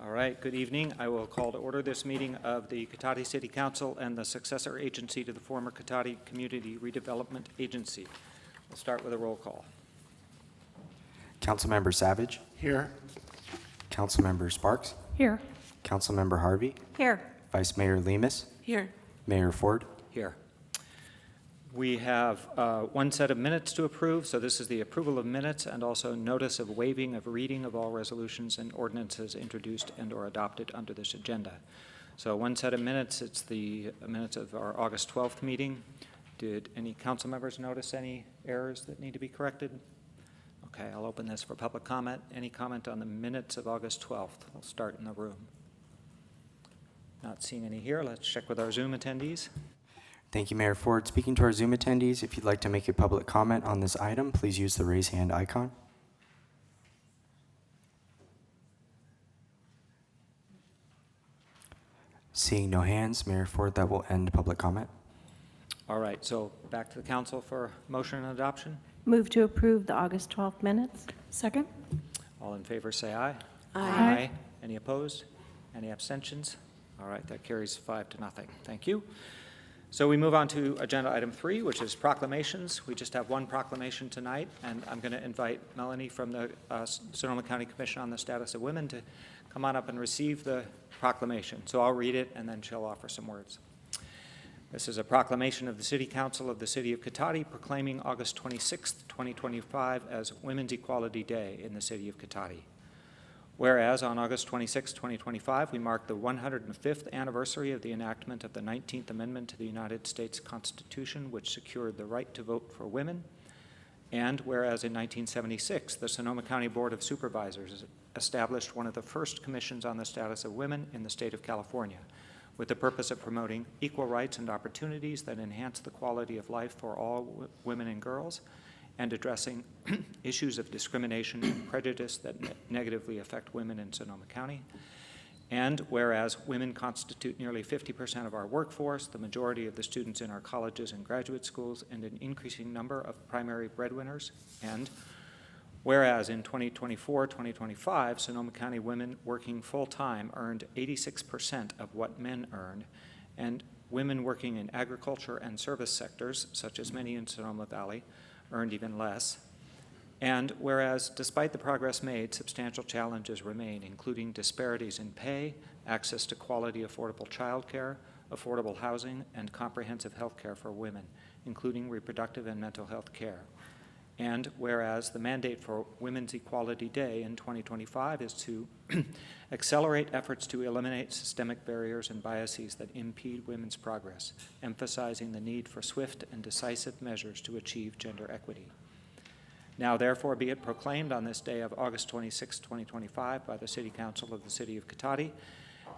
All right, good evening. I will call to order this meeting of the Cotati City Council and the successor agency to the former Cotati Community Redevelopment Agency. We'll start with a roll call. Councilmember Savage. Here. Councilmember Sparks. Here. Councilmember Harvey. Here. Vice Mayor Lemus. Here. Mayor Ford. Here. We have one set of minutes to approve, so this is the approval of minutes and also notice of waiving of reading of all resolutions and ordinances introduced and or adopted under this agenda. So one set of minutes, it's the minutes of our August 12th meeting. Did any council members notice any errors that need to be corrected? Okay, I'll open this for public comment. Any comment on the minutes of August 12th? We'll start in the room. Not seeing any here. Let's check with our Zoom attendees. Thank you, Mayor Ford. Speaking to our Zoom attendees, if you'd like to make a public comment on this item, please use the raise hand icon. Seeing no hands, Mayor Ford, that will end public comment. All right, so back to the council for motion and adoption. Move to approve the August 12th minutes. Second. All in favor say aye. Aye. Any opposed? Any abstentions? All right, that carries 5-0. Thank you. So we move on to agenda item 3, which is proclamations. We just have one proclamation tonight, and I'm going to invite Melanie from the Sonoma County Commission on the Status of Women to come on up and receive the proclamation. So I'll read it, and then she'll offer some words. This is a proclamation of the City Council of the City of Cotati proclaiming August 26, 2025 as Women's Equality Day in the City of Cotati. Whereas on August 26, 2025, we mark the 105th anniversary of the enactment of the 19th Amendment to the United States Constitution, which secured the right to vote for women. And whereas in 1976, the Sonoma County Board of Supervisors established one of the first commissions on the status of women in the state of California, with the purpose of promoting equal rights and opportunities that enhance the quality of life for all women and girls, and addressing issues of discrimination and prejudice that negatively affect women in Sonoma County. And whereas women constitute nearly 50% of our workforce, the majority of the students in our colleges and graduate schools, and an increasing number of primary breadwinners. And whereas in 2024-2025, Sonoma County women working full-time earned 86% of what men earned, and women working in agriculture and service sectors, such as many in Sonoma Valley, earned even less. And whereas, despite the progress made, substantial challenges remain, including disparities in pay, access to quality, affordable childcare, affordable housing, and comprehensive health care for women, including reproductive and mental health care. And whereas the mandate for Women's Equality Day in 2025 is to accelerate efforts to eliminate systemic barriers and biases that impede women's progress, emphasizing the need for swift and decisive measures to achieve gender equity. Now, therefore, be it proclaimed on this day of August 26, 2025 by the City Council of the City of Cotati,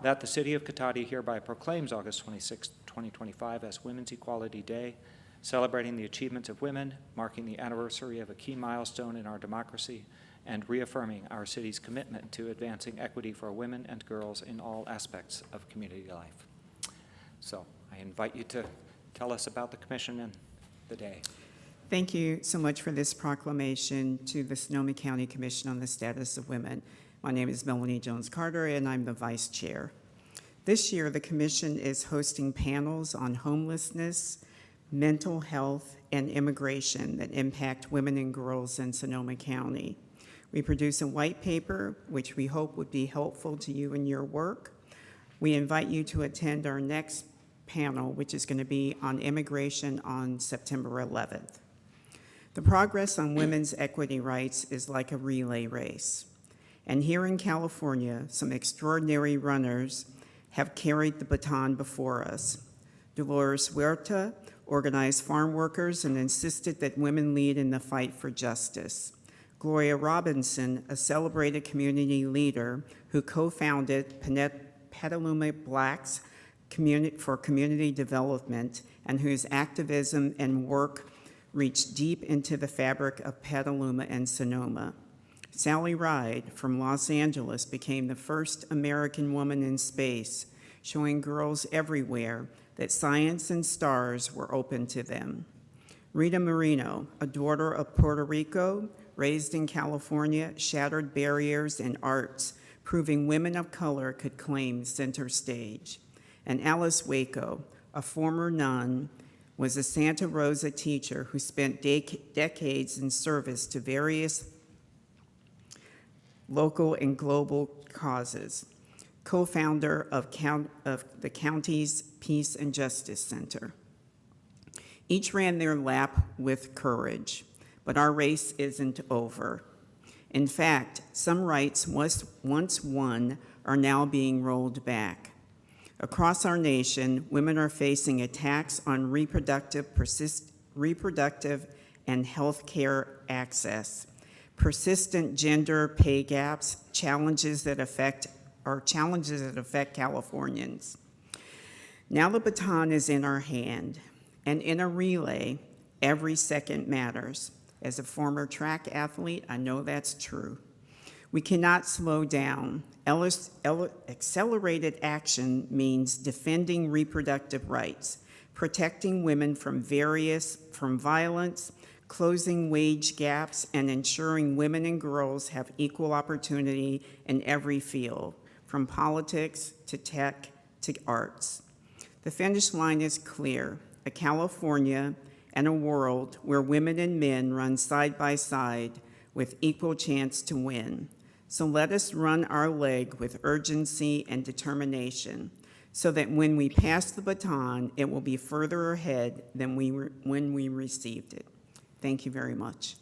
that the City of Cotati hereby proclaims August 26, 2025 as Women's Equality Day, celebrating the achievements of women, marking the anniversary of a key milestone in our democracy, and reaffirming our city's commitment to advancing equity for women and girls in all aspects of community life. So I invite you to tell us about the commission and the day. Thank you so much for this proclamation to the Sonoma County Commission on the Status of Women. My name is Melanie Jones-Carter, and I'm the vice chair. This year, the commission is hosting panels on homelessness, mental health, and immigration that impact women and girls in Sonoma County. We produce a white paper, which we hope would be helpful to you in your work. We invite you to attend our next panel, which is going to be on immigration on September 11th. The progress on women's equity rights is like a relay race. And here in California, some extraordinary runners have carried the baton before us. Dolores Huerta organized farm workers and insisted that women lead in the fight for justice. Gloria Robinson, a celebrated community leader who co-founded Petaluma Blacks for Community Development, and whose activism and work reached deep into the fabric of Petaluma and Sonoma. Sally Ride from Los Angeles became the first American woman in space, showing girls everywhere that science and stars were open to them. Rita Moreno, a daughter of Puerto Rico, raised in California, shattered barriers in arts, proving women of color could claim center stage. And Alice Waco, a former nun, was a Santa Rosa teacher who spent decades in service to various local and global causes, co-founder of the county's Peace and Justice Center. Each ran their lap with courage, but our race isn't over. In fact, some rights once won are now being rolled back. Across our nation, women are facing attacks on reproductive and health care access, persistent gender pay gaps, challenges that affect Californians. Now the baton is in our hand, and in a relay, every second matters. As a former track athlete, I know that's true. We cannot slow down. Accelerated action means defending reproductive rights, protecting women from violence, closing wage gaps, and ensuring women and girls have equal opportunity in every field, from politics to tech to arts. The finish line is clear: a California and a world where women and men run side by side with equal chance to win. So let us run our leg with urgency and determination, so that when we pass the baton, it will be further ahead than when we received it. Thank you very much.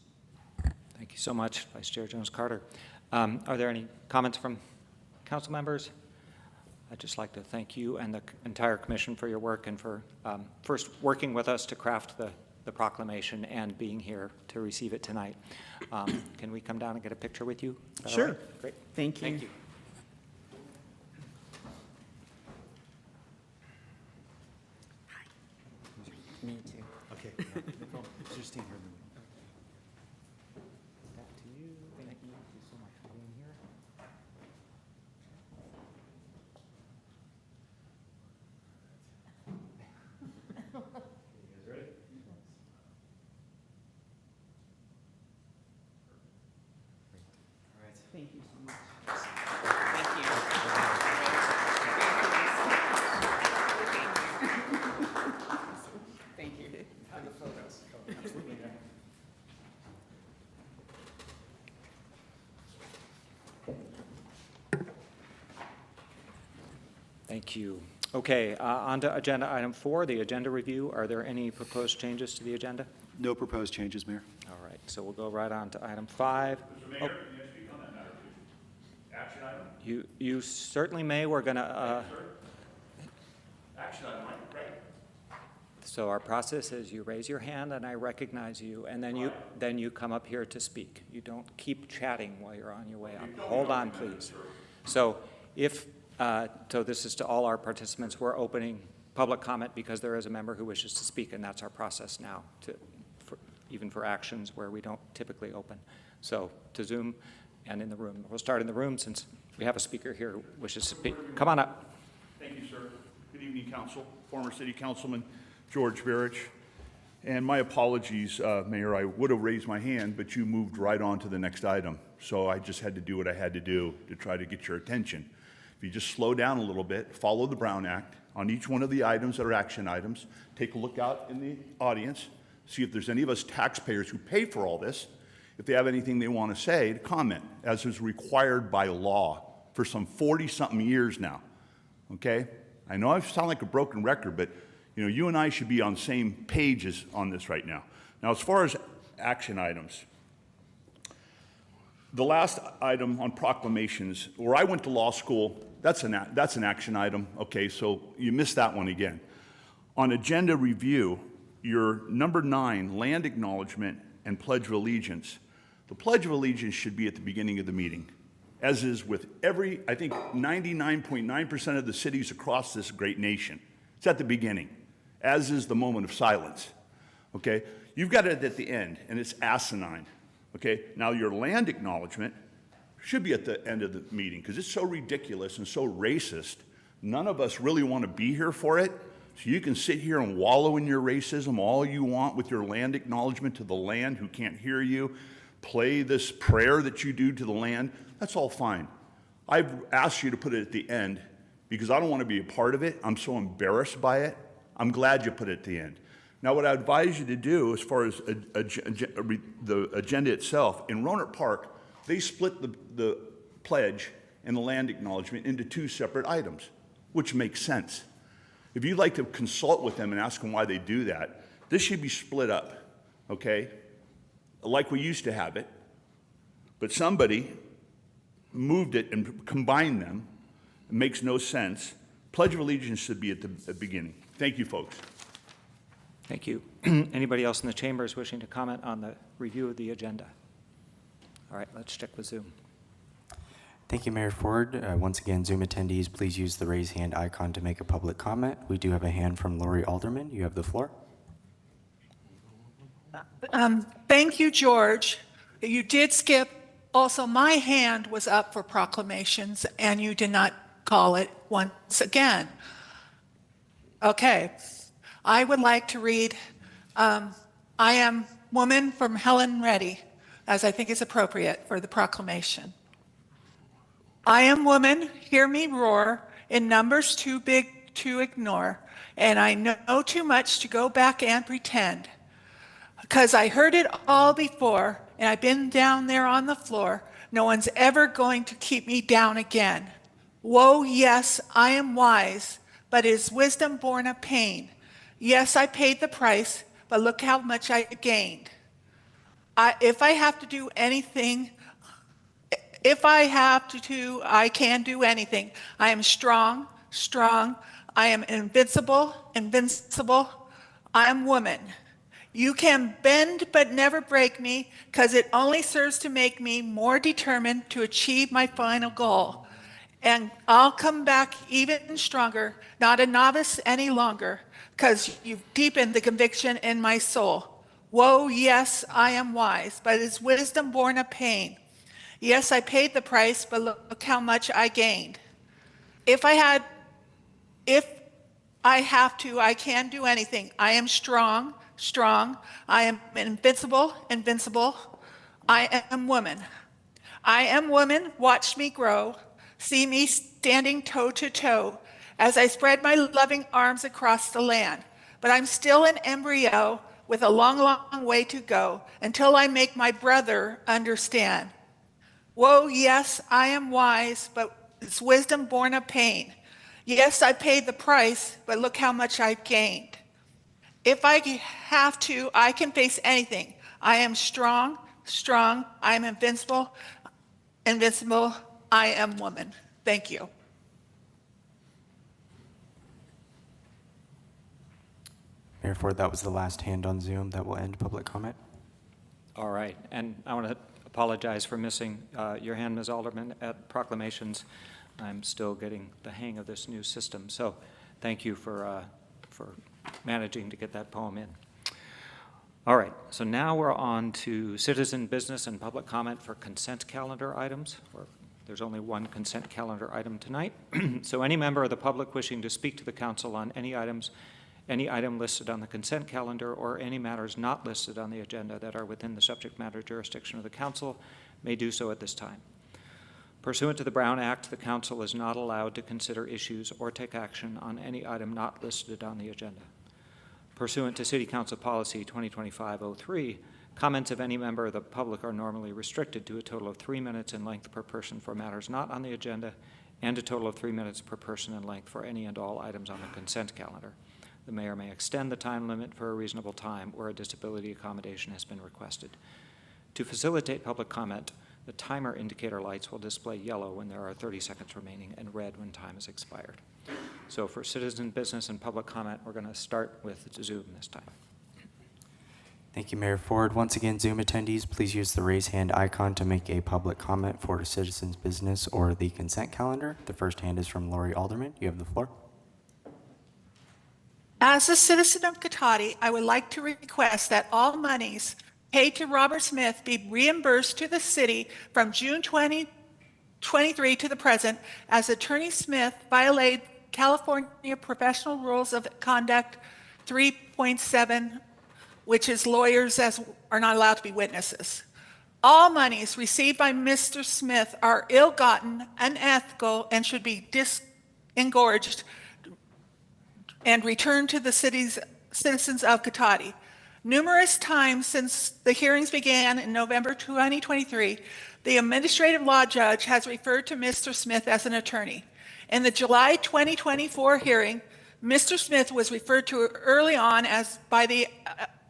Thank you so much, Vice Chair Jones-Carter. Are there any comments from council members? I'd just like to thank you and the entire commission for your work and for first working with us to craft the proclamation and being here to receive it tonight. Can we come down and get a picture with you? Sure. Right? Great. Thank you. Thank you. Me too. Okay. Just stand here. Back to you. Thank you so much for being here. Thank you so much. Thank you. Thank you for the photos. Absolutely. Thank you. Okay, on to agenda item 4, the agenda review. Are there any proposed changes to the agenda? No proposed changes, Mayor. All right, so we'll go right on to item 5. Mr. Mayor, can you speak on that matter, too? Action item? You certainly may. We're going to, Action item, right? so our process is you raise your hand and I recognize you, and then you come up here to speak. You don't keep chatting while you're on your way up. Hold on, please. So so this is to all our participants. We're opening public comment because there is a member who wishes to speak, and that's our process now, even for actions where we don't typically open. So to Zoom and in the room. We'll start in the room since we have a speaker here who wishes to speak. Come on up. Thank you, sir. Good evening, Council. Former City Councilman George Barrich. And my apologies, Mayor, I would have raised my hand, but you moved right on to the next item. So I just had to do what I had to do to try to get your attention. If you just slow down a little bit, follow the Brown Act on each one of the items that are action items, take a look out in the audience, see if there's any of us taxpayers who pay for all this, if they have anything they want to say, to comment, as is required by law for some 40-something years now, okay? I know I sound like a broken record, but you and I should be on the same pages on this right now. Now, as far as action items, the last item on proclamations, where I went to law school, that's an action item, okay, so you missed that one again. On agenda review, your number 9, land acknowledgement and Pledge of Allegiance. The Pledge of Allegiance should be at the beginning of the meeting, as is with I think 99.9% of the cities across this great nation. It's at the beginning, as is the moment of silence, okay? You've got it at the end, and it's asinine, okay? Now, your land acknowledgement should be at the end of the meeting, because it's so ridiculous and so racist. None of us really want to be here for it, so you can sit here and wallow in your racism all you want with your land acknowledgement to the land who can't hear you, play this prayer that you do to the land. That's all fine. I've asked you to put it at the end because I don't want to be a part of it. I'm so embarrassed by it. I'm glad you put it at the end. Now, what I advise you to do as far as the agenda itself, in Rohnert Park, they split the pledge and the land acknowledgement into two separate items, which makes sense. If you'd like to consult with them and ask them why they do that, this should be split up, okay? Like we used to have it, but somebody moved it and combined them. It makes no sense. Pledge of Allegiance should be at the beginning. Thank you, folks. Thank you. Anybody else in the chambers wishing to comment on the review of the agenda? All right, let's check with Zoom. Thank you, Mayor Ford. Once again, Zoom attendees, please use the raise hand icon to make a public comment. We do have a hand from Lori Alderman. You have the floor. Thank you, George. You did skip. Also, my hand was up for proclamations, and you did not call it once again. Okay. I would like to read, I Am Woman from Helen Reddy, as I think is appropriate for the proclamation. I am woman, hear me roar, in numbers too big to ignore, and I know too much to go back and pretend. Because I heard it all before, and I've been down there on the floor, no one's ever going to keep me down again. Woe, yes, I am wise, but is wisdom born of pain? Yes, I paid the price, but look how much I gained. If I have to do anything, I can do anything. I am strong, strong. I am invincible, invincible. I am woman. You can bend but never break me, because it only serves to make me more determined to achieve my final goal. And I'll come back even stronger, not a novice any longer, because you've deepened the conviction in my soul. Woe, yes, I am wise, but is wisdom born of pain? Yes, I paid the price, but look how much I gained. If I have to, I can do anything. I am strong, strong. I am invincible, invincible. I am woman. I am woman, watch me grow. See me standing toe to toe as I spread my loving arms across the land. But I'm still an embryo with a long, long way to go until I make my brother understand. Woe, yes, I am wise, but it's wisdom born of pain. Yes, I paid the price, but look how much I've gained. If I have to, I can face anything. I am strong, strong. I am invincible, invincible. I am woman. Thank you. Mayor Ford, that was the last hand on Zoom. That will end public comment. All right, and I want to apologize for missing your hand, Ms. Alderman, at proclamations. I'm still getting the hang of this new system, so thank you for managing to get that poem in. All right, so now we're on to citizen business and public comment for consent calendar items. There's only one consent calendar item tonight. So any member of the public wishing to speak to the council on any item listed on the consent calendar or any matters not listed on the agenda that are within the subject matter jurisdiction of the council may do so at this time. Pursuant to the Brown Act, the council is not allowed to consider issues or take action on any item not listed on the agenda. Pursuant to City Council Policy 2025-03, comments of any member of the public are normally restricted to a total of 3 minutes in length per person for matters not on the agenda and a total of 3 minutes per person in length for any and all items on the consent calendar. The mayor may extend the time limit for a reasonable time where a disability accommodation has been requested. To facilitate public comment, the timer indicator lights will display yellow when there are 30 seconds remaining and red when time has expired. So for citizen business and public comment, we're going to start with Zoom this time. Thank you, Mayor Ford. Once again, Zoom attendees, please use the raise hand icon to make a public comment for citizens business or the consent calendar. The first hand is from Lori Alderman. You have the floor. As a citizen of Cotati, I would like to request that all monies paid to Robert Smith be reimbursed to the city from June 2023 to the present, as Attorney Smith violated California Professional Rules of Conduct 3.7, which is lawyers are not allowed to be witnesses. All monies received by Mr. Smith are ill-gotten, unethical, and should be disgorged and returned to the city's citizens of Cotati. Numerous times since the hearings began in November 2023, the administrative law judge has referred to Mr. Smith as an attorney. In the July 2024 hearing, Mr. Smith was referred to early on by the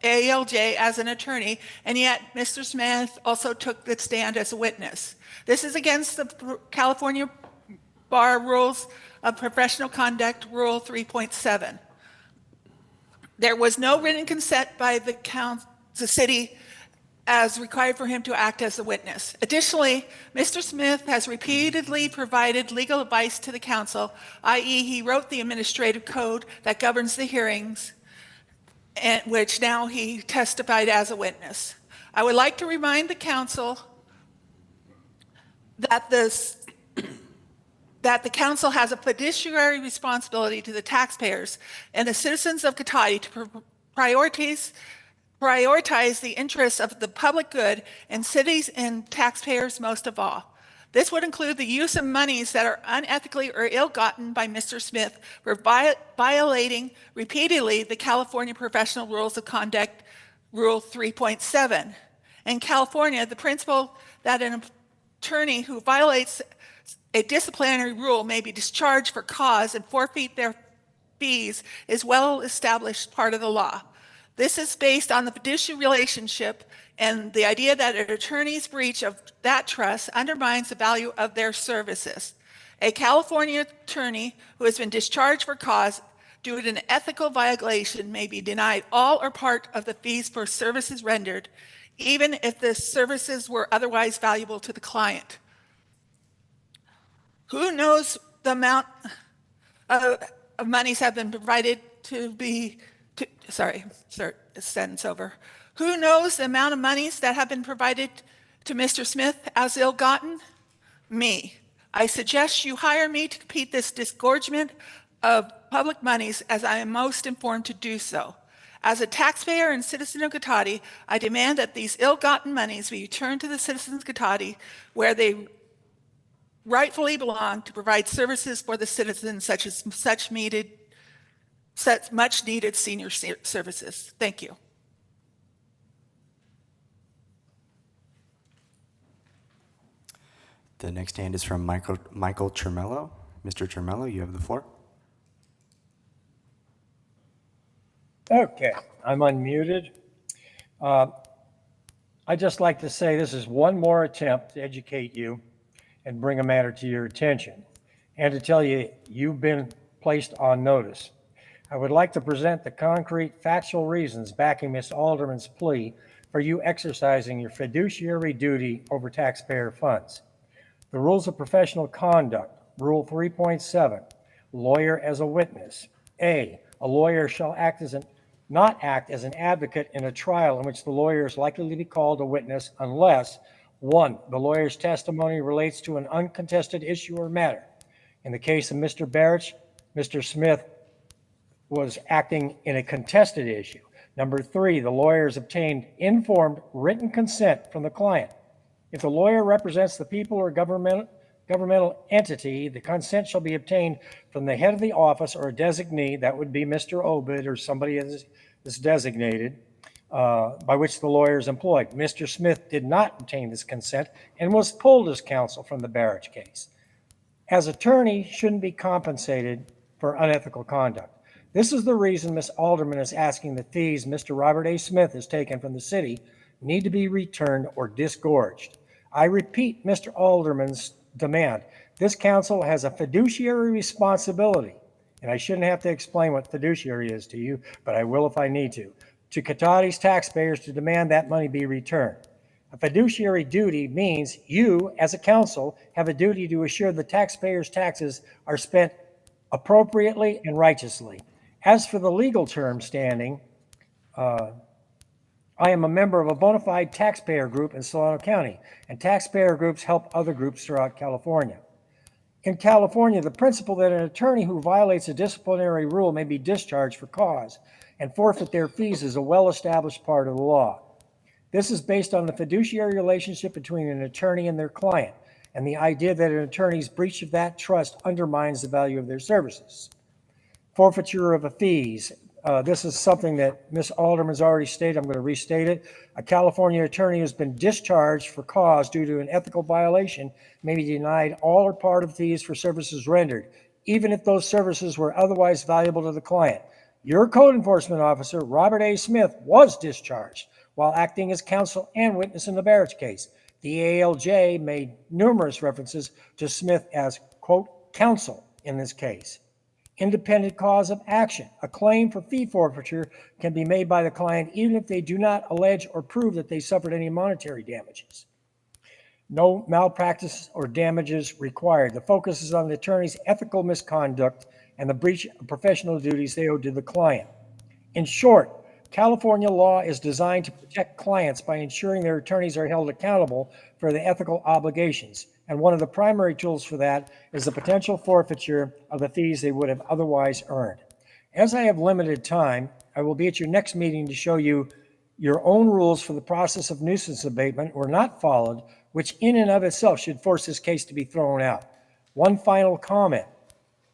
ALJ as an attorney, and yet Mr. Smith also took the stand as a witness. This is against the California Bar Rules of Professional Conduct, Rule 3.7. There was no written consent by the city as required for him to act as a witness. Additionally, Mr. Smith has repeatedly provided legal advice to the council, i.e. he wrote the administrative code that governs the hearings, and which now he testified as a witness. I would like to remind the council that the council has a fiduciary responsibility to the taxpayers and the citizens of Cotati to prioritize the interests of the public good and cities and taxpayers most of all. This would include the use of monies that are unethically or ill-gotten by Mr. Smith for violating repeatedly the California Professional Rules of Conduct, Rule 3.7. In California, the principle that an attorney who violates a disciplinary rule may be discharged for cause and forfeit their fees is well-established part of the law. This is based on the fiduciary relationship and the idea that an attorney's breach of that trust undermines the value of their services. A California attorney who has been discharged for cause due to an ethical violation may be denied all or part of the fees for services rendered, even if the services were otherwise valuable to the client. Who knows the amount of monies have been provided sentence over. Who knows the amount of monies that have been provided to Mr. Smith as ill-gotten? Me. I suggest you hire me to complete this disgorgement of public monies as I am most informed to do so. As a taxpayer and citizen of Cotati, I demand that these ill-gotten monies be returned to the citizens of Cotati where they rightfully belong to provide services for the citizens such as such much needed senior services. Thank you. The next hand is from Michael Chermello. Mr. Chermello, you have the floor. Okay, I'm unmuted. I'd just like to say this is one more attempt to educate you and bring a matter to your attention, and to tell you you've been placed on notice. I would like to present the concrete factual reasons backing Ms. Alderman's plea for you exercising your fiduciary duty over taxpayer funds. The Rules of Professional Conduct, Rule 3.7, lawyer as a witness. A lawyer shall not act as an advocate in a trial in which the lawyer is likely to be called a witness unless 1, the lawyer's testimony relates to an uncontested issue or matter. In the case of Mr. Barrett, Mr. Smith was acting in a contested issue. Number 3, the lawyer has obtained informed written consent from the client. If the lawyer represents the people or governmental entity, the consent shall be obtained from the head of the office or a designee, that would be Mr. Obid or somebody is designated, by which the lawyer is employed. Mr. Smith did not obtain this consent and was pulled as counsel from the Barrett case. As attorney, shouldn't be compensated for unethical conduct. This is the reason Ms. Alderman is asking the fees Mr. Robert A. Smith has taken from the city need to be returned or disgorged. I repeat Mr. Alderman's demand. This council has a fiduciary responsibility, and I shouldn't have to explain what fiduciary is to you, but I will if I need to Cotati's taxpayers to demand that money be returned. A fiduciary duty means you, as a council, have a duty to assure the taxpayers' taxes are spent appropriately and righteously. As for the legal term standing, I am a member of a bona fide taxpayer group in Solano County, and taxpayer groups help other groups throughout California. In California, the principle that an attorney who violates a disciplinary rule may be discharged for cause and forfeit their fees is a well-established part of the law. This is based on the fiduciary relationship between an attorney and their client, and the idea that an attorney's breach of that trust undermines the value of their services. Forfeiture of fees. This is something that Ms. Alderman's already stated. I'm going to restate it. A California attorney has been discharged for cause due to an ethical violation may be denied all or part of fees for services rendered, even if those services were otherwise valuable to the client. Your code enforcement officer, Robert A. Smith, was discharged while acting as counsel and witness in the Barrett case. The ALJ made numerous references to Smith as, quote, counsel in this case. Independent cause of action. A claim for fee forfeiture can be made by the client even if they do not allege or prove that they suffered any monetary damages. No malpractice or damages required. The focus is on the attorney's ethical misconduct and the breach of professional duties they owe to the client. In short, California law is designed to protect clients by ensuring their attorneys are held accountable for the ethical obligations. And one of the primary tools for that is the potential forfeiture of the fees they would have otherwise earned. As I have limited time, I will be at your next meeting to show you your own rules for the process of nuisance abatement were not followed, which in and of itself should force this case to be thrown out. One final comment.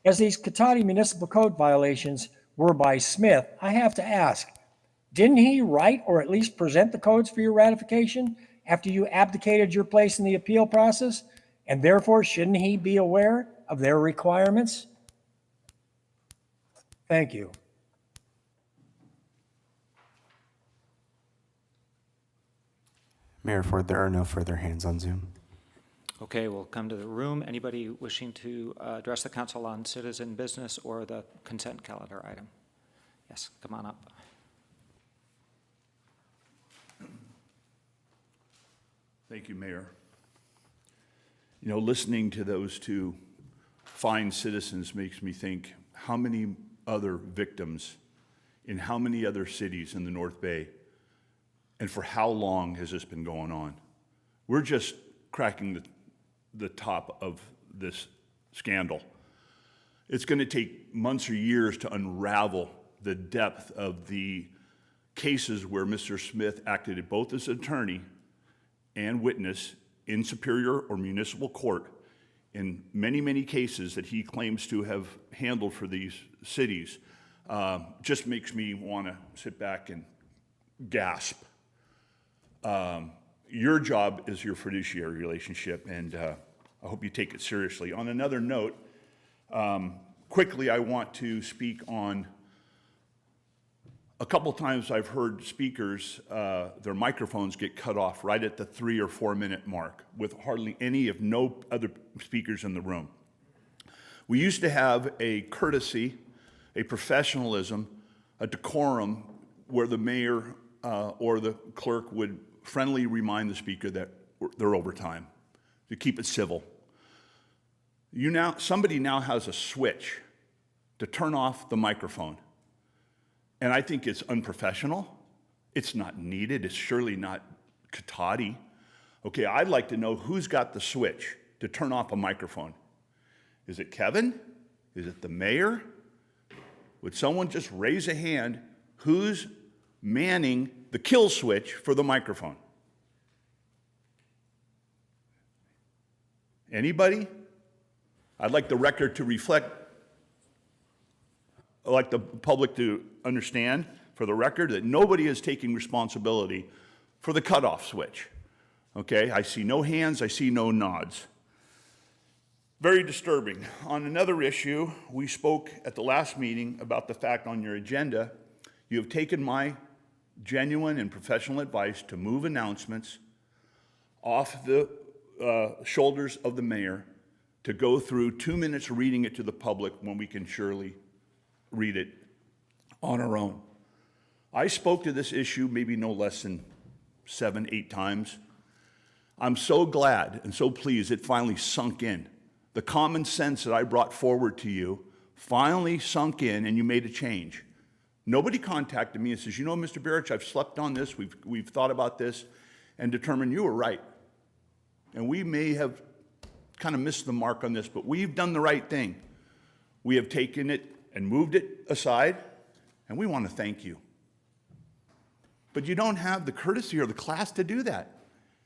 As these Cotati Municipal Code violations were by Smith, I have to ask, didn't he write or at least present the codes for your ratification after you abdicated your place in the appeal process? And therefore, shouldn't he be aware of their requirements? Thank you. Mayor Ford, there are no further hands on Zoom. Okay, we'll come to the room. Anybody wishing to address the council on citizen business or the consent calendar item? Yes, come on up. Thank you, Mayor. You know, listening to those two fine citizens makes me think how many other victims in how many other cities in the North Bay, and for how long has this been going on? We're just cracking the top of this scandal. It's going to take months or years to unravel the depth of the cases where Mr. Smith acted both as attorney and witness in Superior or municipal court in many, many cases that he claims to have handled for these cities. Just makes me want to sit back and gasp. Your job is your fiduciary relationship, and I hope you take it seriously. On another note, quickly I want to speak on a couple times I've heard speakers, their microphones get cut off right at the 3 or 4 minute mark with hardly any, if no other speakers in the room. We used to have a courtesy, a professionalism, a decorum where the mayor or the clerk would friendly remind the speaker that they're over time to keep it civil. Somebody now has a switch to turn off the microphone. And I think it's unprofessional. It's not needed. It's surely not Cotati. Okay, I'd like to know who's got the switch to turn off a microphone. Is it Kevin? Is it the mayor? Would someone just raise a hand? Who's manning the kill switch for the microphone? Anybody? I'd like the record to reflect, I'd like the public to understand for the record that nobody is taking responsibility for the cutoff switch. Okay, I see no hands, I see no nods. Very disturbing. On another issue, we spoke at the last meeting about the fact on your agenda, you have taken my genuine and professional advice to move announcements off the shoulders of the mayor to go through 2 minutes reading it to the public when we can surely read it on our own. I spoke to this issue maybe no less than 7, 8 times. I'm so glad and so pleased it finally sunk in. The common sense that I brought forward to you finally sunk in and you made a change. Nobody contacted me and says, you know, Mr. Barrett, I've slept on this, we've thought about this and determined you were right. And we may have kind of missed the mark on this, but we've done the right thing. We have taken it and moved it aside, and we want to thank you. but you don't have the courtesy or the class to do that.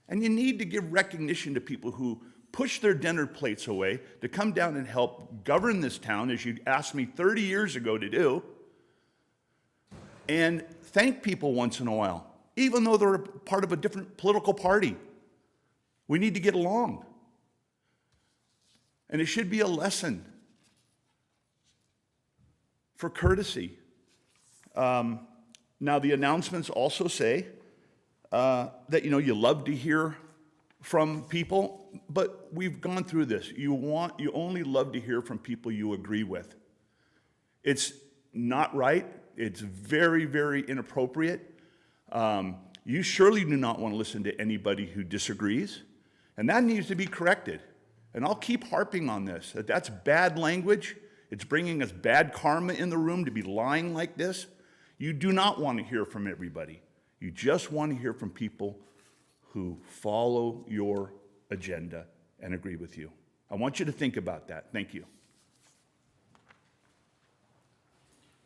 And you need to give recognition to people who push their dinner plates away to come down and help govern this town, as you asked me 30 years ago to do, and thank people once in a while, even though they're part of a different political party. We need to get along. And it should be a lesson for courtesy. Now, the announcements also say that, you love to hear from people, but we've gone through this. You only love to hear from people you agree with. It's not right. It's very, very inappropriate. You surely do not want to listen to anybody who disagrees, and that needs to be corrected. And I'll keep harping on this. That's bad language. It's bringing us bad karma in the room to be lying like this. You do not want to hear from everybody. You just want to hear from people who follow your agenda and agree with you. I want you to think about that. Thank you.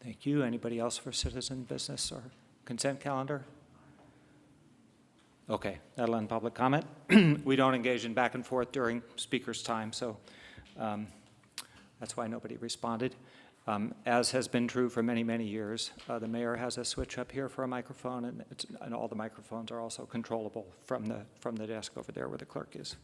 Thank you. Anybody else for citizen business or consent calendar? Okay, that'll end public comment. We don't engage in back and forth during speakers' time, so that's why nobody responded. As has been true for many, many years, the mayor has a switch up here for a microphone, and all the microphones are also controllable from the desk over there where the clerk is.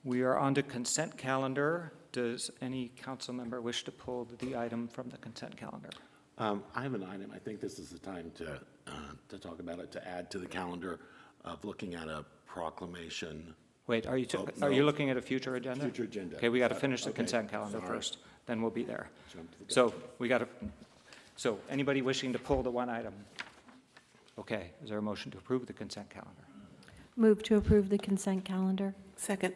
We are on to consent calendar. Does any council member wish to pull the item from the consent calendar? I have an item. I think this is the time to talk about it, to add to the calendar of looking at a proclamation. Wait, are you no. looking at a future agenda? Future agenda. Okay, we got to finish the Okay, consent calendar sorry. first, then we'll be there. Jump to the So anybody wishing to pull the one item? Okay, is there a motion to approve the consent calendar? Move to approve the consent calendar. Second.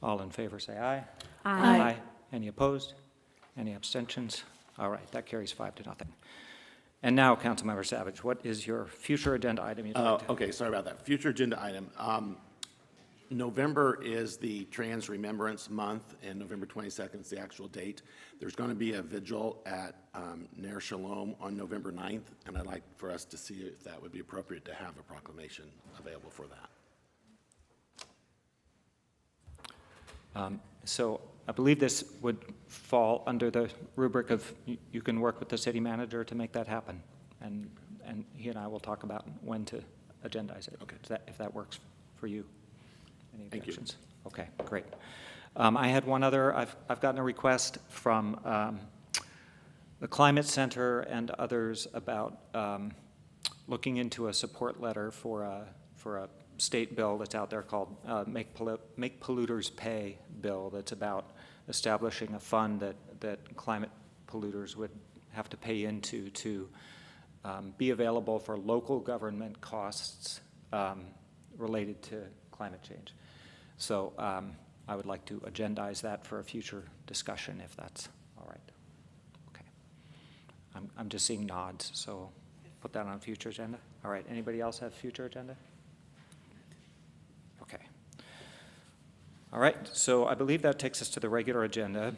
All in favor, say aye. Aye. Any opposed? Any abstentions? All right, that carries 5-0. And now, Councilmember Savage, what is your future agenda item you'd like to? Okay, sorry about that. Future agenda item. November is the Trans Remembrance Month, and November 22nd is the actual date. There's going to be a vigil at Ner Shalom on November 9th, and I'd like for us to see if that would be appropriate to have a proclamation available for that. So I believe this would fall under the rubric of you can work with the city manager to make that happen. And he and I will talk about when to agendize it. Okay. If that works for you. Any Thank you. objections? Okay, great. I had one other, I've gotten a request from the Climate Center and others about looking into a support letter for a state bill that's out there called Make Polluters Pay bill, that's about establishing a fund that climate polluters would have to pay into to be available for local government costs related to climate change. So I would like to agendize that for a future discussion, if that's all right. Okay. I'm just seeing nods, so put that on a future agenda. All right, anybody else have future agenda? Okay. All right, so I believe that takes us to the regular agenda.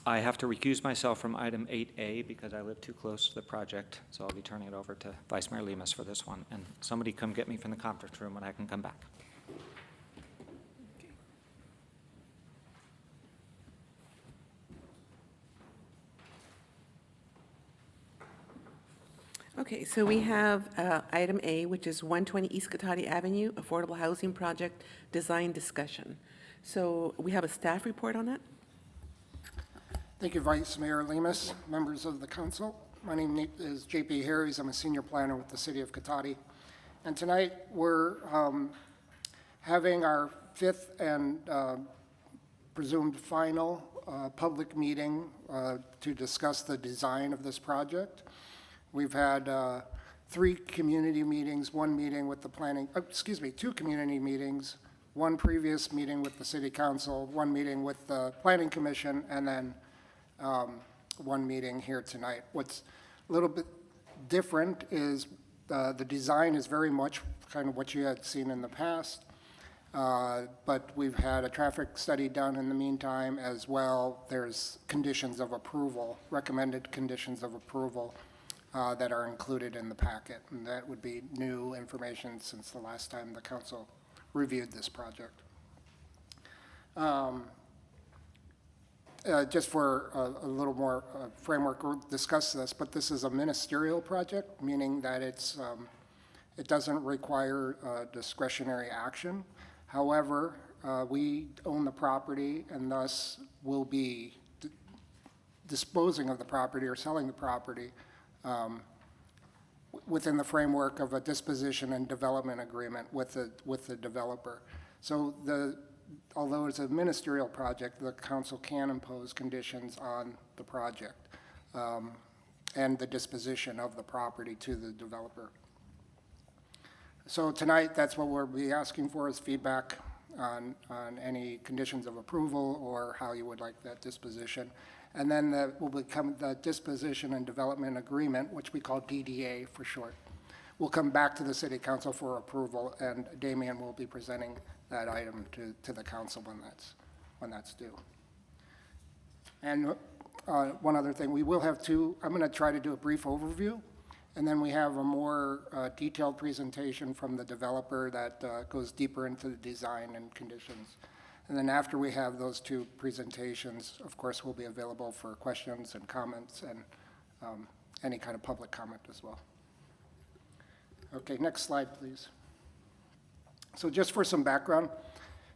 I have to recuse myself from item 8A because I live too close to the project, so I'll be turning it over to Vice Mayor Lemus for this one. And somebody come get me from the conference room and I can come back. Okay, so we have item A, which is 120 East Cotati Avenue, Affordable Housing Project Design Discussion. So we have a staff report on that? Thank you, Vice Mayor Lemus, members of the council. My name is J.P. Harries. I'm a senior planner with the city of Cotati. And tonight, we're having our fifth and presumed final public meeting to discuss the design of this project. We've had 3 community meetings, 1 meeting with the two community meetings, 1 previous meeting with the city council, 1 meeting with the planning commission, and then 1 meeting here tonight. What's a little bit different is the design is very much kind of what you had seen in the past. But we've had a traffic study done in the meantime as well. There's conditions of approval, recommended conditions of approval that are included in the packet. And that would be new information since the last time the council reviewed this project. Just for a little more framework, we'll discuss this, but this is a ministerial project, meaning that it doesn't require discretionary action. However, we own the property and thus will be disposing of the property or selling the property within the framework of a disposition and development agreement with the developer. So although it's a ministerial project, the council can impose conditions on the project and the disposition of the property to the developer. So tonight, that's what we'll be asking for is feedback on any conditions of approval or how you would like that disposition. And then that will become the disposition and development agreement, which we call DDA for short. We'll come back to the city council for approval, and Damien will be presenting that item to the council when that's due. And one other thing, we will have I'm going to try to do a brief overview, and then we have a more detailed presentation from the developer that goes deeper into the design and conditions. And then after we have those two presentations, of course, we'll be available for questions and comments and any kind of public comment as well. Okay, next slide, please. So just for some background,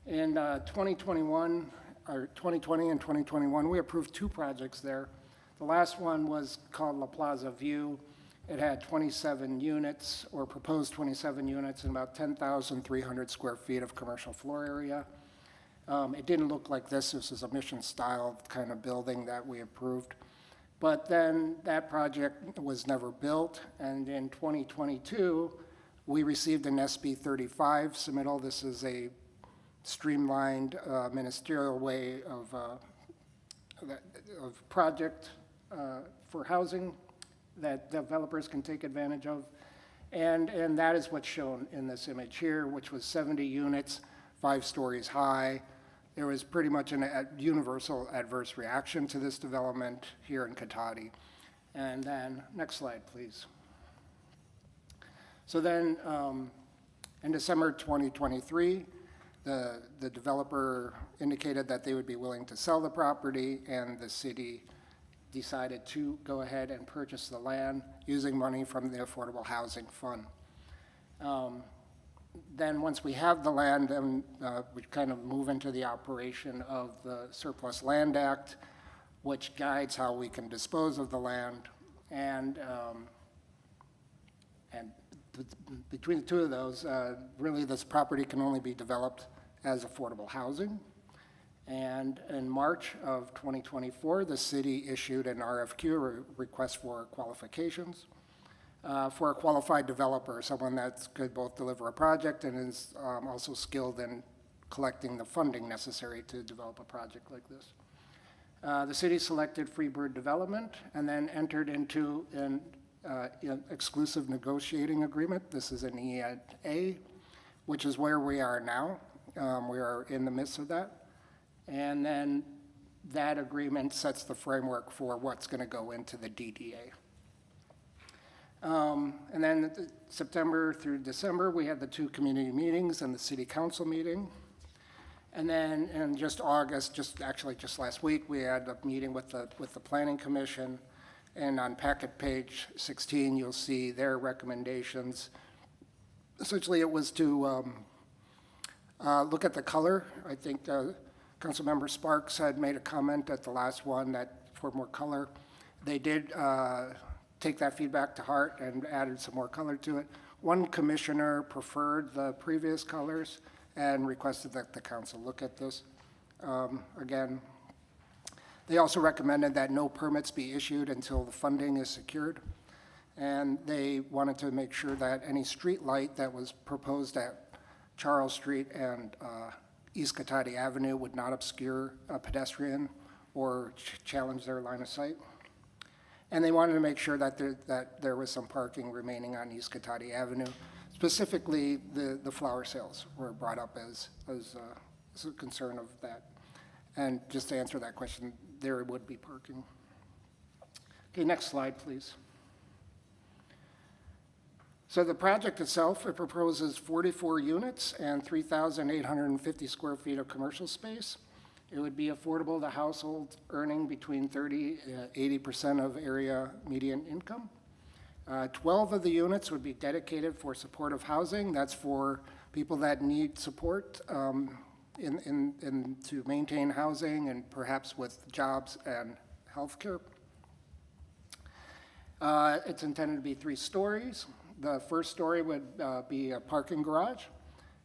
in 2021, or 2020 and 2021, we approved 2 projects there. The last one was called La Plaza View. It had 27 units, or proposed 27 units, and about 10,300 square feet of commercial floor area. It didn't look like this. This is a mission-style kind of building that we approved. But then that project was never built, and in 2022, we received an SB 35 submittal. This is a streamlined ministerial way of project for housing that developers can take advantage of. And that is what's shown in this image here, which was 70 units, 5 stories high. There was pretty much a universal adverse reaction to this development here in Cotati. And then, next slide, please. So then, in December 2023, the developer indicated that they would be willing to sell the property, and the city decided to go ahead and purchase the land using money from the Affordable Housing Fund. Then once we have the land, then we kind of move into the operation of the Surplus Land Act, which guides how we can dispose of the land. And between the two of those, really this property can only be developed as affordable housing. And in March of 2024, the city issued an RFQ, request for qualifications, for a qualified developer, someone that could both deliver a project and is also skilled in collecting the funding necessary to develop a project like this. The city selected Freebird Development and then entered into an exclusive negotiating agreement. This is an EA, which is where we are now. We are in the midst of that. And then that agreement sets the framework for what's going to go into the DDA. And then September through December, we had the 2 community meetings and the city council meeting. And then in just August, just last week, we had a meeting with the Planning Commission. And on packet page 16, you'll see their recommendations. Essentially, it was to look at the color. I think Councilmember Sparks had made a comment at the last one that for more color. They did take that feedback to heart and added some more color to it. One commissioner preferred the previous colors and requested that the council look at this again. They also recommended that no permits be issued until the funding is secured. And they wanted to make sure that any street light that was proposed at Charles Street and East Cotati Avenue would not obscure a pedestrian or challenge their line of sight. And they wanted to make sure that there was some parking remaining on East Cotati Avenue. Specifically, the flower sales were brought up as a concern of that. And just to answer that question, there would be parking. Okay, next slide, please. So the project itself, it proposes 44 units and 3,850 square feet of commercial space. It would be affordable to households earning between 30 and 80% of area median income. 12 of the units would be dedicated for supportive housing. That's for people that need support to maintain housing and perhaps with jobs and healthcare. It's intended to be 3 stories. The first story would be a parking garage.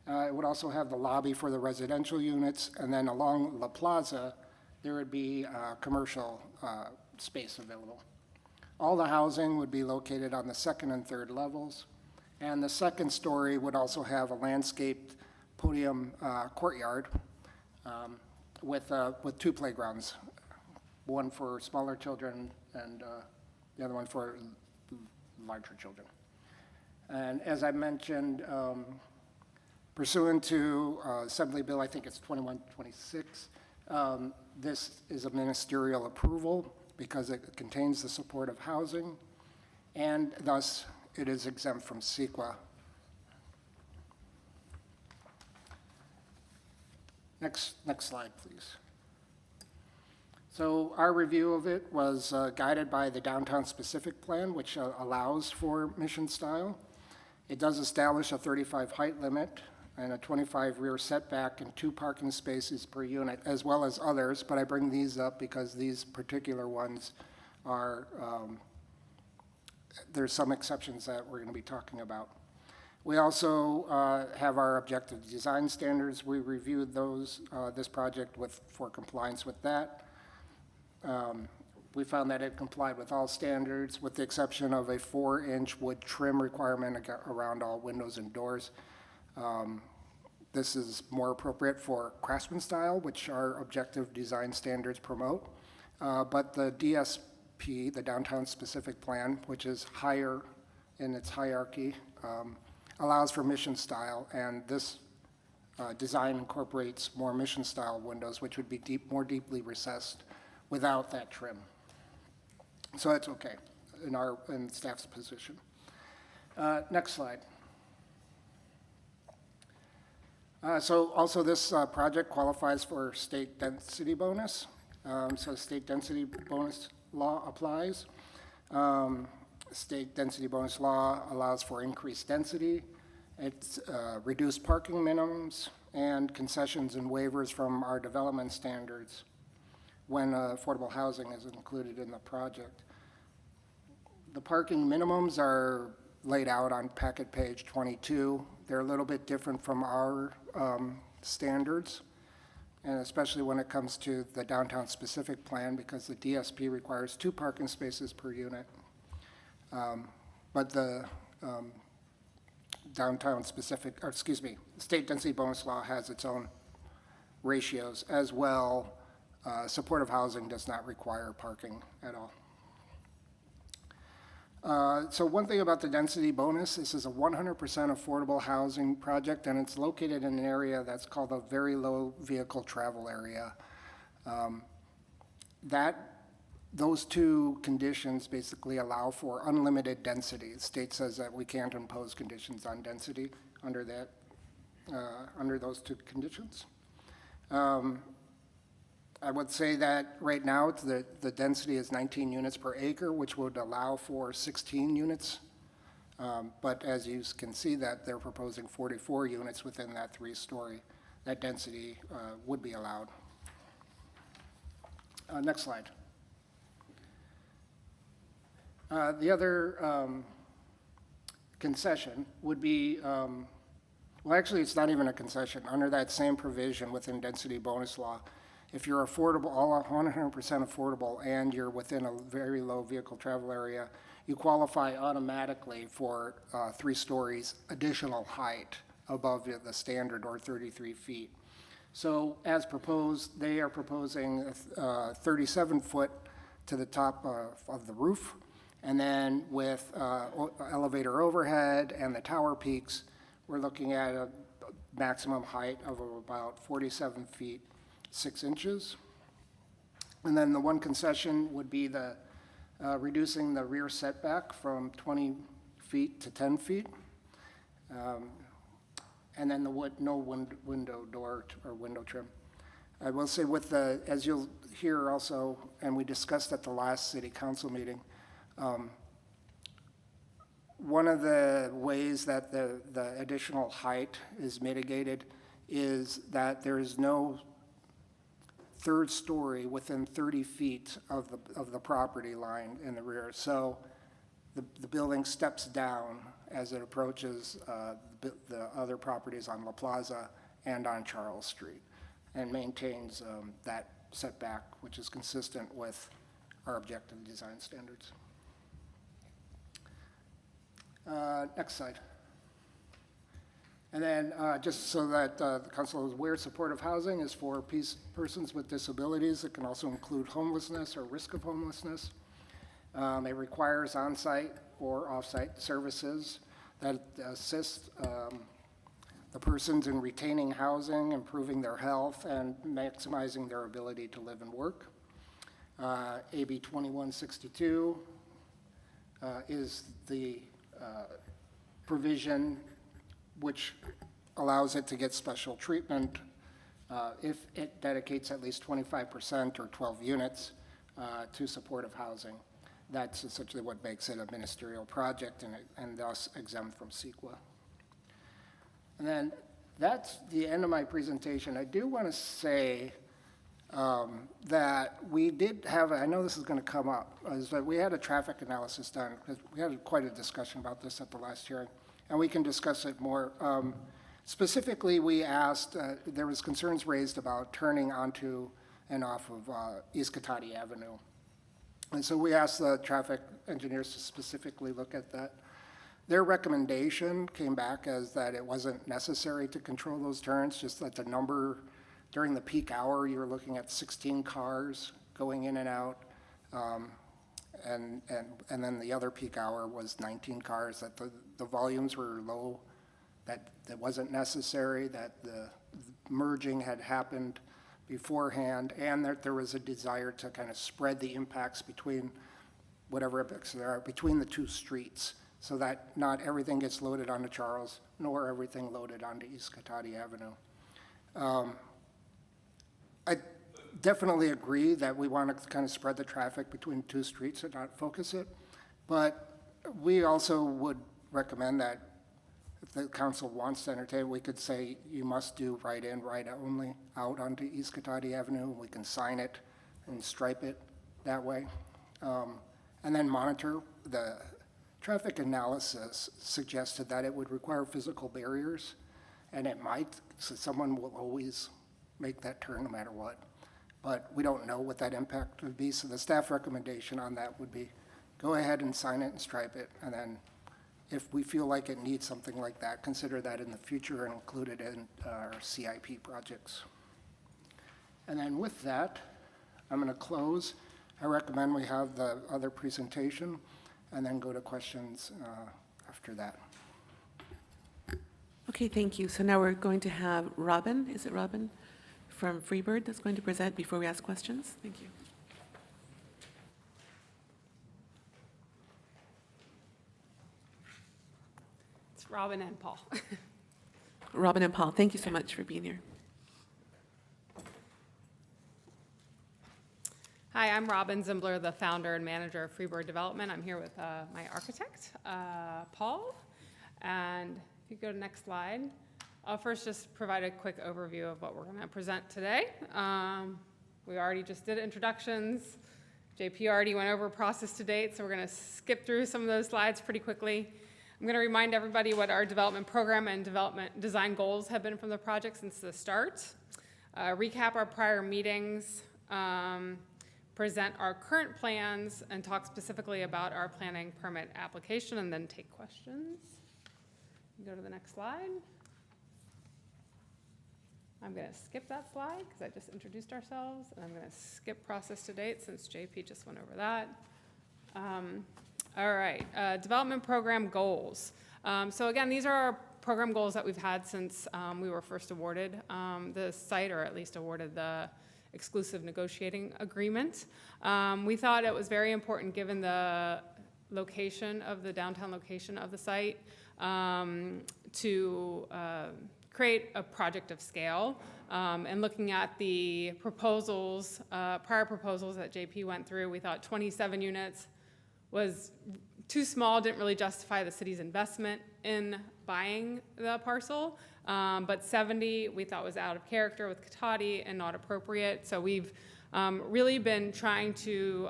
It would also have the lobby for the residential units, and then along La Plaza, there would be commercial space available. All the housing would be located on the 2nd and 3rd levels, and the second story would also have a landscaped podium courtyard with 2 playgrounds, one for smaller children and the other one for larger children. And as I mentioned, pursuant to Assembly Bill, I think it's 2126, this is a ministerial approval because it contains the supportive housing, and thus it is exempt from CEQA. Next slide, please. So our review of it was guided by the downtown specific plan, which allows for mission style. It does establish a 35 height limit and a 25 rear setback and 2 parking spaces per unit, as well as others, but I bring these up because these particular ones are, there's some exceptions that we're going to be talking about. We also have our objective design standards. We reviewed those, this project for compliance with that. We found that it complied with all standards, with the exception of a 4-inch wood trim requirement around all windows and doors. This is more appropriate for craftsman style, which our objective design standards promote. But the DSP, the downtown specific plan, which is higher in its hierarchy, allows for mission style, and this design incorporates more mission style windows, which would be more deeply recessed without that trim. So that's okay in staff's position. Next slide. So also this project qualifies for state density bonus. So state density bonus law applies. State density bonus law allows for increased density. It's reduced parking minimums and concessions and waivers from our development standards when affordable housing is included in the project. The parking minimums are laid out on packet page 22. They're a little bit different from our standards, and especially when it comes to the downtown specific plan, because the DSP requires 2 parking spaces per unit. But the downtown specific, or excuse me, state density bonus law has its own ratios as well. Supportive housing does not require parking at all. So one thing about the density bonus, this is a 100% affordable housing project, and it's located in an area that's called a very low vehicle travel area. Those 2 conditions basically allow for unlimited density. The state says that we can't impose conditions on density under that, under those 2 conditions. I would say that right now the density is 19 units per acre, which would allow for 16 units. But as you can see that they're proposing 44 units within that 3-story. That density would be allowed. Next slide. The other concession would be, well, actually, it's not even a concession. Under that same provision within density bonus law, if you're affordable, all 100% affordable, and you're within a very low vehicle travel area, you qualify automatically for 3 stories additional height above the standard, or 33 feet. So as proposed, they are proposing 37 foot to the top of the roof, And then with elevator overhead and the tower peaks, we're looking at a maximum height of about 47 feet, 6 inches. And then the one concession would be the reducing the rear setback from 20 feet to 10 feet. And then the no window door or window trim. I will say with the, as you'll hear also, and we discussed at the last city council meeting, one of the ways that the additional height is mitigated is that there is no third story within 30 feet of the property line in the rear. So the building steps down as it approaches the other properties on La Plaza and on Charles Street, and maintains that setback, which is consistent with our objective design standards. Next slide. And then just so that the council is aware, supportive housing is for persons with disabilities. It can also include homelessness or risk of homelessness. It requires on-site or off-site services that assist the persons in retaining housing, improving their health, and maximizing their ability to live and work. AB 2162 is the provision which allows it to get special treatment if it dedicates at least 25% or 12 units to supportive housing. That's essentially what makes it a ministerial project and thus exempt from CEQA. And then that's the end of my presentation. I do want to say that we did have, I know this is going to come up, is that we had a traffic analysis done, because we had quite a discussion about this at the last hearing, and we can discuss it more. Specifically, we asked, there was concerns raised about turning onto and off of East Cotati Avenue. And so we asked the traffic engineers to specifically look at that. Their recommendation came back as that it wasn't necessary to control those turns, just that the number during the peak hour, you're looking at 16 cars going in and out. And then the other peak hour was 19 cars, that the volumes were low, that wasn't necessary, that the merging had happened beforehand, and that there was a desire to kind of spread the impacts between whatever impacts there are between the two streets, so that not everything gets loaded onto Charles, nor everything loaded onto East Cotati Avenue. I definitely agree that we want to kind of spread the traffic between two streets and not focus it, but we also would recommend that if the council wants to entertain, we could say you must do right in, right only out onto East Cotati Avenue. We can sign it and stripe it that way. And then monitor. The traffic analysis suggested that it would require physical barriers, and it might, so someone will always make that turn no matter what. But we don't know what that impact would be, so the staff recommendation on that would be go ahead and sign it and stripe it, and then if we feel like it needs something like that, consider that in the future and include it in our CIP projects. And then with that, I'm going to close. I recommend we have the other presentation and then go to questions after that. Okay, thank you. So now we're going to have Robin, is it Robin, from Freebird that's going to present before we ask questions? Thank you. It's Robin and Paul. Robin and Paul, thank you so much for being here. Hi, I'm Robin Zimbler, the founder and manager of Freebird Development. I'm here with my architect, Paul. And if you go to the next slide, I'll first just provide a quick overview of what we're going to present today. We already just did introductions. JP already went over process to date, so we're going to skip through some of those slides pretty quickly. I'm going to remind everybody what our development program and development design goals have been from the project since the start. Recap our prior meetings, present our current plans, and talk specifically about our planning permit application, and then take questions. Go to the next slide. I'm going to skip that slide because I just introduced ourselves, and I'm going to skip process to date since JP just went over that. All right, development program goals. So again, these are our program goals that we've had since we were first awarded the site, or at least awarded the exclusive negotiating agreement. We thought it was very important, given the location of the downtown location of the site, to create a project of scale. And looking at the proposals, prior proposals that JP went through, we thought 27 units was too small, didn't really justify the city's investment in buying the parcel. But 70 we thought was out of character with Cotati and not appropriate. So we've really been trying to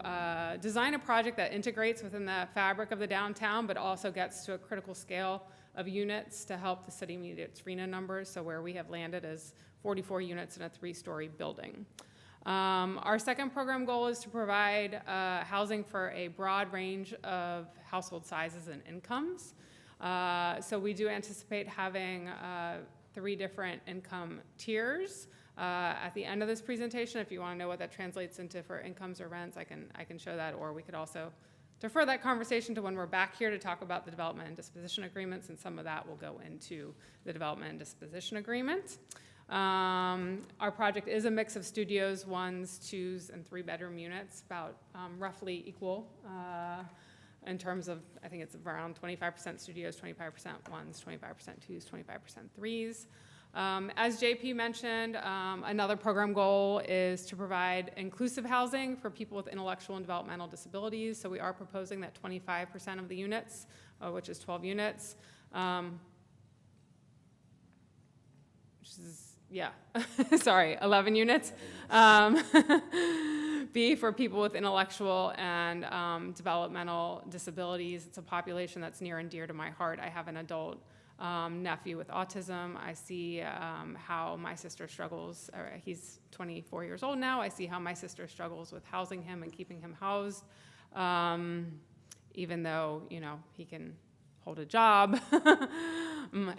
design a project that integrates within the fabric of the downtown, but also gets to a critical scale of units to help the city meet its RHNA numbers. So where we have landed is 44 units in a 3-story building. Our second program goal is to provide housing for a broad range of household sizes and incomes. So we do anticipate having 3 different income tiers. At the end of this presentation, if you want to know what that translates into for incomes or rents, I can show that, or we could also defer that conversation to when we're back here to talk about the development and disposition agreements, and some of that will go into the development and disposition agreement. Our project is a mix of studios, 1s, 2s, and 3-bedroom units, about roughly equal in terms of, I think it's around 25% studios, 25% 1s, 25% 2s, 25% 3s. As JP mentioned, another program goal is to provide inclusive housing for people with intellectual and developmental disabilities. So we are proposing that 25% of the units, which is 12 units, which is, yeah, sorry, 11 units, be for people with intellectual and developmental disabilities. It's a population that's near and dear to my heart. I have an adult nephew with autism. I see how my sister struggles. He's 24 years old now. I see how my sister struggles with housing him and keeping him housed, even though, you know, he can hold a job,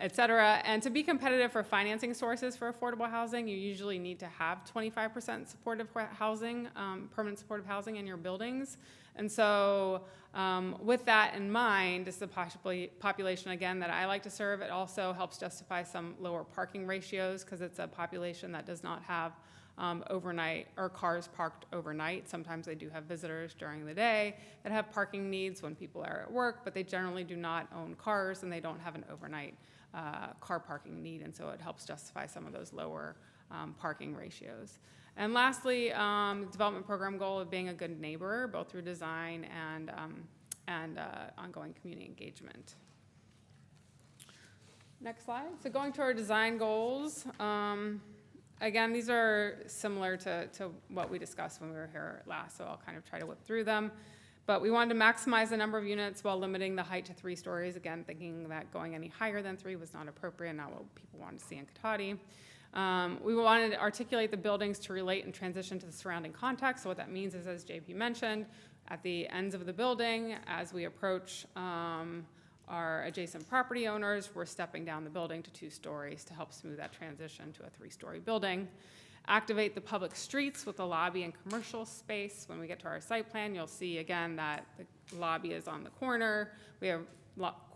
et cetera. And to be competitive for financing sources for affordable housing, you usually need to have 25% supportive housing, permanent supportive housing in your buildings. And so with that in mind, is the population, again, that I like to serve. It also helps justify some lower parking ratios, because it's a population that does not have overnight or cars parked overnight. Sometimes they do have visitors during the day that have parking needs when people are at work, but they generally do not own cars and they don't have an overnight car parking need. And so it helps justify some of those lower parking ratios. And lastly, development program goal of being a good neighbor, both through design and ongoing community engagement. Next slide. So going to our design goals. Again, these are similar to what we discussed when we were here last, so I'll kind of try to whip through them. But we wanted to maximize the number of units while limiting the height to 3 stories, again, thinking that going any higher than 3 was not appropriate, not what people wanted to see in Cotati. We wanted to articulate the buildings to relate and transition to the surrounding context. So what that means is, as JP mentioned, at the ends of the building, as we approach our adjacent property owners, we're stepping down the building to 2 stories to help smooth that transition to a 3-story building. Activate the public streets with the lobby and commercial space. When we get to our site plan, you'll see again that the lobby is on the corner. We have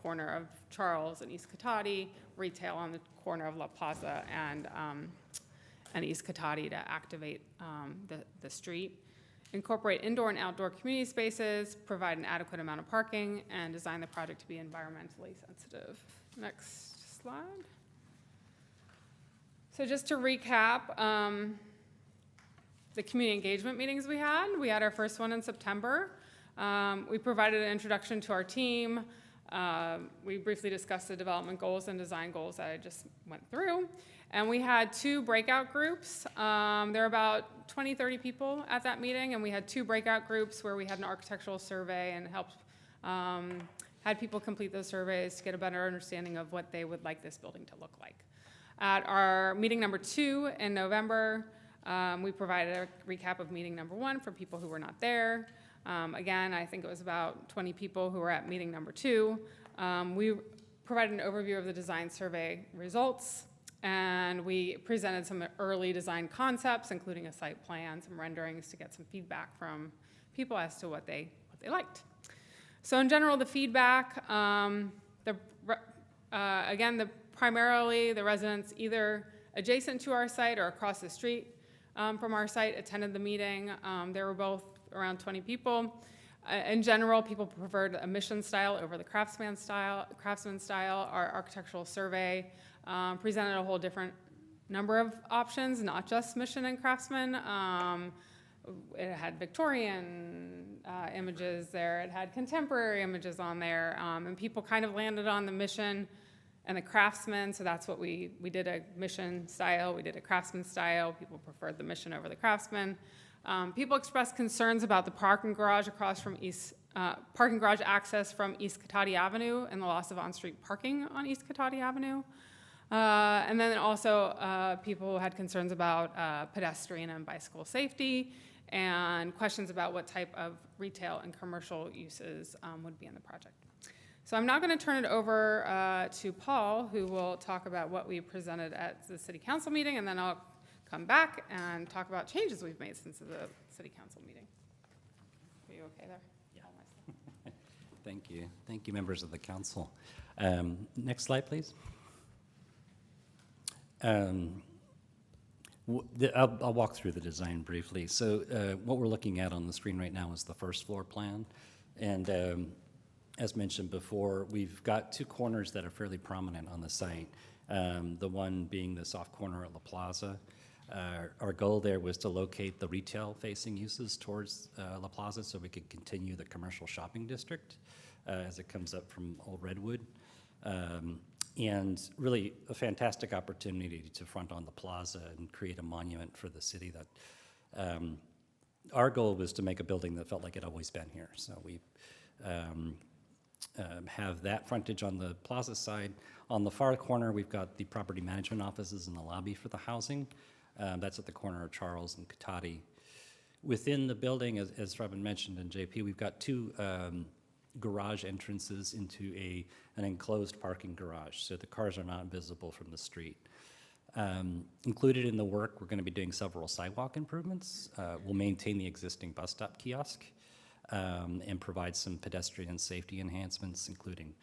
corner of Charles and East Cotati, retail on the corner of La Plaza and East Cotati to activate the street. Incorporate indoor and outdoor community spaces, provide an adequate amount of parking, and design the project to be environmentally sensitive. Next slide. So just to recap, the community engagement meetings we had our first one in September. We provided an introduction to our team. We briefly discussed the development goals and design goals that I just went through. And we had 2 breakout groups. There were about 20, 30 people at that meeting, and we had 2 breakout groups where we had an architectural survey and helped, had people complete those surveys to get a better understanding of what they would like this building to look like. At our meeting number 2 in November, we provided a recap of meeting number 1 for people who were not there. Again, I think it was about 20 people who were at meeting number 2. We provided an overview of the design survey results, and we presented some early design concepts, including a site plan, some renderings to get some feedback from people as to what they liked. So in general, the feedback, primarily the residents either adjacent to our site or across the street from our site attended the meeting. There were both around 20 people. In general, people preferred a mission style over the craftsman style. Our architectural survey presented a whole different number of options, not just mission and craftsman. It had Victorian images there. It had contemporary images on there. And people kind of landed on the mission and the craftsman. So that's what we did, a mission style. We did a craftsman style. People preferred the mission over the craftsman. People expressed concerns about the parking garage across from parking garage access from East Cotati Avenue and the loss of on-street parking on East Cotati Avenue. And then also people had concerns about pedestrian and bicycle safety and questions about what type of retail and commercial uses would be in the project. So I'm now going to turn it over to Paul, who will talk about what we presented at the City Council meeting, and then I'll come back and talk about changes we've made since the City Council meeting. Are you okay there? Yeah. Thank you. Thank you, members of the council. Next slide, please. I'll walk through the design briefly. So what we're looking at on the screen right now is the first floor plan. And as mentioned before, we've got two corners that are fairly prominent on the site. The one being the soft corner at La Plaza. Our goal there was to locate the retail-facing uses towards La Plaza so we could continue the commercial shopping district as it comes up from Old Redwood. And really a fantastic opportunity to front on the plaza and create a monument for the city that our goal was to make a building that felt like it always been here. So we have that frontage on the plaza side. On the far corner, we've got the property management offices and the lobby for the housing. That's at the corner of Charles and Cotati. Within the building, as Robin mentioned and JP, we've got two garage entrances into an enclosed parking garage, so the cars are not visible from the street. Included in the work, we're going to be doing several sidewalk improvements. We'll maintain the existing bus stop kiosk and provide some pedestrian safety enhancements, including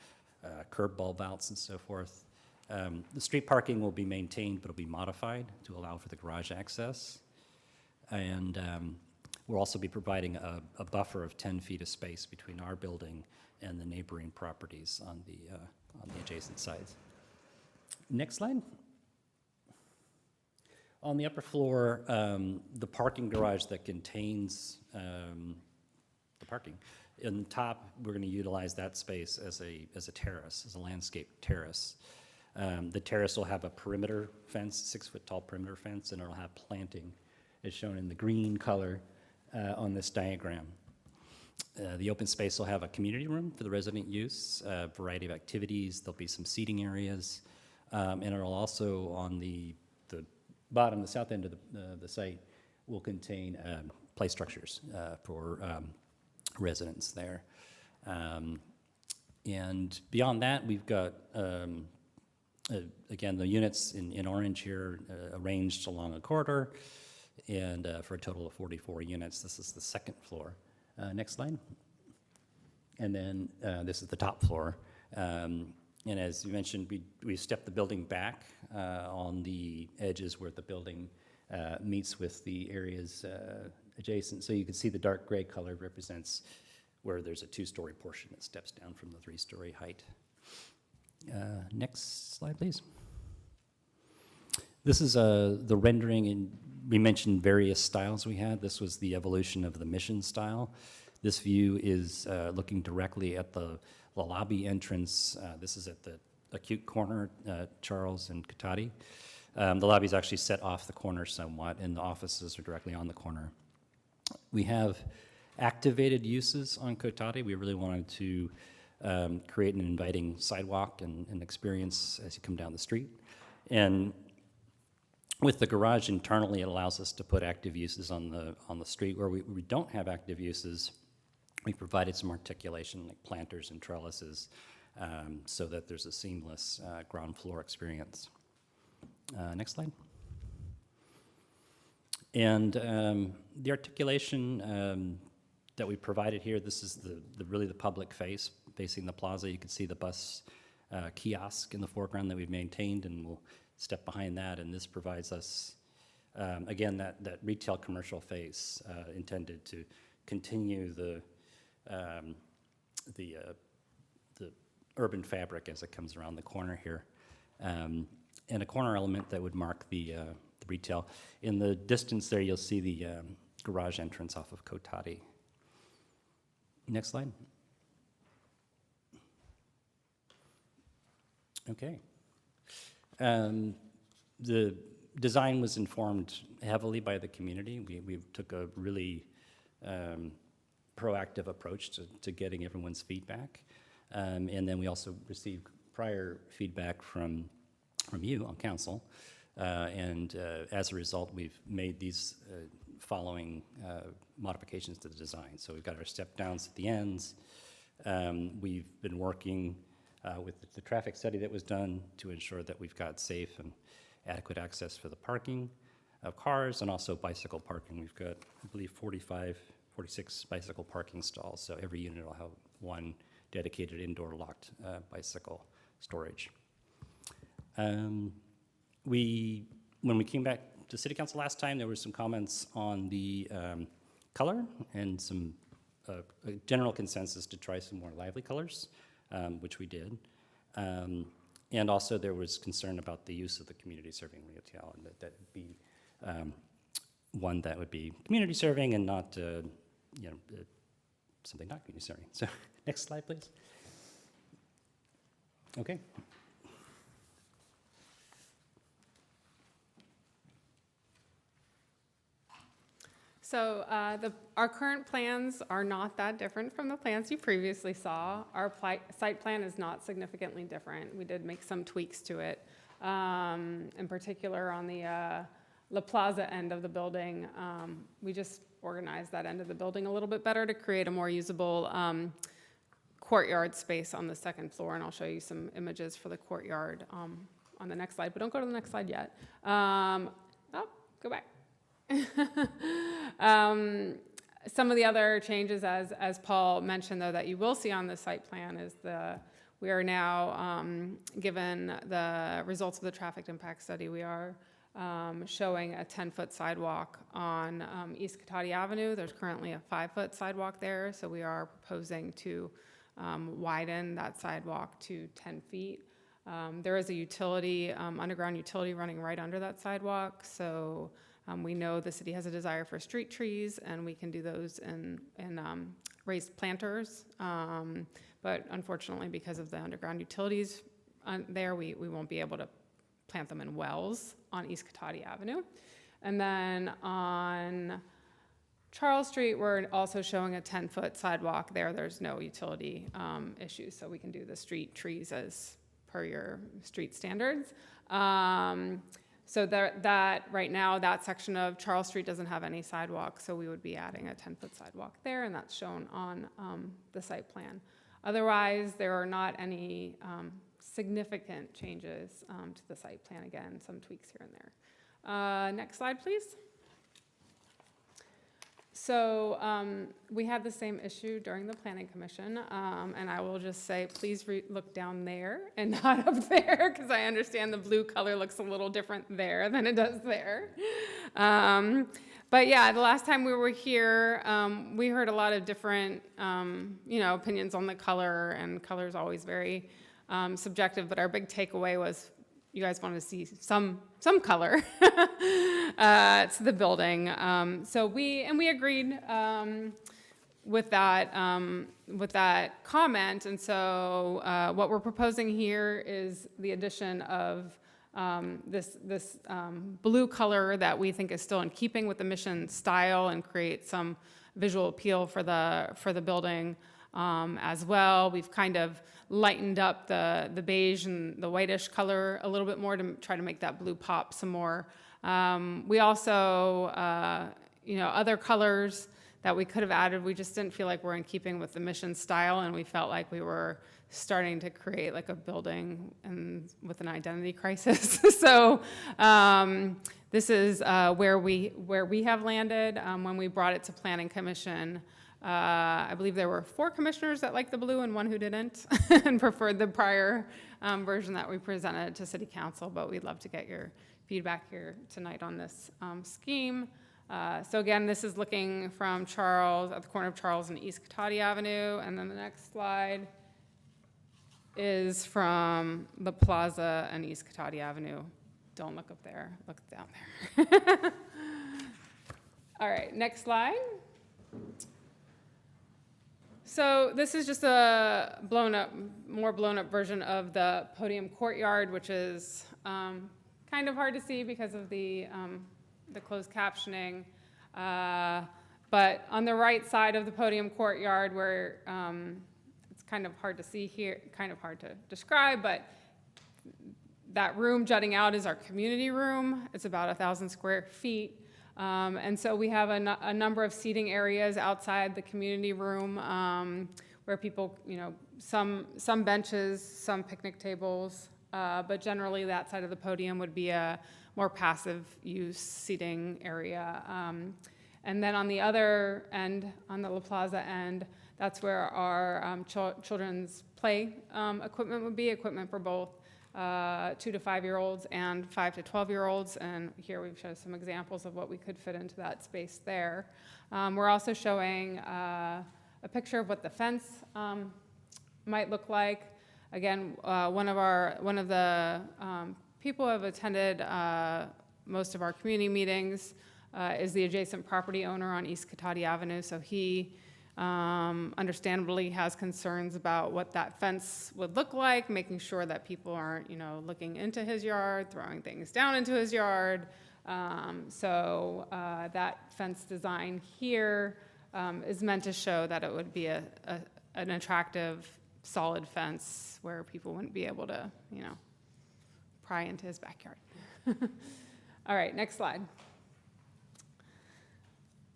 curb bulb outs and so forth. The street parking will be maintained, but it'll be modified to allow for the garage access. And we'll also be providing a buffer of 10 feet of space between our building and the neighboring properties on the adjacent sides. Next slide. On the upper floor, the parking garage that contains the parking. In the top, we're going to utilize that space as a terrace, as a landscape terrace. The terrace will have a perimeter fence, 6-foot tall perimeter fence, and it'll have planting as shown in the green color on this diagram. The open space will have a community room for the resident use, a variety of activities. There'll be some seating areas, and it'll also, on the bottom, the south end of the site, will contain play structures for residents there. And beyond that, we've got, again, the units in orange here arranged along a corridor, and for a total of 44 units. This is the second floor. Next slide. And then this is the top floor. And as you mentioned, we stepped the building back on the edges where the building meets with the areas adjacent. So you can see the dark gray color represents where there's a 2-story portion that steps down from the 3-story height. Next slide, please. This is the rendering, and we mentioned various styles we had. This was the evolution of the mission style. This view is looking directly at the lobby entrance. This is at the acute corner, Charles and Cotati. The lobby is actually set off the corner somewhat, and the offices are directly on the corner. We have activated uses on Cotati. We really wanted to create an inviting sidewalk and experience as you come down the street. And with the garage internally, it allows us to put active uses on the street. Where we don't have active uses, we provided some articulation like planters and trellises so that there's a seamless ground floor experience. Next slide. And the articulation that we provided here. This is really the public face facing the plaza. You can see the bus kiosk in the foreground that we've maintained, and we'll step behind that. And this provides us, again, that retail commercial face intended to continue the urban fabric as it comes around the corner here. And a corner element that would mark the retail. In the distance there, you'll see the garage entrance off of Kotati. Next slide. Okay. The design was informed heavily by the community. We took a really proactive approach to getting everyone's feedback. And then we also received prior feedback from you on council. And as a result, we've made these following modifications to the design. So we've got our step downs at the ends. We've been working with the traffic study that was done to ensure that we've got safe and adequate access for the parking of cars and also bicycle parking. We've got, I believe, 46 bicycle parking stalls. So every unit will have one dedicated indoor locked bicycle storage. When we came back to City Council last time, there were some comments on the color and some a general consensus to try some more lively colors, which we did. And also there was concern about the use of the community serving retail, and that would be one that would be community serving and not, something not community serving. So next slide, please. Okay. So our current plans are not that different from the plans you previously saw. Our site plan is not significantly different. We did make some tweaks to it. In particular, on the La Plaza end of the building, we just organized that end of the building a little bit better to create a more usable courtyard space on the second floor. And I'll show you some images for the courtyard on the next slide, but don't go to the next slide yet. Go back. Some of the other changes, as Paul mentioned, though, that you will see on the site plan is we are now, given the results of the traffic impact study, we are showing a 10-foot sidewalk on East Cotati Avenue. There's currently a 5-foot sidewalk there, so we are proposing to widen that sidewalk to 10 feet. There is a utility, underground utility running right under that sidewalk, so we know the city has a desire for street trees, and we can do those in raised planters. But unfortunately, because of the underground utilities there, we won't be able to plant them in wells on East Cotati Avenue. And then on Charles Street, we're also showing a 10-foot sidewalk there. There's no utility issues, so we can do the street trees as per your street standards. So that right now, that section of Charles Street doesn't have any sidewalk, so we would be adding a 10-foot sidewalk there, and that's shown on the site plan. Otherwise, there are not any significant changes to the site plan. Again, some tweaks here and there. Next slide, please. So we had the same issue during the Planning Commission, and I will just say, please look down there and not up there, because I understand the blue color looks a little different there than it does there. But yeah, the last time we were here, we heard a lot of different, opinions on the color, and color is always very subjective. But our big takeaway was, you guys wanted to see some color to the building. So we agreed with that comment. And so what we're proposing here is the addition of this blue color that we think is still in keeping with the mission style and create some visual appeal for the building. As well, we've kind of lightened up the beige and the whitish color a little bit more to try to make that blue pop some more. We also, other colors that we could have added, we just didn't feel like we're in keeping with the mission style, and we felt like we were starting to create like a building and with an identity crisis. So This is where we have landed when we brought it to Planning Commission. I believe there were 4 commissioners that liked the blue and 1 who didn't and preferred the prior version that we presented to City Council, but we'd love to get your feedback here tonight on this scheme. So again, this is looking from Charles, at the corner of Charles and East Cotati Avenue, and then the next slide is from the Plaza and East Cotati Avenue. Don't look up there, look down there. All right, next slide. So this is just a more blown up version of the podium courtyard, which is kind of hard to see because of the closed captioning. But on the right side of the podium courtyard, where it's kind of hard to see here, kind of hard to describe, but that room jutting out is our community room. It's about 1,000 square feet. And so we have a number of seating areas outside the community room where people, some benches, some picnic tables, but generally that side of the podium would be a more passive use seating area. And then on the other end, on the La Plaza end, that's where our children's play equipment would be, equipment for both 2 to 5-year-olds and 5 to 12-year-olds, and here we've shown some examples of what we could fit into that space there. We're also showing a picture of what the fence might look like. Again, one of the people who have attended most of our community meetings is the adjacent property owner on East Cotati Avenue, so he understandably has concerns about what that fence would look like, making sure that people aren't, looking into his yard, throwing things down into his yard. So that fence design here is meant to show that it would be an attractive, solid fence where people wouldn't be able to, pry into his backyard. All right, next slide.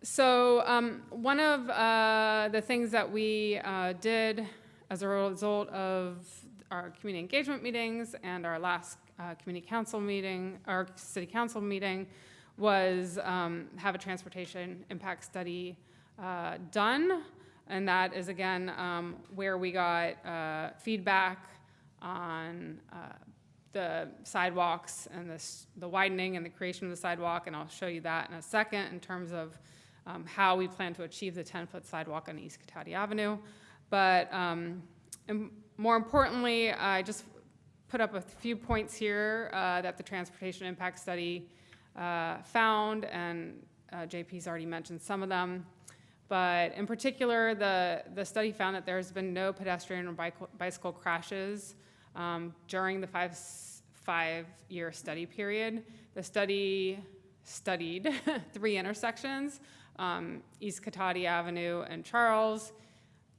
So one of the things that we did as a result of our community engagement meetings and our last community council meeting, our city council meeting, was have a transportation impact study done. And that is, again, where we got feedback on the sidewalks and the widening and the creation of the sidewalk, and I'll show you that in a second in terms of how we plan to achieve the 10-foot sidewalk on East Cotati Avenue. But more importantly, I just put up a few points here that the transportation impact study found, and JP's already mentioned some of them. But in particular, the study found that there's been no pedestrian or bicycle crashes during the five-year study period. The study studied 3 intersections, East Cotati Avenue and Charles,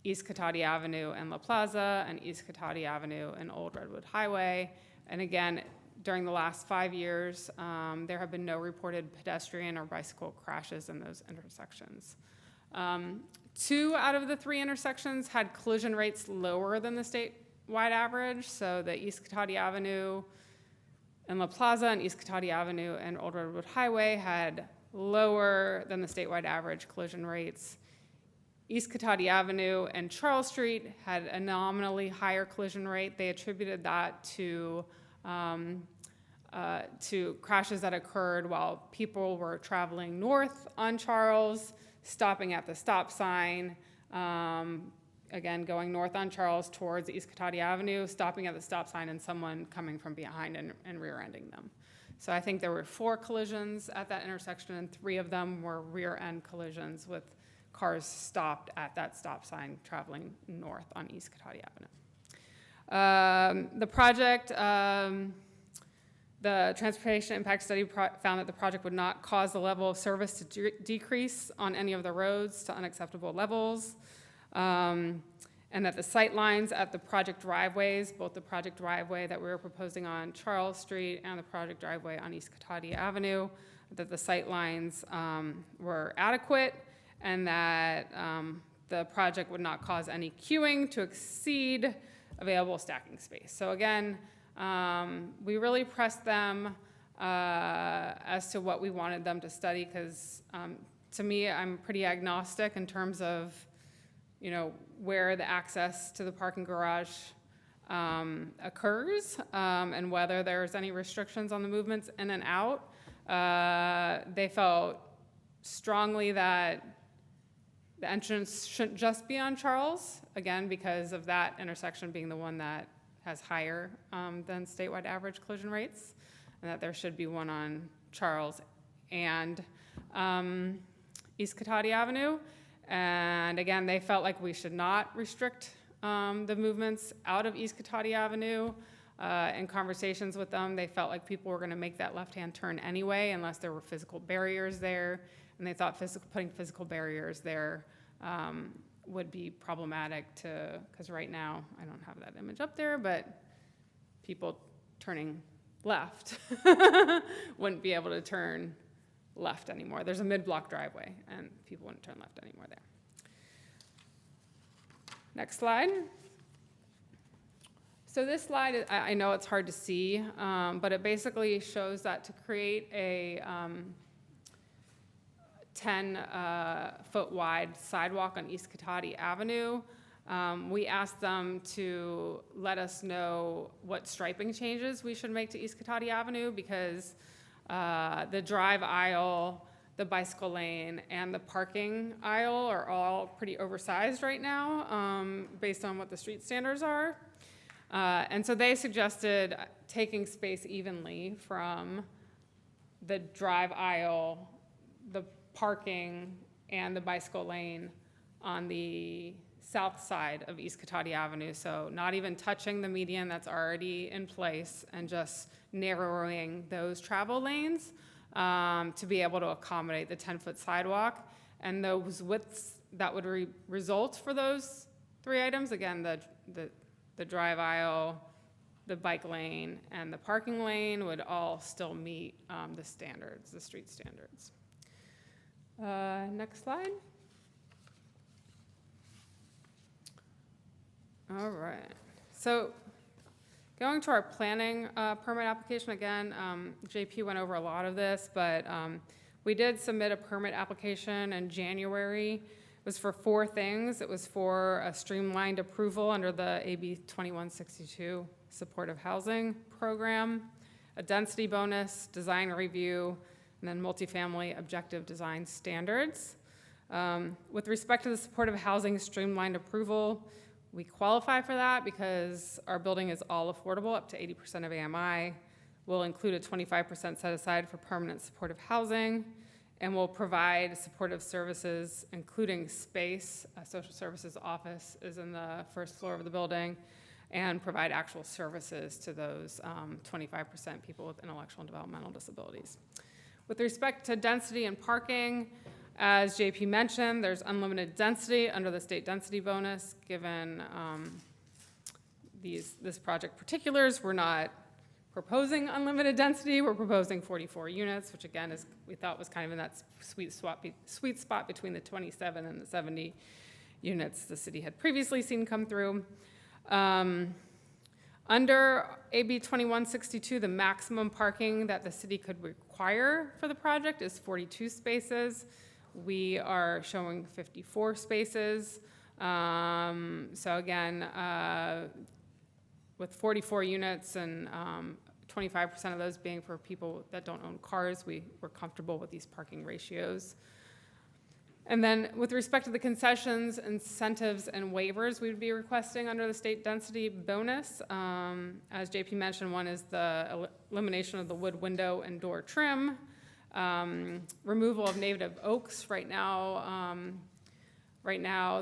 East Cotati Avenue and La Plaza, and East Cotati Avenue and Old Redwood Highway. And again, during the last 5 years, there have been no reported pedestrian or bicycle crashes in those intersections. 2 out of the 3 intersections had collision rates lower than the statewide average. So the East Cotati Avenue and La Plaza and East Cotati Avenue and Old Redwood Highway had lower than the statewide average collision rates. East Cotati Avenue and Charles Street had a nominally higher collision rate. They attributed that to crashes that occurred while people were traveling north on Charles, stopping at the stop sign, again, going north on Charles towards East Cotati Avenue, stopping at the stop sign, and someone coming from behind and rear-ending them. So I think there were 4 collisions at that intersection, and 3 of them were rear-end collisions with cars stopped at that stop sign traveling north on East Cotati Avenue. The project, the transportation impact study found that the project would not cause the level of service to decrease on any of the roads to unacceptable levels, and that the sight lines at the project driveways, both the project driveway that we were proposing on Charles Street and the project driveway on East Cotati Avenue, that the sight lines were adequate, and that the project would not cause any queuing to exceed available stacking space. So again, we really pressed them as to what we wanted them to study, because to me, I'm pretty agnostic in terms of, you know, where the access to the parking garage occurs, and whether there's any restrictions on the movements in and out. They felt strongly that the entrance shouldn't just be on Charles, again, because of that intersection being the one that has higher than statewide average collision rates, and that there should be one on Charles and East Cotati Avenue. And again, they felt like we should not restrict the movements out of East Cotati Avenue. In conversations with them, they felt like people were going to make that left-hand turn anyway, unless there were physical barriers there. And they thought putting physical barriers there would be problematic because right now, I don't have that image up there, but people turning left wouldn't be able to turn left anymore. There's a mid-block driveway, and people wouldn't turn left anymore there. Next slide. So this slide, I know it's hard to see, but it basically shows that to create a 10-foot wide sidewalk on East Cotati Avenue, we asked them to let us know what striping changes we should make to East Cotati Avenue, because the drive aisle, the bicycle lane, and the parking aisle are all pretty oversized right now, based on what the street standards are. And so they suggested taking space evenly from the drive aisle, the parking, and the bicycle lane on the south side of East Cotati Avenue. So not even touching the median that's already in place, and just narrowing those travel lanes to be able to accommodate the 10-foot sidewalk. And those widths that would result for those three items, again, the drive aisle, the bike lane, and the parking lane would all still meet the standards, the street standards. Next slide. All right. So going to our planning permit application again, JP went over a lot of this, but we did submit a permit application in January. It was for 4 things. It was for a streamlined approval under the AB 2162 supportive housing program, a density bonus, design review, and then multifamily objective design standards. With respect to the supportive housing streamlined approval, we qualify for that because our building is all affordable up to 80% of AMI. We'll include a 25% set aside for permanent supportive housing, and we'll provide supportive services, including space. A social services office is in the first floor of the building, and provide actual services to those 25% people with intellectual and developmental disabilities. With respect to density and parking, as JP mentioned, there's unlimited density under the state density bonus. Given this project particulars, we're not proposing unlimited density. We're proposing 44 units, which again we thought was kind of in that sweet spot between the 27 and the 70 units the city had previously seen come through. Under AB 2162, the maximum parking that the city could require for the project is 42 spaces. We are showing 54 spaces. So again, with 44 units and 25% of those being for people that don't own cars, we're comfortable with these parking ratios. And then with respect to the concessions, incentives, and waivers we would be requesting under the state density bonus, as JP mentioned, one is the elimination of the wood window and door trim, removal of native oaks. Right now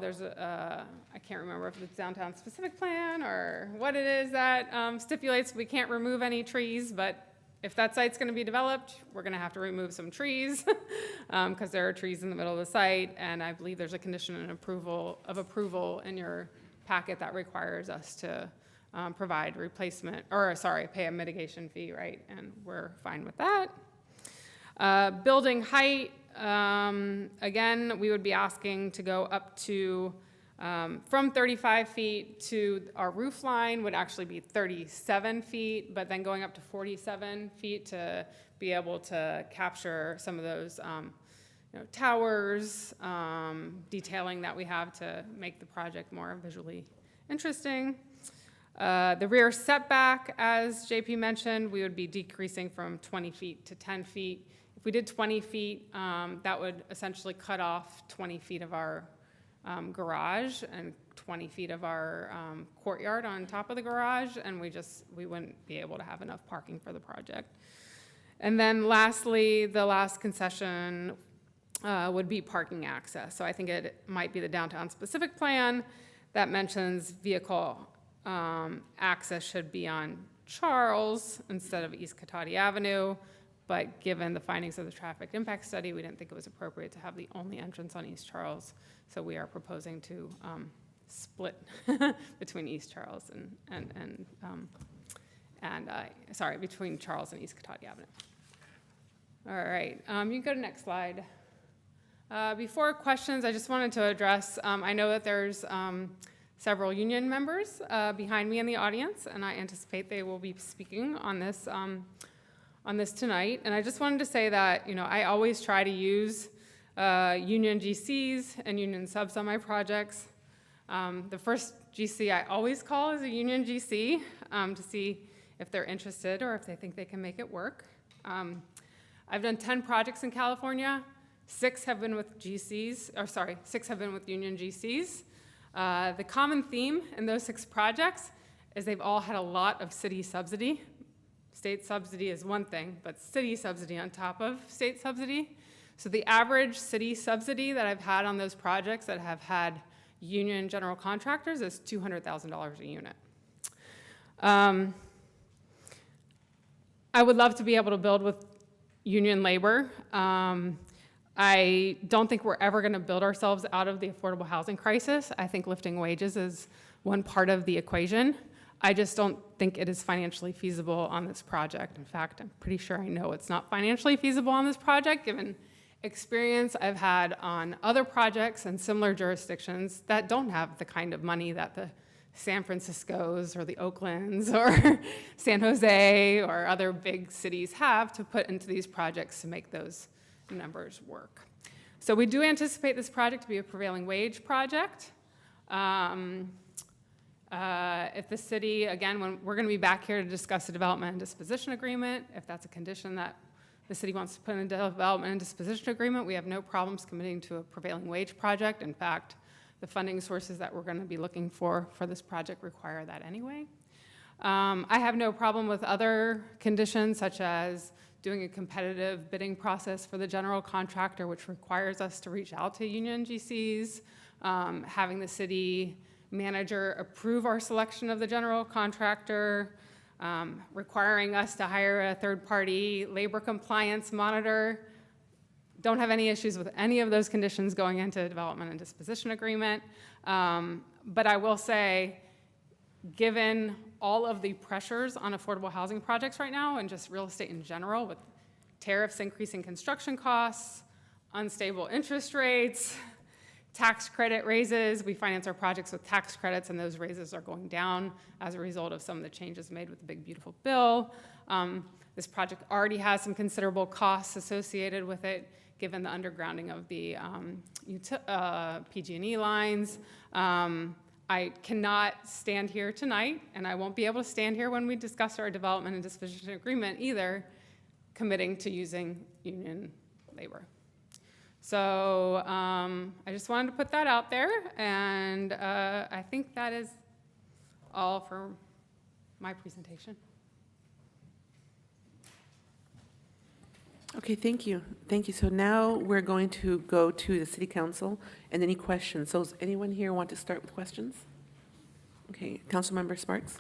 there's I can't remember if it's downtown specific plan or what it is that stipulates we can't remove any trees, but if that site's going to be developed, we're going to have to remove some trees because there are trees in the middle of the site, and I believe there's a condition and approval in your packet that requires us to provide pay a mitigation fee, right? And we're fine with that. Building height, again, we would be asking to go up to From 35 feet to our roof line would actually be 37 feet, but then going up to 47 feet to be able to capture some of those towers, detailing that we have to make the project more visually interesting. The rear setback, as JP mentioned, we would be decreasing from 20 feet to 10 feet. If we did 20 feet, that would essentially cut off 20 feet of our garage and 20 feet of our courtyard on top of the garage, and we wouldn't be able to have enough parking for the project. And then lastly, the last concession would be parking access. So I think it might be the downtown specific plan that mentions vehicle access should be on Charles instead of East Cotati Avenue. But given the findings of the traffic impact study, we didn't think it was appropriate to have the only entrance on East Charles. So we are proposing to split between East Charles between Charles and East Cotati Avenue. All right, you can go to next slide. Before questions, I just wanted to address, I know that there's several union members behind me in the audience, and I anticipate they will be speaking on this tonight. And I just wanted to say that, I always try to use union GCs and union subs on my projects. The first GC I always call is a union GC to see if they're interested or if they think they can make it work. I've done 10 projects in California. 6 have been with union GCs. The common theme in those 6 projects is they've all had a lot of city subsidy. State subsidy is one thing, but city subsidy on top of state subsidy. So the average city subsidy that I've had on those projects that have had union general contractors is $200,000 a unit. I would love to be able to build with union labor. I don't think we're ever going to build ourselves out of the affordable housing crisis. I think lifting wages is one part of the equation. I just don't think it is financially feasible on this project. In fact, I'm pretty sure I know it's not financially feasible on this project, given experience I've had on other projects in similar jurisdictions that don't have the kind of money that the San Franciscos or the Oaklands or San Jose or other big cities have to put into these projects to make those numbers work. So we do anticipate this project to be a prevailing wage project. If the city, again, when we're going to be back here to discuss the development and disposition agreement, if that's a condition that the city wants to put in a development and disposition agreement, we have no problems committing to a prevailing wage project. In fact, the funding sources that we're going to be looking for this project require that anyway. I have no problem with other conditions, such as doing a competitive bidding process for the general contractor, which requires us to reach out to union GCs, having the city manager approve our selection of the general contractor, requiring us to hire a third-party labor compliance monitor. Don't have any issues with any of those conditions going into development and disposition agreement. But I will say, given all of the pressures on affordable housing projects right now and just real estate in general, with tariffs increasing construction costs, unstable interest rates, tax credit raises, we finance our projects with tax credits, and those raises are going down as a result of some of the changes made with the Big Beautiful Bill. This project already has some considerable costs associated with it, given the undergrounding of the PG&E lines. I cannot stand here tonight, and I won't be able to stand here when we discuss our development and disposition agreement either, committing to using union labor. So I just wanted to put that out there, and I think that is all for my presentation. Okay, thank you. Thank you. So now we're going to go to the city council and any questions. So does anyone here want to start with questions? Okay, Councilmember Sparks.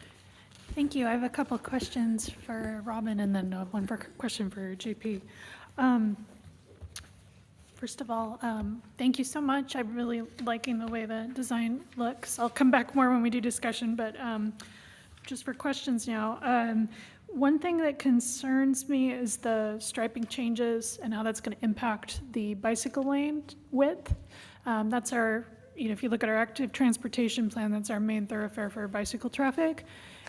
Thank you. I have a couple of questions for Robin and then one question for JP. First of all, thank you so much. I'm really liking the way the design looks. I'll come back more when we do discussion, but just for questions now. One thing that concerns me is the striping changes and how that's going to impact the bicycle lane width. That's our if you look at our active transportation plan, that's our main thoroughfare for bicycle traffic.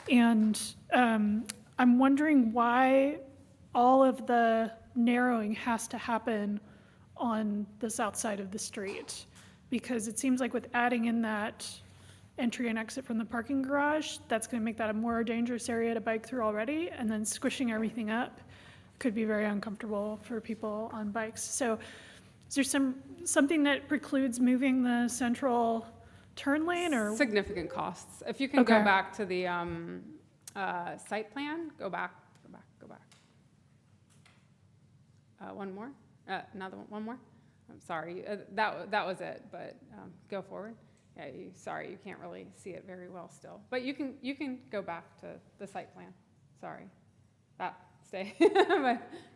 And I'm wondering why all of the narrowing has to happen on the south side of the street. Because it seems like with adding in that entry and exit from the parking garage, that's going to make that a more dangerous area to bike through already, and then squishing everything up could be very uncomfortable for people on bikes. So is there something that precludes moving the central turn lane, or? Significant costs. If you can go back to the site plan, go back. One more? Another one more? I'm sorry, that was it, but go forward. Yeah, sorry, you can't really see it very well still. But you can go back to the site plan. Sorry. Stay,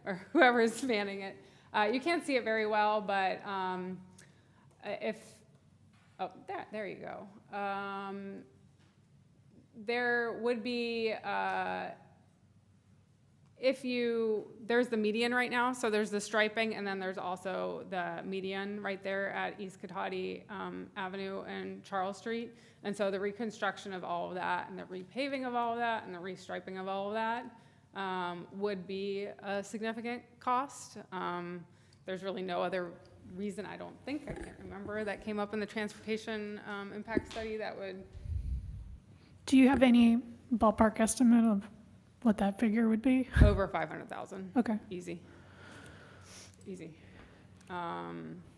or whoever's manning it. You can't see it very well, but there you go. There would be, there's the median right now, so there's the striping, and then there's also the median right there at East Cotati Avenue and Charles Street. And so the reconstruction of all of that, and the repaving of all of that, and the restriping of all of that would be a significant cost. There's really no other reason, I can't remember, that came up in the transportation impact study that would. Do you have any ballpark estimate of what that figure would be? Over 500,000. Okay. Easy.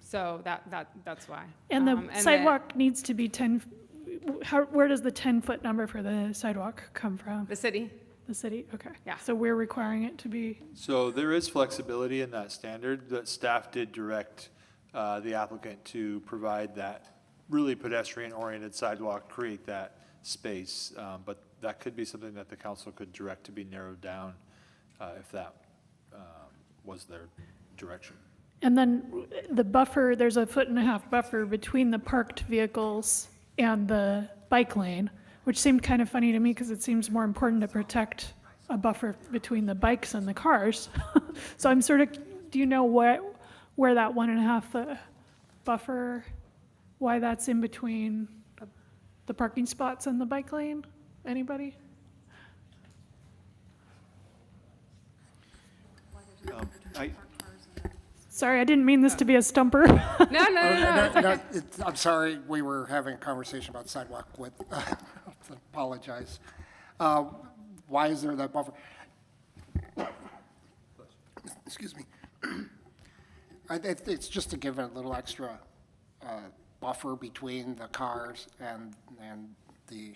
So that's why. And the sidewalk needs to be 10, where does the 10-foot number for the sidewalk come from? The city. The city, okay. Yeah. So we're requiring it to be? So there is flexibility in that standard. That staff did direct the applicant to provide that really pedestrian-oriented sidewalk, create that space, but that could be something that the council could direct to be narrowed down if that was their direction. And then the buffer, there's a 1.5-foot buffer between the parked vehicles and the bike lane, which seemed kind of funny to me because it seems more important to protect a buffer between the bikes and the cars. So I'm sort of, do you know where that 1.5-foot buffer, why that's in between the parking spots and the bike lane? Anybody? Sorry, I didn't mean this to be a stumper. No. I'm sorry, we were having a conversation about sidewalk width. Apologize. Why is there that buffer? Excuse me. It's just to give it a little extra buffer between the cars and the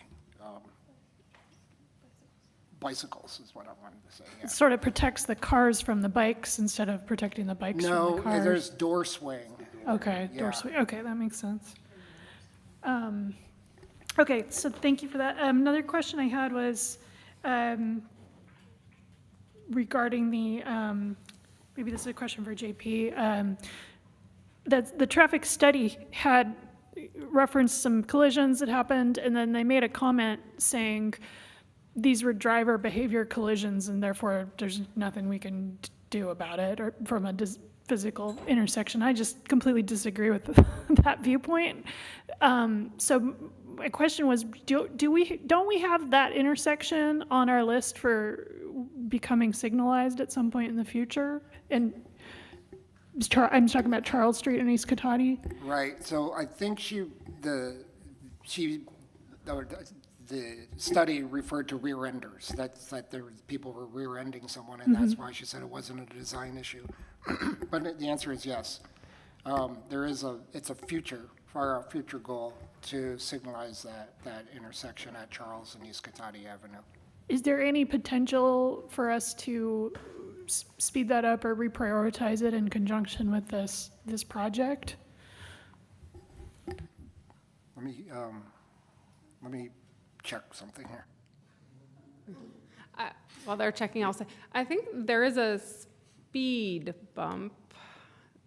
bicycles is what I wanted to say. Yeah. It sort of protects the cars from the bikes instead of protecting the bikes from the cars. No, there's door swing. Okay, Yeah. door swing. Okay, that makes sense. Okay, so thank you for that. Another question I had was regarding the, maybe this is a question for JP. The traffic study had referenced some collisions that happened, and then they made a comment saying these were driver behavior collisions, and therefore there's nothing we can do about it, or from a physical intersection. I just completely disagree with that viewpoint. So my question was, don't we have that intersection on our list for becoming signalized at some point in the future? And I'm talking about Charles Street and East Cotati. Right. So I think the study referred to rear enders. That's that people were rear ending someone, and that's why she said it wasn't a design issue. But the answer is yes. It's a future goal to signalize that intersection at Charles and East Cotati Avenue. Is there any potential for us to speed that up or reprioritize it in conjunction with this project? Let me check something here. While they're checking, I'll say, I think there is a speed bump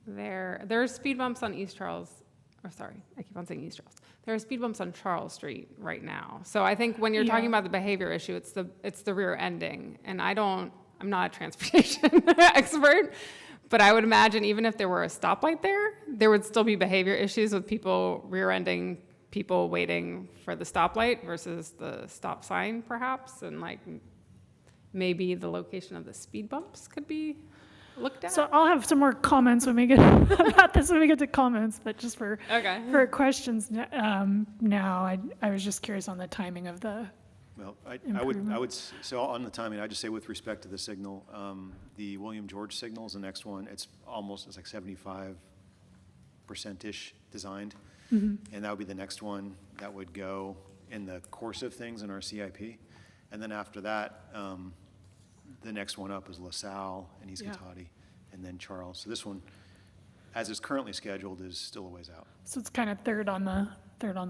there. There are speed bumps on East Charles, or sorry, I keep on saying East Charles. There are speed bumps on Charles Street right now. So I think when you're talking about the behavior issue, it's the rear ending. And I'm not a transportation expert, But I would imagine even if there were a stoplight there, there would still be behavior issues with people rear-ending people waiting for the stoplight versus the stop sign, perhaps, and like maybe the location of the speed bumps could be looked at. So I'll have some more comments when we get about this when we get to comments, but just for questions now, I was just curious on the timing of the. Well, I improvement. would, so on the timing, I'd just say with respect to the signal, the William George signal is the next one. It's like 75%-ish designed. And that would be the next one that would go in the course of things in our CIP. And then after that, the next one up is LaSalle and East Cotati, and then Charles. So this one, as it's currently scheduled, is still a ways out. So it's kind of third on the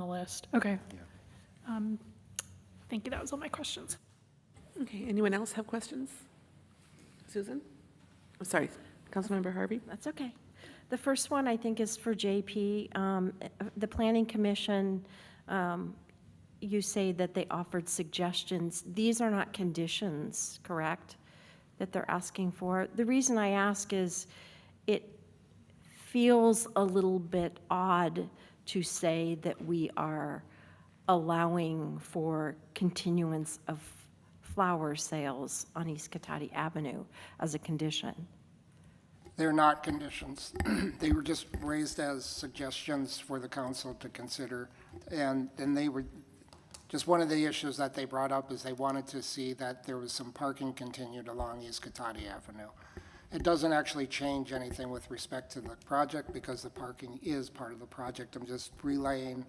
list. Okay. Yeah. Thank you. That was all my questions. Okay, anyone else have questions? Susan? Oh, sorry, Councilmember Harvey? That's okay. The first one, I think, is for JP. The Planning Commission, you say that they offered suggestions. These are not conditions, correct, that they're asking for? The reason I ask is it feels a little bit odd to say that we are allowing for continuance of flower sales on East Cotati Avenue as a condition. They're not conditions. They were just raised as suggestions for the council to consider. And then they were, just one of the issues that they brought up is they wanted to see that there was some parking continued along East Cotati Avenue. It doesn't actually change anything with respect to the project because the parking is part of the project. I'm just relaying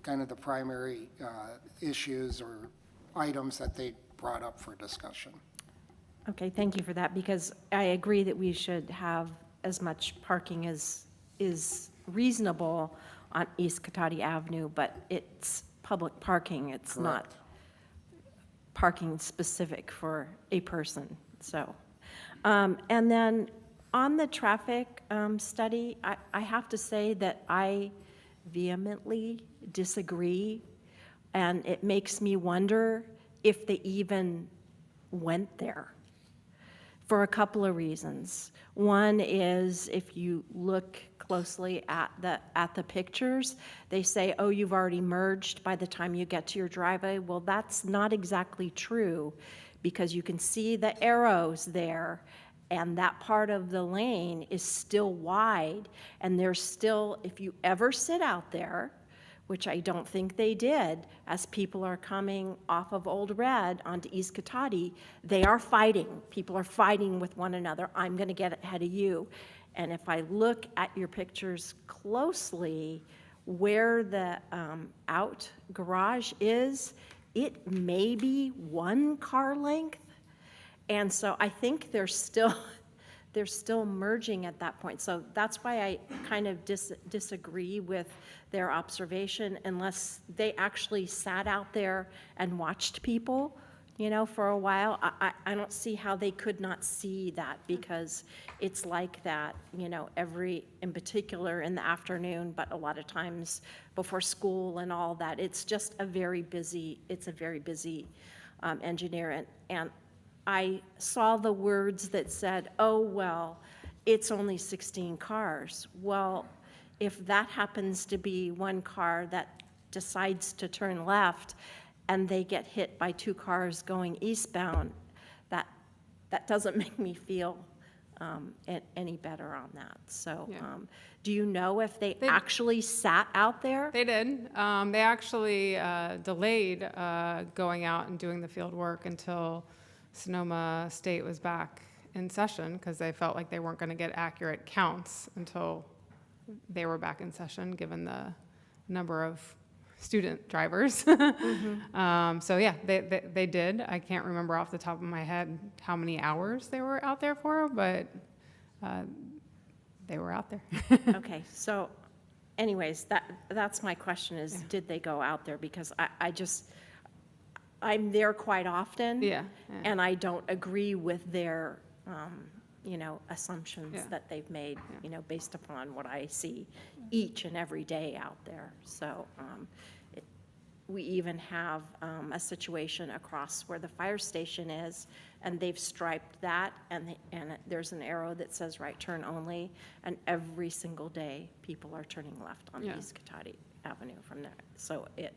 kind of the primary issues or items that they brought up for discussion. Okay, thank you for that, because I agree that we should have as much parking as is reasonable on East Cotati Avenue, but it's public parking. It's not parking specific for a person, so. And then on the traffic study, I have to say that I vehemently disagree, and it makes me wonder if they even went there, for a couple of reasons. One is if you look closely at the pictures, they say, oh, you've already merged by the time you get to your driveway. Well, that's not exactly true, because you can see the arrows there, and that part of the lane is still wide, and there's still, if you ever sit out there, which I don't think they did, as people are coming off of Old Red onto East Cotati, they are fighting. People are fighting with one another. I'm going to get ahead of you. And if I look at your pictures closely, where the out garage is, it may be one car length. And so I think they're still merging at that point. So that's why I kind of disagree with their observation, unless they actually sat out there and watched people, for a while. I don't see how they could not see that, because it's like that, in particular in the afternoon, but a lot of times before school and all that. It's just a very busy engineer. And I saw the words that said, oh, well, it's only 16 cars. Well, if that happens to be one car that decides to turn left and they get hit by two cars going eastbound, that doesn't make me feel any better on that. So do you know if they actually sat out there? They did. They actually delayed going out and doing the field work until Sonoma State was back in session, because they felt like they weren't going to get accurate counts until they were back in session, given the number of student drivers. So yeah, they did. I can't remember off the top of my head how many hours they were out there for, but they were out there. Okay, so anyways, that's my question is, did they go out there? Because I'm there quite often. And I don't agree with their, assumptions that they've made, based upon what I see each and every day out there. So we even have a situation across where the fire station is, and they've striped that, and there's an arrow that says right turn only, and every single day, people are turning left on Yeah. East Cotati Avenue from there. So it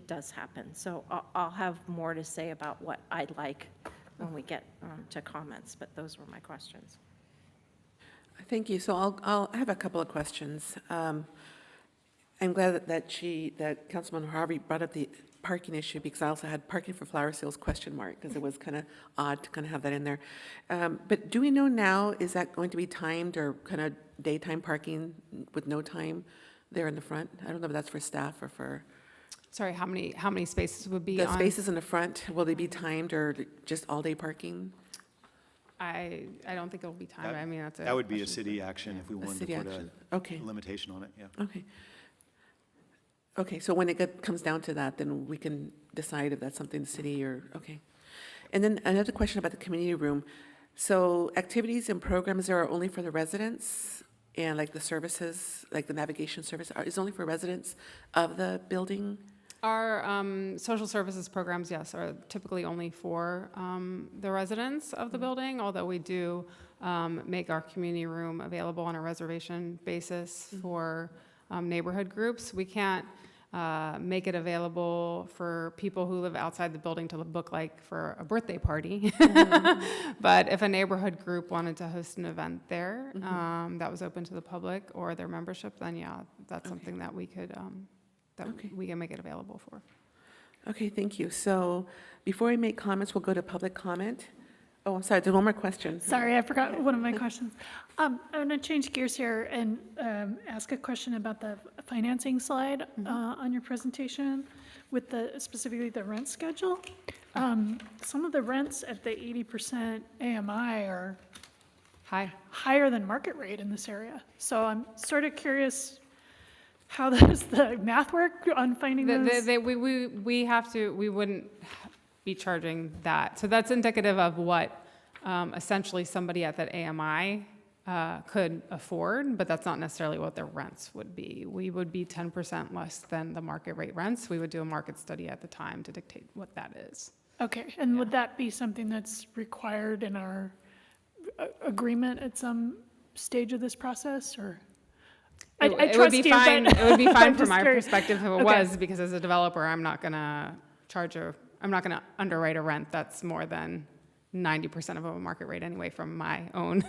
does happen. So I'll have more to say about what I'd like when we get to comments, but those were my questions. Thank you. So I have a couple of questions. I'm glad that Councilman Harvey brought up the parking issue, because I also had parking for flower sales question mark, because it was kind of odd to kind of have that in there. But do we know now, is that going to be timed or kind of daytime parking with no time there in the front? I don't know if that's for staff or for. Sorry, how many spaces would be The on? spaces in the front, will they be timed or just all-day parking? I don't think it'll be timed. I mean, that's a. That would be a question for- city action if we wanted city to put action. a Okay. limitation on it, yeah. Okay. Okay, so when it comes down to that, then we can decide if that's something the city or, okay. And then another question about the community room. So activities and programs there are only for the residents, and like the services, like the navigation service, is only for residents of the building? Our social services programs, yes, are typically only for the residents of the building, although we do make our community room available on a reservation basis for neighborhood groups. We can't make it available for people who live outside the building to book, like for a birthday party. But if a neighborhood group wanted to host an event there that was open to the public or their membership, then yeah, that's something that we could, we can make it available for. Okay, thank you. So before we make comments, we'll go to public comment. Oh, I'm sorry, there's one more question. Sorry, I forgot one of my questions. I'm going to change gears here and ask a question about the financing slide on your presentation with specifically the rent schedule. Some of the rents at the 80% AMI are higher than market rate in this area. So I'm sort of curious, how does the math work on finding those? We wouldn't be charging that. So that's indicative of what essentially somebody at that AMI could afford, but that's not necessarily what their rents would be. We would be 10% less than the market rate rents. We would do a market study at the time to dictate what that is. Okay, and would that be something that's required in our agreement at some stage of this process, or? I It would trust be you, fine. but It would be fine I'm from just my curious. perspective if it Okay. was, because as a developer, I'm not gonna I'm not gonna underwrite a rent that's more than 90% of a market rate anyway from my own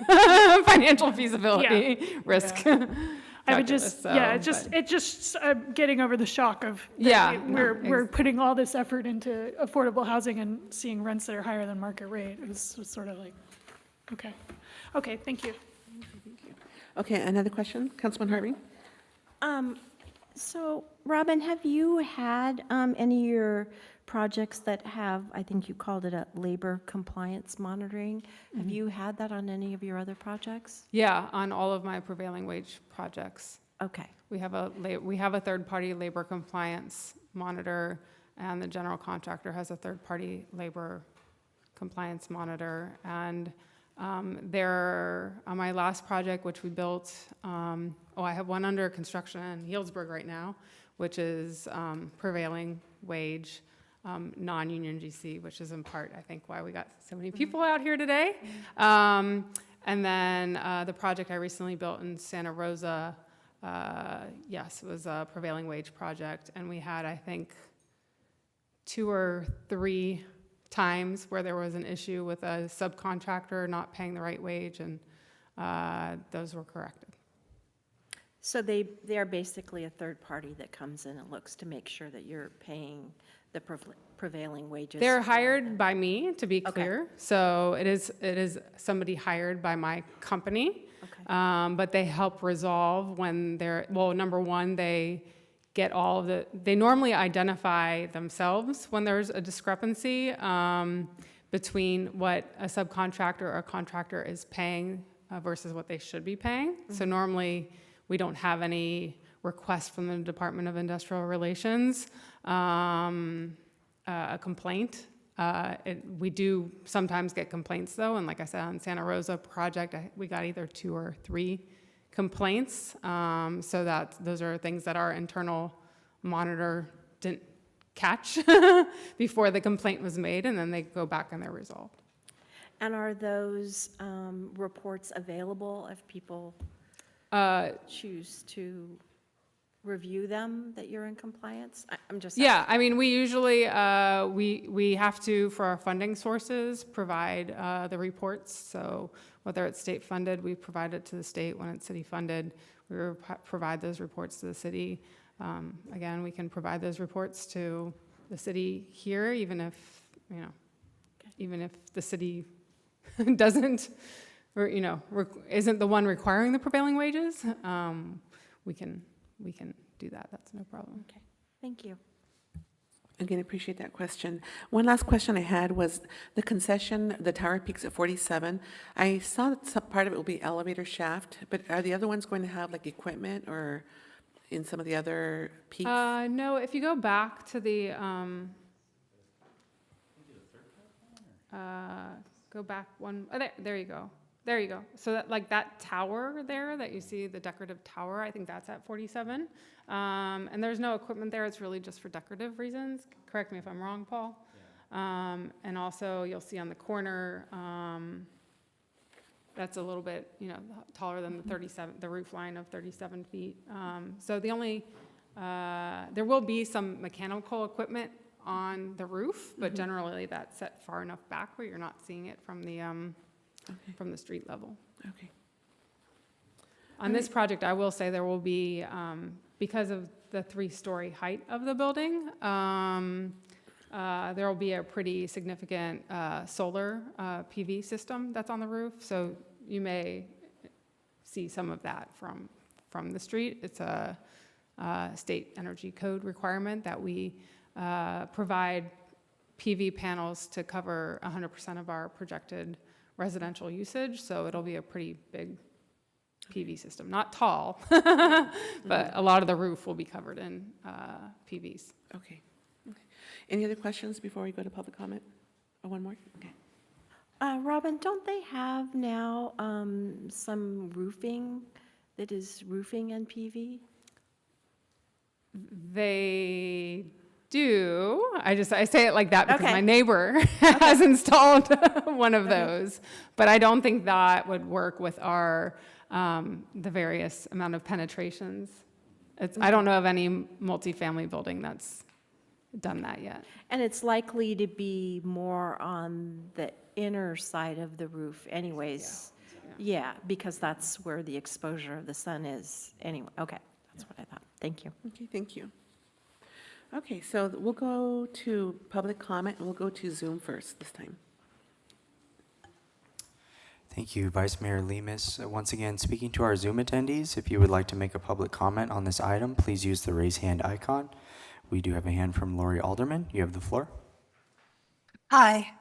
financial feasibility risk. I would just, calculus, it just getting over the shock of that Yeah, we're putting all this effort into affordable housing and seeing rents that are higher than market rate. It was sort of like, okay, thank you. Okay, another question, Councilman Harvey? So, Robin, have you had any of your projects that have, I think you called it a labor compliance monitoring? Have you had that on any of your other projects? Yeah, on all of my prevailing wage projects. Okay. We have a third-party labor compliance monitor, and the general contractor has a third-party labor compliance monitor. And there, on my last project, which we built, I have one under construction in Healdsburg right now, which is prevailing wage, non-union GC, which is in part, I think, why we got so many people out here today. And then the project I recently built in Santa Rosa, yes, it was a prevailing wage project, and we had, I think, 2 or 3 times where there was an issue with a subcontractor not paying the right wage, and those were corrected. So they are basically a third party that comes in and looks to make sure that you're paying the prevailing wages. They're hired by me, to be clear. So it is somebody hired by my company. But they help resolve when number one, they get they normally identify themselves when there's a discrepancy between what a subcontractor or a contractor is paying versus what they should be paying. So normally, we don't have any requests from the Department of Industrial Relations, a complaint. We do sometimes get complaints, though, and like I said, on Santa Rosa project, we got either 2 or 3 complaints. So those are things that our internal monitor didn't catch before the complaint was made, and then they go back and they're resolved. And are those reports available if people choose to review them, that you're in compliance? I'm just. Yeah, I mean, we usually, we have to, for our funding sources, provide the reports. So whether it's state funded, we provide it to the state. When it's city funded, we provide those reports to the city. Again, we can provide those reports to the city here, even if, even if the city doesn't, or, isn't the one requiring the prevailing wages, we can do that. That's no problem. Okay, thank you. Again, appreciate that question. One last question I had was the concession, the Tower Peaks at 47. I saw that some part of it will be elevator shaft, but are the other ones going to have like equipment or in some of the other peaks? No, if you go back to the, go back one, oh, there you go. There you go. So that, like that tower there that you see, the decorative tower, I think that's at 47. And there's no equipment there. It's really just for decorative reasons. Correct me if I'm wrong, Paul. And also you'll see on the corner, that's a little bit, taller than the 37, the roof line of 37 feet. So the only, there will be some mechanical equipment on the roof, but generally that's set far enough back where you're not seeing it from the, from the street level. Okay. On this project, I will say there will be, because of the 3-story height of the building, there will be a pretty significant solar PV system that's on the roof. So you may see some of that from the street. It's a state energy code requirement that we provide PV panels to cover 100% of our projected residential usage, so it'll be a pretty big PV system. Not tall, but a lot of the roof will be covered in PVs. Okay. Any other questions before we go to public comment? Oh, one more? Okay. Robin, don't they have now some roofing that is roofing and PV? They do. I say it like that because Okay. my neighbor has installed one of those, but I don't think that would work with our the various amount of penetrations. I don't know of any multifamily building that's done that yet. And it's likely to be more on the inner side of the roof anyways. Yeah, because that's where the exposure of the sun is anyway. Okay, that's what I thought. Thank you. Okay, thank you. Okay, so we'll go to public comment, and we'll go to Zoom first this time. Thank you, Vice Mayor Lemus. Once again, speaking to our Zoom attendees, if you would like to make a public comment on this item, please use the raise hand icon. We do have a hand from Lori Alderman. You have the floor. Hi.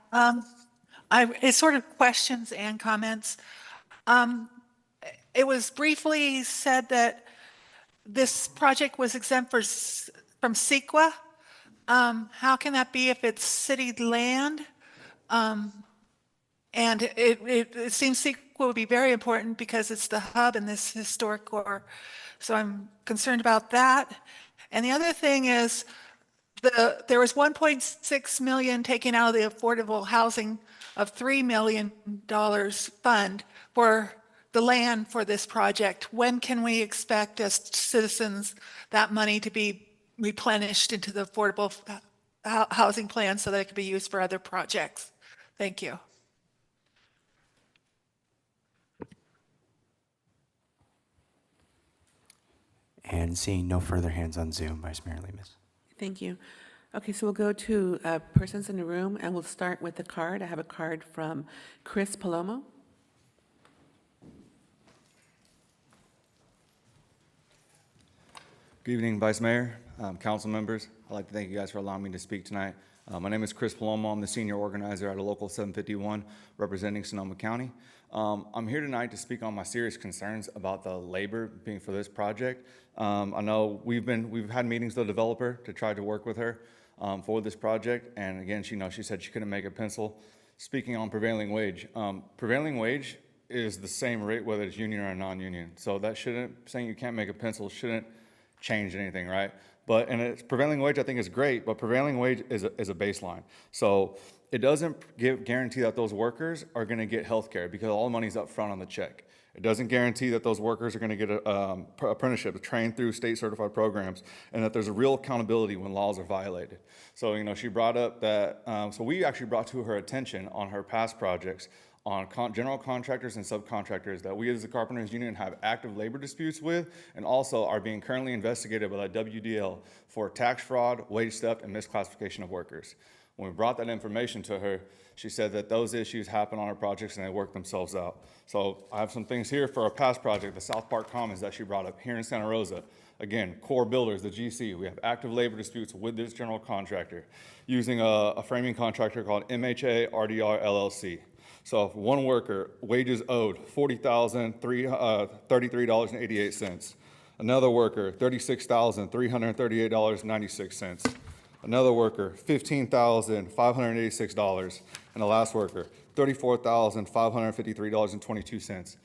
It's sort of questions and comments. It was briefly said that this project was exempt from CEQA. How can that be if it's city land? And it seems CEQA would be very important because it's the hub in this historic core. So I'm concerned about that. And the other thing is there was 1.6 million taken out of the affordable housing of $3 million fund for the land for this project. When can we expect as citizens that money to be replenished into the affordable housing plan so that it can be used for other projects? Thank you. And seeing no further hands on Zoom, Vice Mayor Lemus. Thank you. Okay, so we'll go to persons in the room, and we'll start with the card. I have a card from Chris Palomo. Good evening, Vice Mayor, council members. I'd like to thank you guys for allowing me to speak tonight. My name is Chris Palomo. I'm the senior organizer at a local 751 representing Sonoma County. I'm here tonight to speak on my serious concerns about the labor being for this project. I know we've had meetings with the developer to try to work with her for this project. And again, she said she couldn't make a pencil. Speaking on prevailing wage is the same rate whether it's union or non-union. So that saying you can't make a pencil shouldn't change anything, right? and it's prevailing wage I think is great, but prevailing wage is a baseline. So it doesn't guarantee that those workers are going to get health care because all the money's up front on the check. It doesn't guarantee that those workers are going to get a apprenticeship, trained through state certified programs, and that there's a real accountability when laws are violated. So, she brought up that, so we actually brought to her attention on her past projects on general contractors and subcontractors that we as the Carpenters Union have active labor disputes with, and also are being currently investigated by the WDL for tax fraud, wage theft, and misclassification of workers. When we brought that information to her, she said that those issues happen on our projects and they work themselves out. So I have some things here for our past project, the South Park Commons that she brought up here in Santa Rosa. Again, Core Builders, the GC, we have active labor disputes with this general contractor using a framing contractor called MHA RDR LLC. So if one worker, wages owed $40,033.88. Another worker, $36,338.96. Another worker, $15,586, and the last worker, $34,553.22.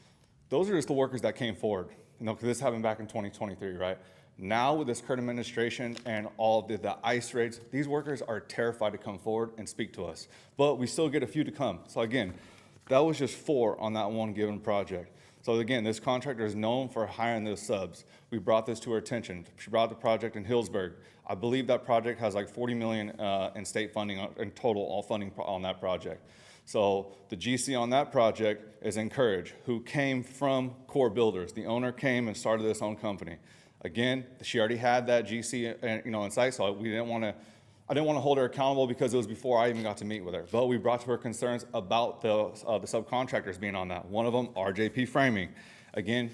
Those are just the workers that came forward, because this happened back in 2023, right? Now with this current administration and all of the ICE raids, these workers are terrified to come forward and speak to us, but we still get a few to come. So again, that was just 4 on that one given project. So again, this contractor is known for hiring those subs. We brought this to her attention. She brought the project in Hillsburg. I believe that project has like $40 million in state funding, in total, all funding on that project. So the GC on that project is Encourage, who came from Core Builders. The owner came and started this own company. Again, she already had that GC in sight, so I didn't want to hold her accountable because it was before I even got to meet with her. But we brought to her concerns about the subcontractors being on that. One of them, RJP Framing. Again,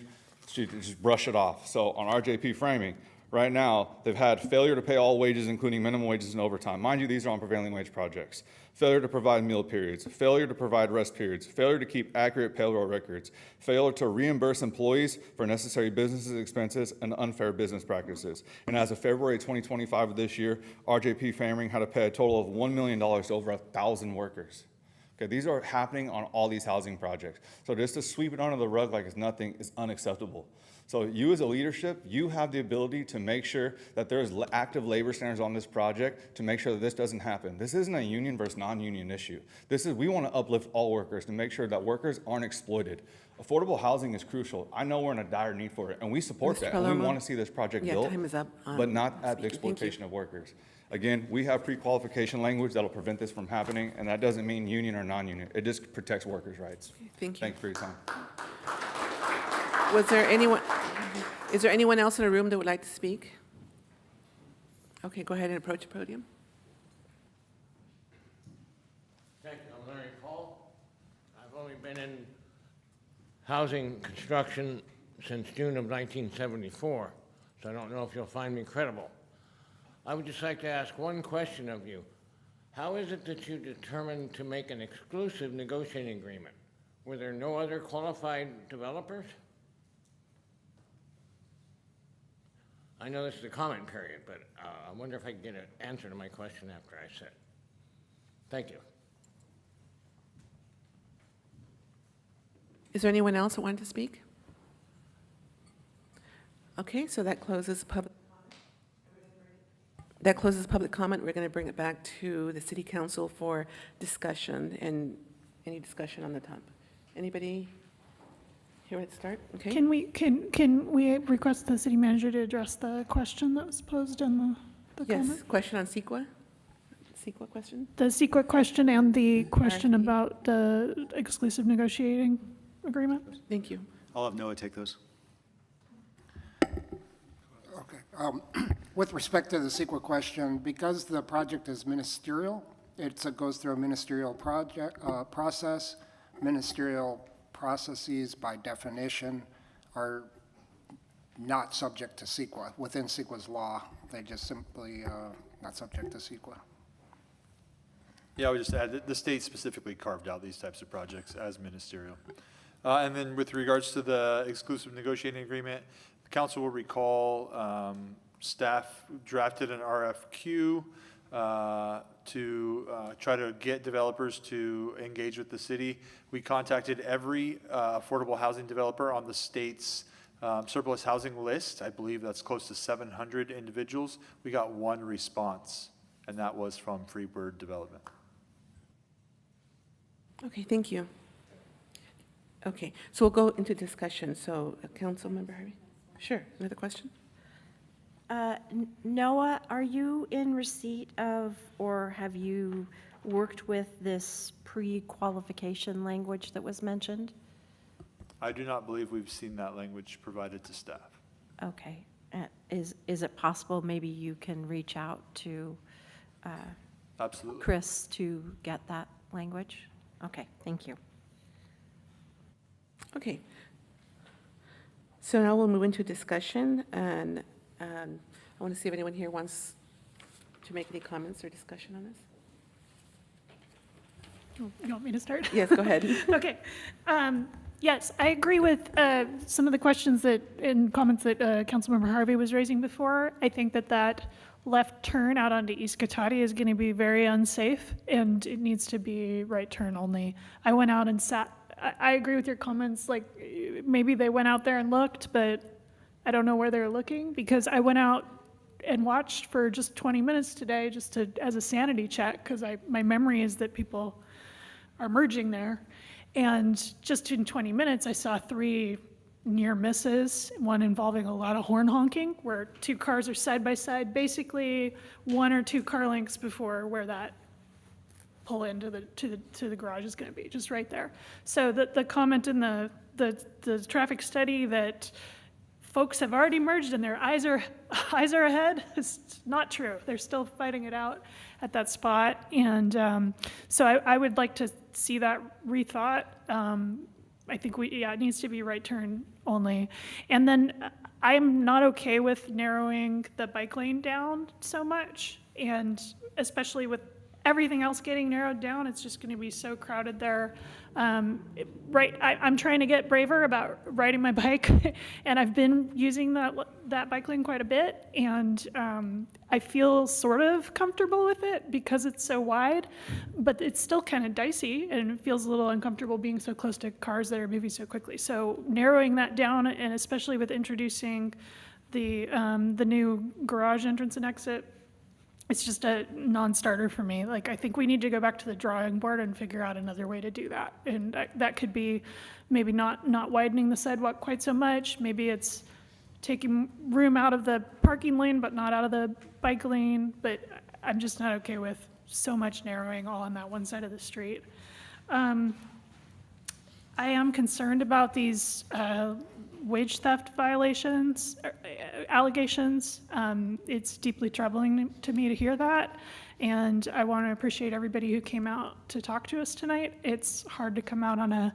she just brushed it off. So on RJP Framing, right now, they've had failure to pay all wages, including minimum wages and overtime. Mind you, these are on prevailing wage projects. Failure to provide meal periods, failure to provide rest periods, failure to keep accurate payroll records, failure to reimburse employees for necessary business expenses, and unfair business practices. And as of February 2025 of this year, RJP Framing had to pay a total of $1 million to over 1,000 workers. Okay, these are happening on all these housing projects. So just to sweep it under the rug like it's nothing is unacceptable. So you as a leadership, you have the ability to make sure that there's active labor standards on this project to make sure that this doesn't happen. This isn't a union versus non-union issue. We want to uplift all workers to make sure that workers aren't exploited. Affordable housing is crucial. I know we're in a dire need for it, and we support that. And we want to see this project built, time is up but not at the exploitation of workers. Again, we have pre-qualification language that'll prevent this from happening, and that doesn't mean union or non-union. It just protects workers' rights. Thank you. Thank you for your time. Is there anyone else in the room that would like to speak? Okay, go ahead and approach the podium. Thank you. I'm Larry Paul. I've only been in housing construction since June of 1974, so I don't know if you'll find me credible. I would just like to ask one question of you. How is it that you determined to make an exclusive negotiating agreement? Were there no other qualified developers? I know this is a comment period, but I wonder if I can get an answer to my question after I sit. Thank you. Is there anyone else that wanted to speak? Okay, so that closes public comment. We're going to bring it back to the City Council for discussion, and any discussion on the top. Anybody here at the start? Okay. Can we request the city manager to address the question that was posed in the Yes, comment? question on CEQA? CEQA question? The CEQA question and the question about the exclusive negotiating agreement? Thank you. I'll have Noah take those. Okay. With respect to the CEQA question, because the project is ministerial, it goes through a ministerial process. Ministerial processes, by definition, are not subject to CEQA. Within CEQA's law, they just simply not subject to CEQA. Yeah, I would just add that the state specifically carved out these types of projects as ministerial. And then with regards to the exclusive negotiating agreement, the council will recall staff drafted an RFQ to try to get developers to engage with the city. We contacted every affordable housing developer on the state's surplus housing list. I believe that's close to 700 individuals. We got one response, and that was from Freebird Development. Okay, thank you. Okay, so we'll go into discussion. So, Councilmember Harvey? Sure, another question? Noah, are you in receipt of, or have you worked with this pre-qualification language that was mentioned? I do not believe we've seen that language provided to staff. Okay. Is it possible maybe you can reach out to Absolutely. Chris to get that language? Okay, thank you. Okay. So now we'll move into discussion, and I want to see if anyone here wants to make any comments or discussion on this. You want me to start? Yes, go ahead. Okay. Yes, I agree with some of the questions and comments that Councilmember Harvey was raising before. I think that left turn out onto East Cotati is going to be very unsafe, and it needs to be right turn only. I went out and sat. I agree with your comments, like maybe they went out there and looked, but I don't know where they're looking, because I went out and watched for just 20 minutes today just as a sanity check, because my memory is that people are merging there. And just in 20 minutes, I saw 3 near misses, one involving a lot of horn honking, where 2 cars are side by side, basically 1 or 2 car lengths before where that pull into the garage is going to be, just right there. So the comment in the traffic study that folks have already merged and their eyes are ahead is not true. They're still fighting it out at that spot. And so I would like to see that rethought. I think it needs to be right turn only. And then I'm not okay with narrowing the bike lane down so much. And especially with everything else getting narrowed down, it's just going to be so crowded there. I'm trying to get braver about riding my bike, and I've been using that bike lane quite a bit, and I feel sort of comfortable with it because it's so wide, but it's still kind of dicey, and it feels a little uncomfortable being so close to cars that are moving so quickly. So narrowing that down, and especially with introducing the new garage entrance and exit, it's just a non-starter for me. Like, I think we need to go back to the drawing board and figure out another way to do that. And that could be maybe not widening the sidewalk quite so much. Maybe it's taking room out of the parking lane, but not out of the bike lane. But I'm just not okay with so much narrowing all on that one side of the street. I am concerned about these wage theft violations, allegations. It's deeply troubling to me to hear that, and I want to appreciate everybody who came out to talk to us tonight. It's hard to come out on a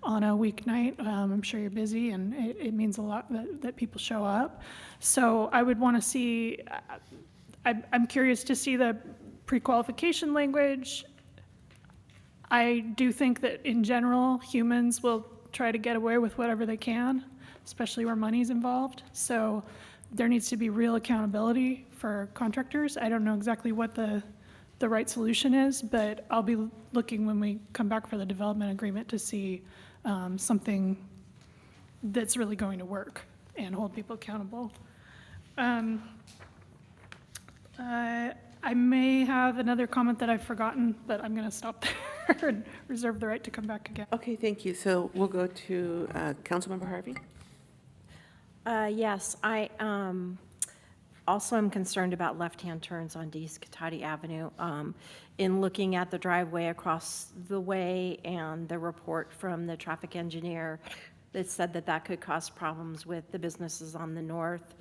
weeknight. I'm sure you're busy, and it means a lot that people show up. So I would want to see, I'm curious to see the pre-qualification language. I do think that in general, humans will try to get away with whatever they can, especially where money's involved. So there needs to be real accountability for contractors. I don't know exactly what the right solution is, but I'll be looking when we come back for the development agreement to see something that's really going to work and hold people accountable. I may have another comment that I've forgotten, but I'm going to stop there and reserve the right to come back again. Okay, thank you. So we'll go to Councilmember Harvey. Yes, I also am concerned about left-hand turns on East Cotati Avenue. In looking at the driveway across the way and the report from the traffic engineer that said that could cause problems with the businesses on the north,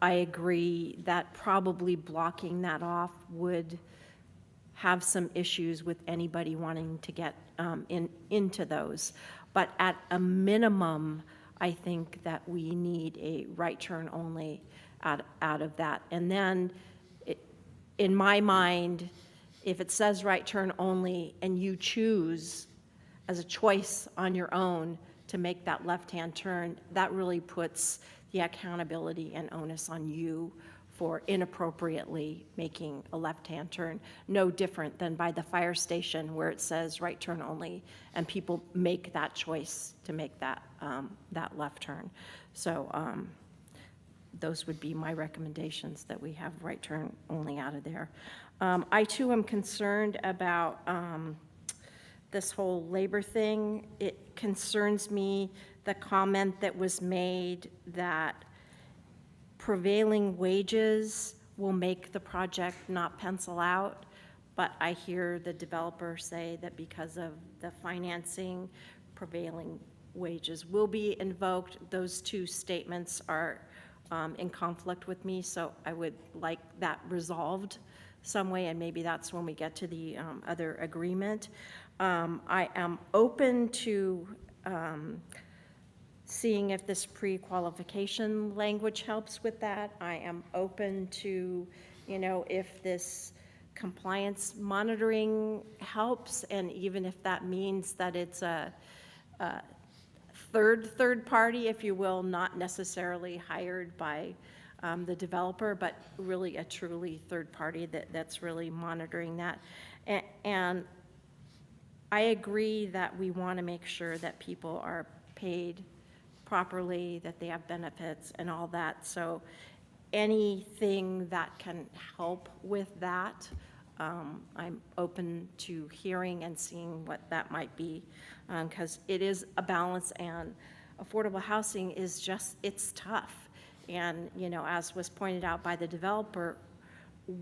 I agree that probably blocking that off would have some issues with anybody wanting to get into those. But at a minimum, I think that we need a right turn only out of that. And then, in my mind, if it says right turn only and you choose as a choice on your own to make that left-hand turn, that really puts the accountability and onus on you for inappropriately making a left-hand turn, no different than by the fire station where it says right turn only, and people make that choice to make that, that left turn. So those would be my recommendations, that we have right turn only out of there. I too am concerned about this whole labor thing. It concerns me, the comment that was made that prevailing wages will make the project not pencil out, but I hear the developer say that because of the financing, prevailing wages will be invoked. Those two statements are in conflict with me, so I would like that resolved some way, and maybe that's when we get to the other agreement. I am open to seeing if this pre-qualification language helps with that. I am open to, you know, if this compliance monitoring helps, and even if that means that it's a third party, if you will, not necessarily hired by the developer, but really a truly third party that's really monitoring that. And I agree that we want to make sure that people are paid properly, that they have benefits and all that. So anything that can help with that, I'm open to hearing and seeing what that might be, because it is a balance, and affordable housing is just, it's tough. And, you know, as was pointed out by the developer,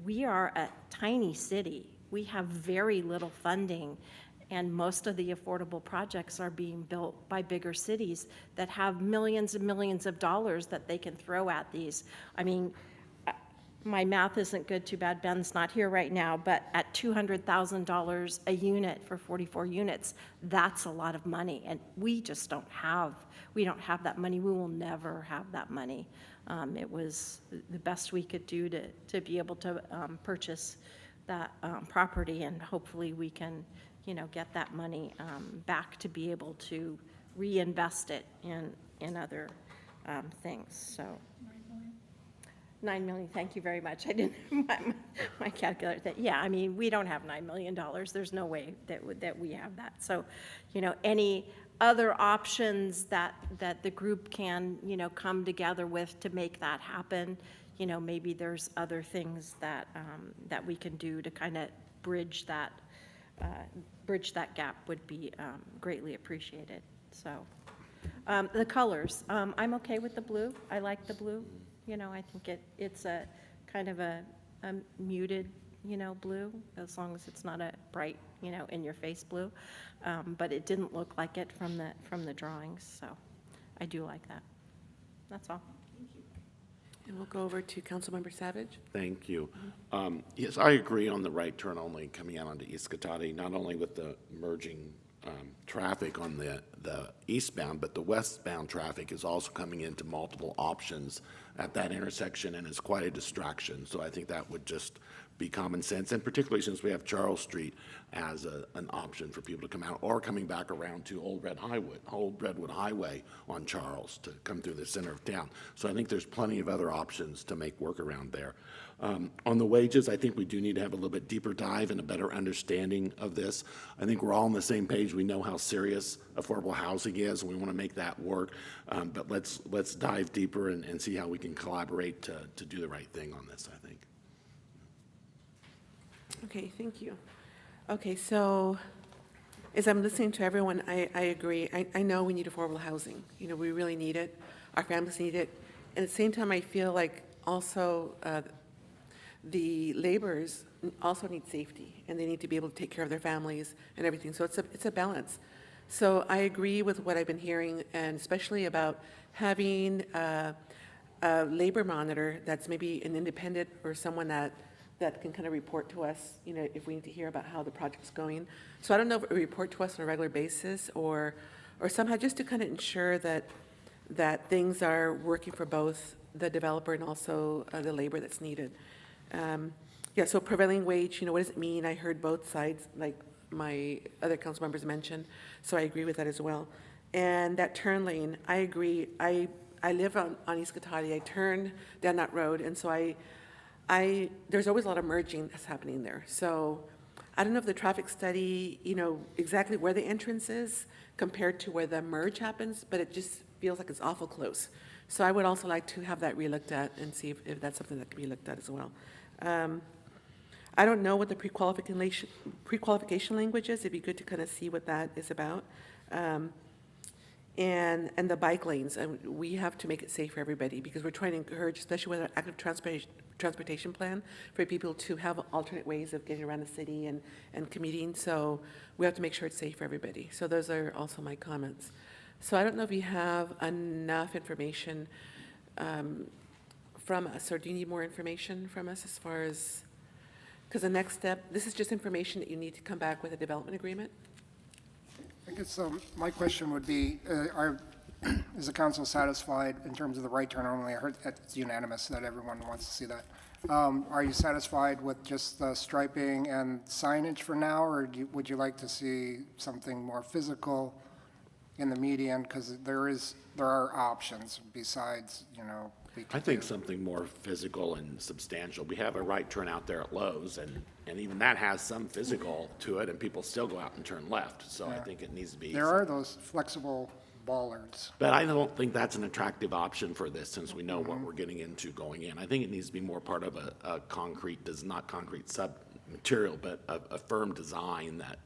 we are a tiny city. We have very little funding, and most of the affordable projects are being built by bigger cities that have millions and millions of dollars that they can throw at these. I mean, my math isn't good, too bad Ben's not here right now, but at $200,000 a unit for 44 units, that's a lot of money, and we just don't have that money. We will never have that money. It was the best we could do to be able to purchase that property, and hopefully we can, you know, get that money back to be able to reinvest it in other things. So 9 million, thank you very much. I didn't, my calculator, yeah, I mean, we don't have $9 million. There's no way that we have that. So, you know, any other options that the group can, you know, come together with to make that happen, you know, maybe there's other things that we can do to kind of bridge that gap would be greatly appreciated. So the colors, I'm okay with the blue. I like the blue. You know, I think it's a kind of a muted, you know, blue, as long as it's not a bright, you know, in-your-face blue. But it didn't look like it from the drawings, so I do like that. That's all. And we'll go over to Councilmember Savage. Thank you. Yes, I agree on the right turn only coming out onto East Cotati, not only with the merging traffic on the eastbound, but the westbound traffic is also coming into multiple options at that intersection, and it's quite a distraction. So I think that would just be common sense, and particularly since we have Charles Street as an option for people to come out, or coming back around to Old Redwood Highway on Charles to come through the center of town. So I think there's plenty of other options to make work around there. On the wages, I think we do need to have a little bit deeper dive and a better understanding of this. I think we're all on the same page. We know how serious affordable housing is, and we want to make that work. But let's dive deeper and see how we can collaborate to do the right thing on this, I think. Okay, thank you. Okay, so as I'm listening to everyone, I agree. I know we need affordable housing. You know, we really need it. Our families need it. And at the same time, I feel like also the laborers also need safety, and they need to be able to take care of their families and everything. So it's a balance. So I agree with what I've been hearing, and especially about having a labor monitor that's maybe an independent or someone that can kind of report to us, you know, if we need to hear about how the project's going. So I don't know if it report to us on a regular basis or somehow just to kind of ensure that things are working for both the developer and also the labor that's needed. Yeah, so prevailing wage, you know, what does it mean? I heard both sides, like my other council members mentioned, so I agree with that as well. And that turn lane, I agree. I live on East Cotati. I turn down that road, and so there's always a lot of merging that's happening there. So I don't know if the traffic study, exactly where the entrance is compared to where the merge happens, but it just feels like it's awful close. So I would also like to have that relooked at and see if that's something that can be looked at as well. I don't know what the pre-qualification language is. It'd be good to kind of see what that is about. And the bike lanes, and we have to make it safe for everybody because we're trying to encourage, especially with our active transportation plan, for people to have alternate ways of getting around the city and commuting. So we have to make sure it's safe for everybody. So those are also my comments. So I don't know if you have enough information from us, or do you need more information from us as far as, because the next step, this is just information that you need to come back with a development agreement? I guess my question would be, is the council satisfied in terms of the right turn only? I heard it's unanimous that everyone wants to see that. Are you satisfied with just the striping and signage for now, or would you like to see something more physical in the median? Because there are options besides, I think something more physical and substantial. We have a right turn out there at Lowe's, and even that has some physical to it, and people still go out and turn left. So I think it needs to be. There are those flexible bollards. But I don't think that's an attractive option for this, since we know what we're getting into going in. I think it needs to be more part of a concrete, not concrete sub-material, but a firm design that,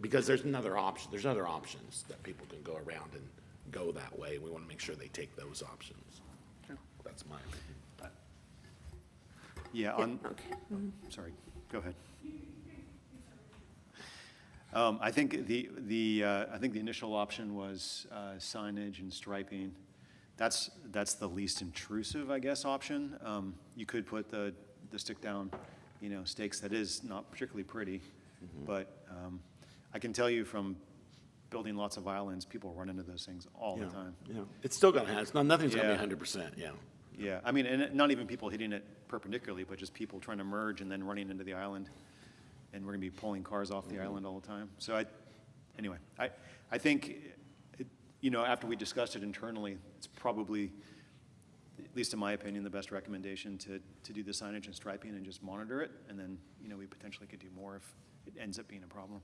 because there's other options that people can go around and go that way. We want to make sure they take those options. That's my opinion. Yeah, sorry, go ahead. I think the initial option was signage and striping. That's the least intrusive, I guess, option. You could put the stick down, stakes. That is not particularly pretty, but I can tell you from building lots of islands, people run into those things all the time. Yeah, it's still going to have, nothing's going to be 100%, yeah. Yeah, I mean, and not even people hitting it perpendicularly, but just people trying to merge and then running into the island. And we're going to be pulling cars off the island all the time. So I think, after we discussed it internally, it's probably, at least in my opinion, the best recommendation to do the signage and striping and just monitor it. And then, we potentially could do more if it ends up being a problem.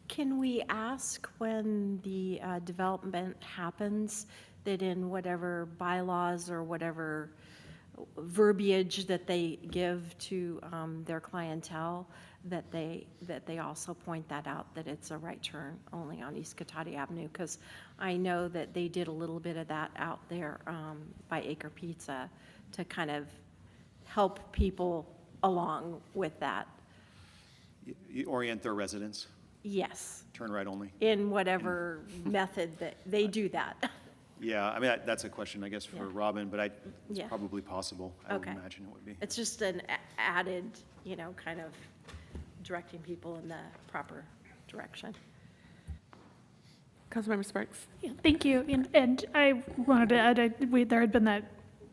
Can we ask when the development happens, that in whatever bylaws or whatever verbiage that they give to their clientele, that they also point that out, that it's a right turn only on East Cotati Avenue? Because I know that they did a little bit of that out there by Acre Pizza to kind of help people along with that. You orient their residents? Yes. Turn right only? In whatever method that they do that. Yeah, I mean, that's a question, I guess, for Robin, but it's Yeah. probably possible. I would Okay. imagine it would be. It's just an added, kind of directing people in the proper direction. Councilmember Sparks? Yeah, thank you. And I wanted to add, there had been that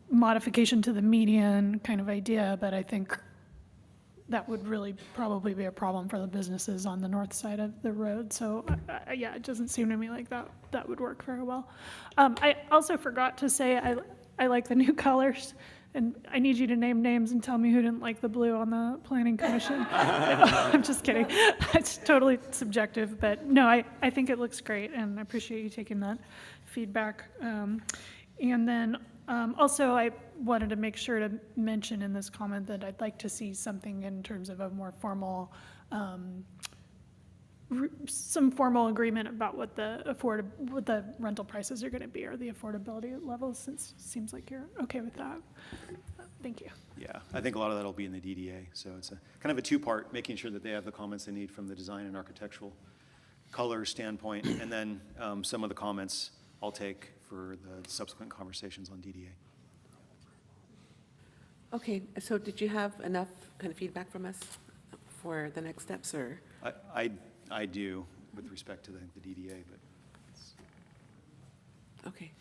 modification to the median kind of idea, but I think that would really probably be a problem for the businesses on the north side of the road. So, yeah, it doesn't seem to me like that would work very well. I also forgot to say I like the new colors, and I need you to name names and tell me who didn't like the blue on the planning commission. I'm just kidding. It's totally subjective, but no, I think it looks great, and I appreciate you taking that feedback. And then also, I wanted to make sure to mention in this comment that I'd like to see something in terms of a more formal, some formal agreement about what the rental prices are going to be, or the affordability levels, since it seems like you're okay with that. Thank you. Yeah, I think a lot of that will be in the DDA. So it's kind of a two-part, making sure that they have the comments they need from the design and architectural color standpoint, and then some of the comments I'll take for the subsequent conversations on DDA. Okay, so did you have enough kind of feedback from us for the next steps, or? I do, with respect to the DDA, but. Okay,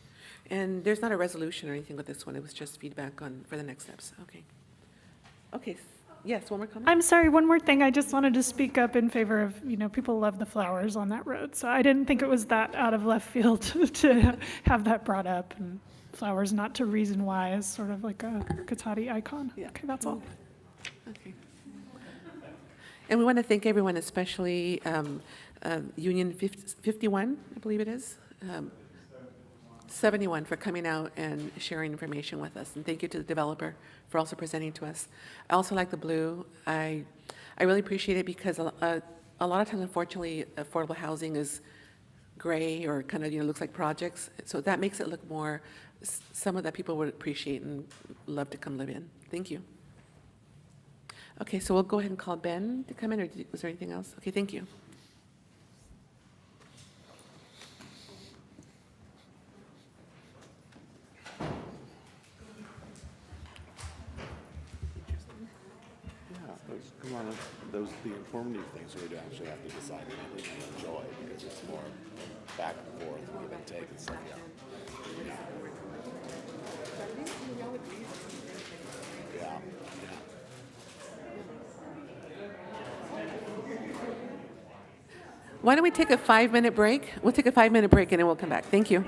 and there's not a resolution or anything with this one, it was just feedback for the next steps, okay. Okay, Yes, one more comment? I'm sorry, one more thing. I just wanted to speak up in favor of, people love the flowers on that road. So I didn't think it was that out of left field to have that brought up. And flowers not to reason why is sort of like a Katati icon. Yeah. Okay, that's all. Okay. And we want to thank everyone, especially Union 51, I believe it is, 71, for coming out and sharing information with us. And thank you to the developer for also presenting to us. I also like the blue. I really appreciate it because a lot of times, unfortunately, affordable housing is gray or kind of, looks like projects. So that makes it look more, some that people would appreciate and love to come live in. Thank you. Okay, so we'll go ahead and call Ben to come in, or was there anything else? Okay, thank you. Come on, the informative things we actually have to decide anything we enjoy, because it's more back and forth, give and take and stuff, yeah. Yeah, yeah. Why don't we take a 5-minute break? We'll take a 5-minute break and then we'll come back. Thank you.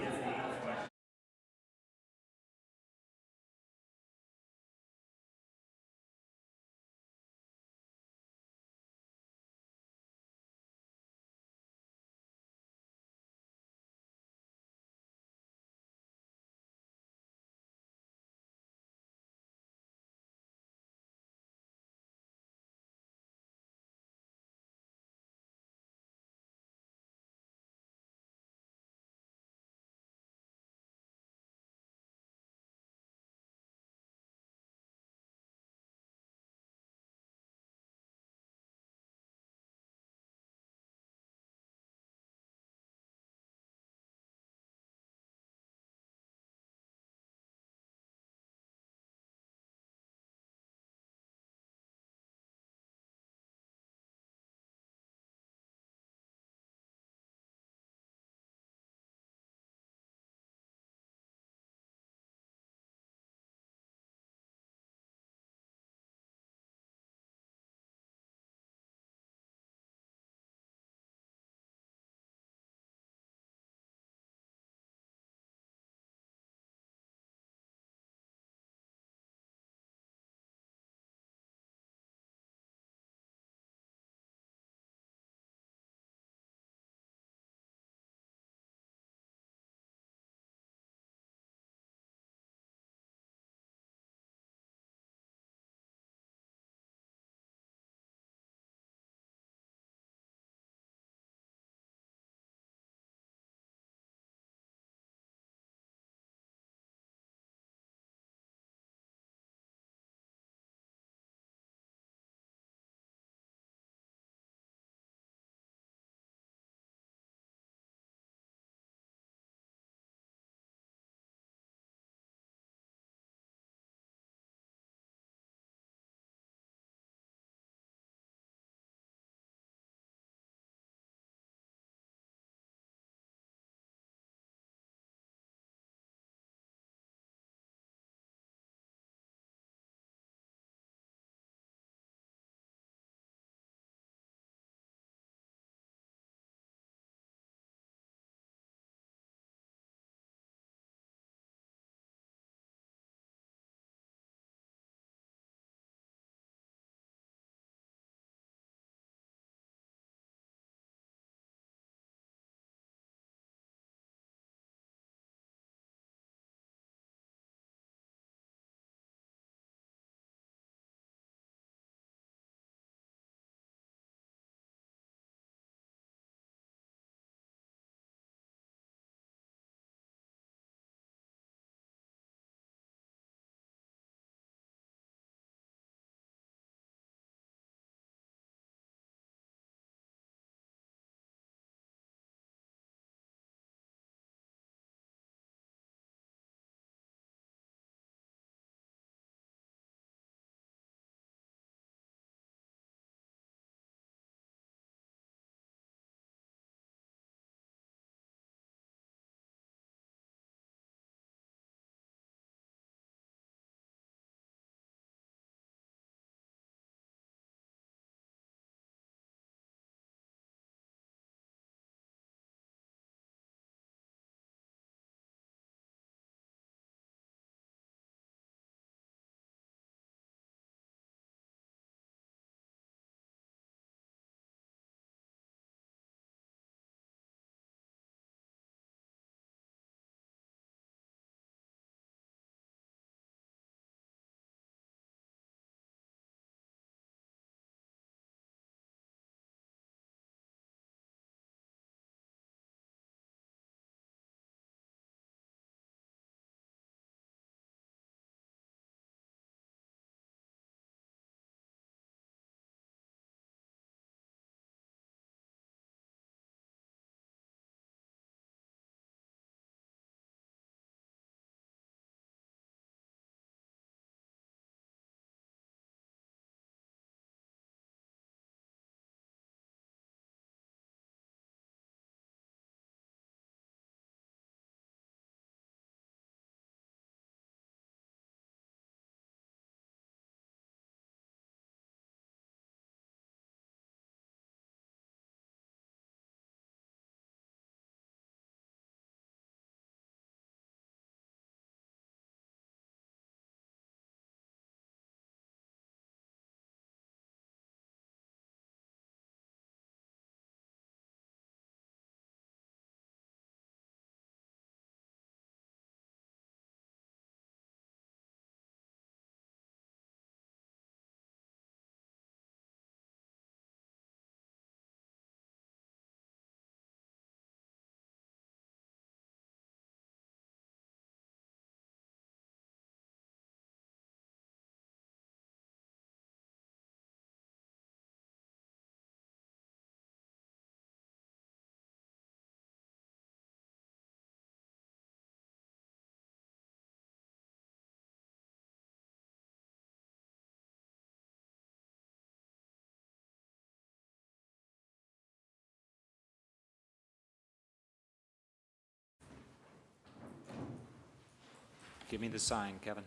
Give me the sign, Kevin.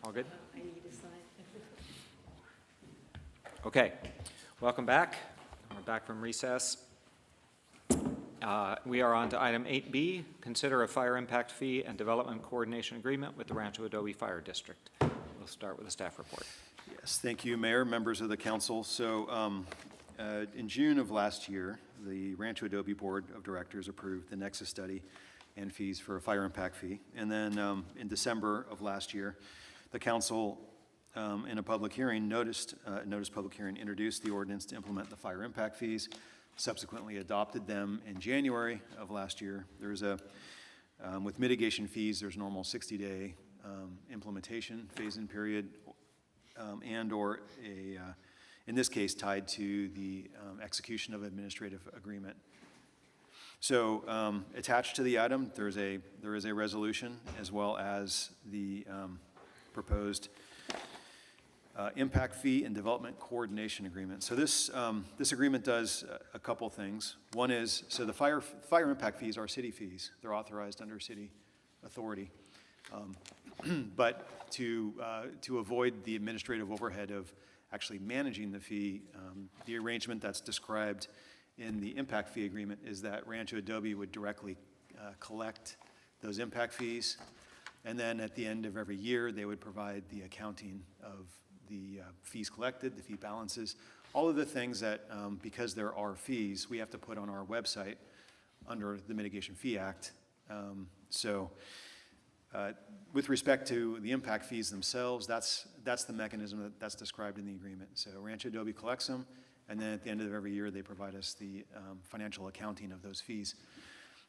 All good? I need a sign. Okay, welcome back. We're back from recess. We are on to item 8B, consider a fire impact fee and development coordination agreement with the Rancho Adobe Fire District. We'll start with a staff report. Yes, thank you, Mayor, members of the council. So in June of last year, the Rancho Adobe Board of Directors approved the Nexus study and fees for a fire impact fee. And then in December of last year, the council, in a public hearing, noticed public hearing, introduced the ordinance to implement the fire impact fees, subsequently adopted them in January of last year. There's with mitigation fees, there's normal 60-day implementation phase-in period, and/or in this case, tied to the execution of administrative agreement. So attached to the item, there is a resolution as well as the proposed impact fee and development coordination agreement. So this agreement does a couple things. One is, so the fire impact fees are city fees. They're authorized under city authority. But to avoid the administrative overhead of actually managing the fee, the arrangement that's described in the impact fee agreement is that Rancho Adobe would directly collect those impact fees, and then at the end of every year, they would provide the accounting of the fees collected, the fee balances, all of the things that, because there are fees, we have to put on our website under the Mitigation Fee Act. With respect to the impact fees themselves, that's the mechanism that's described in the agreement. So Rancho Adobe collects them, and then at the end of every year, they provide us the financial accounting of those fees.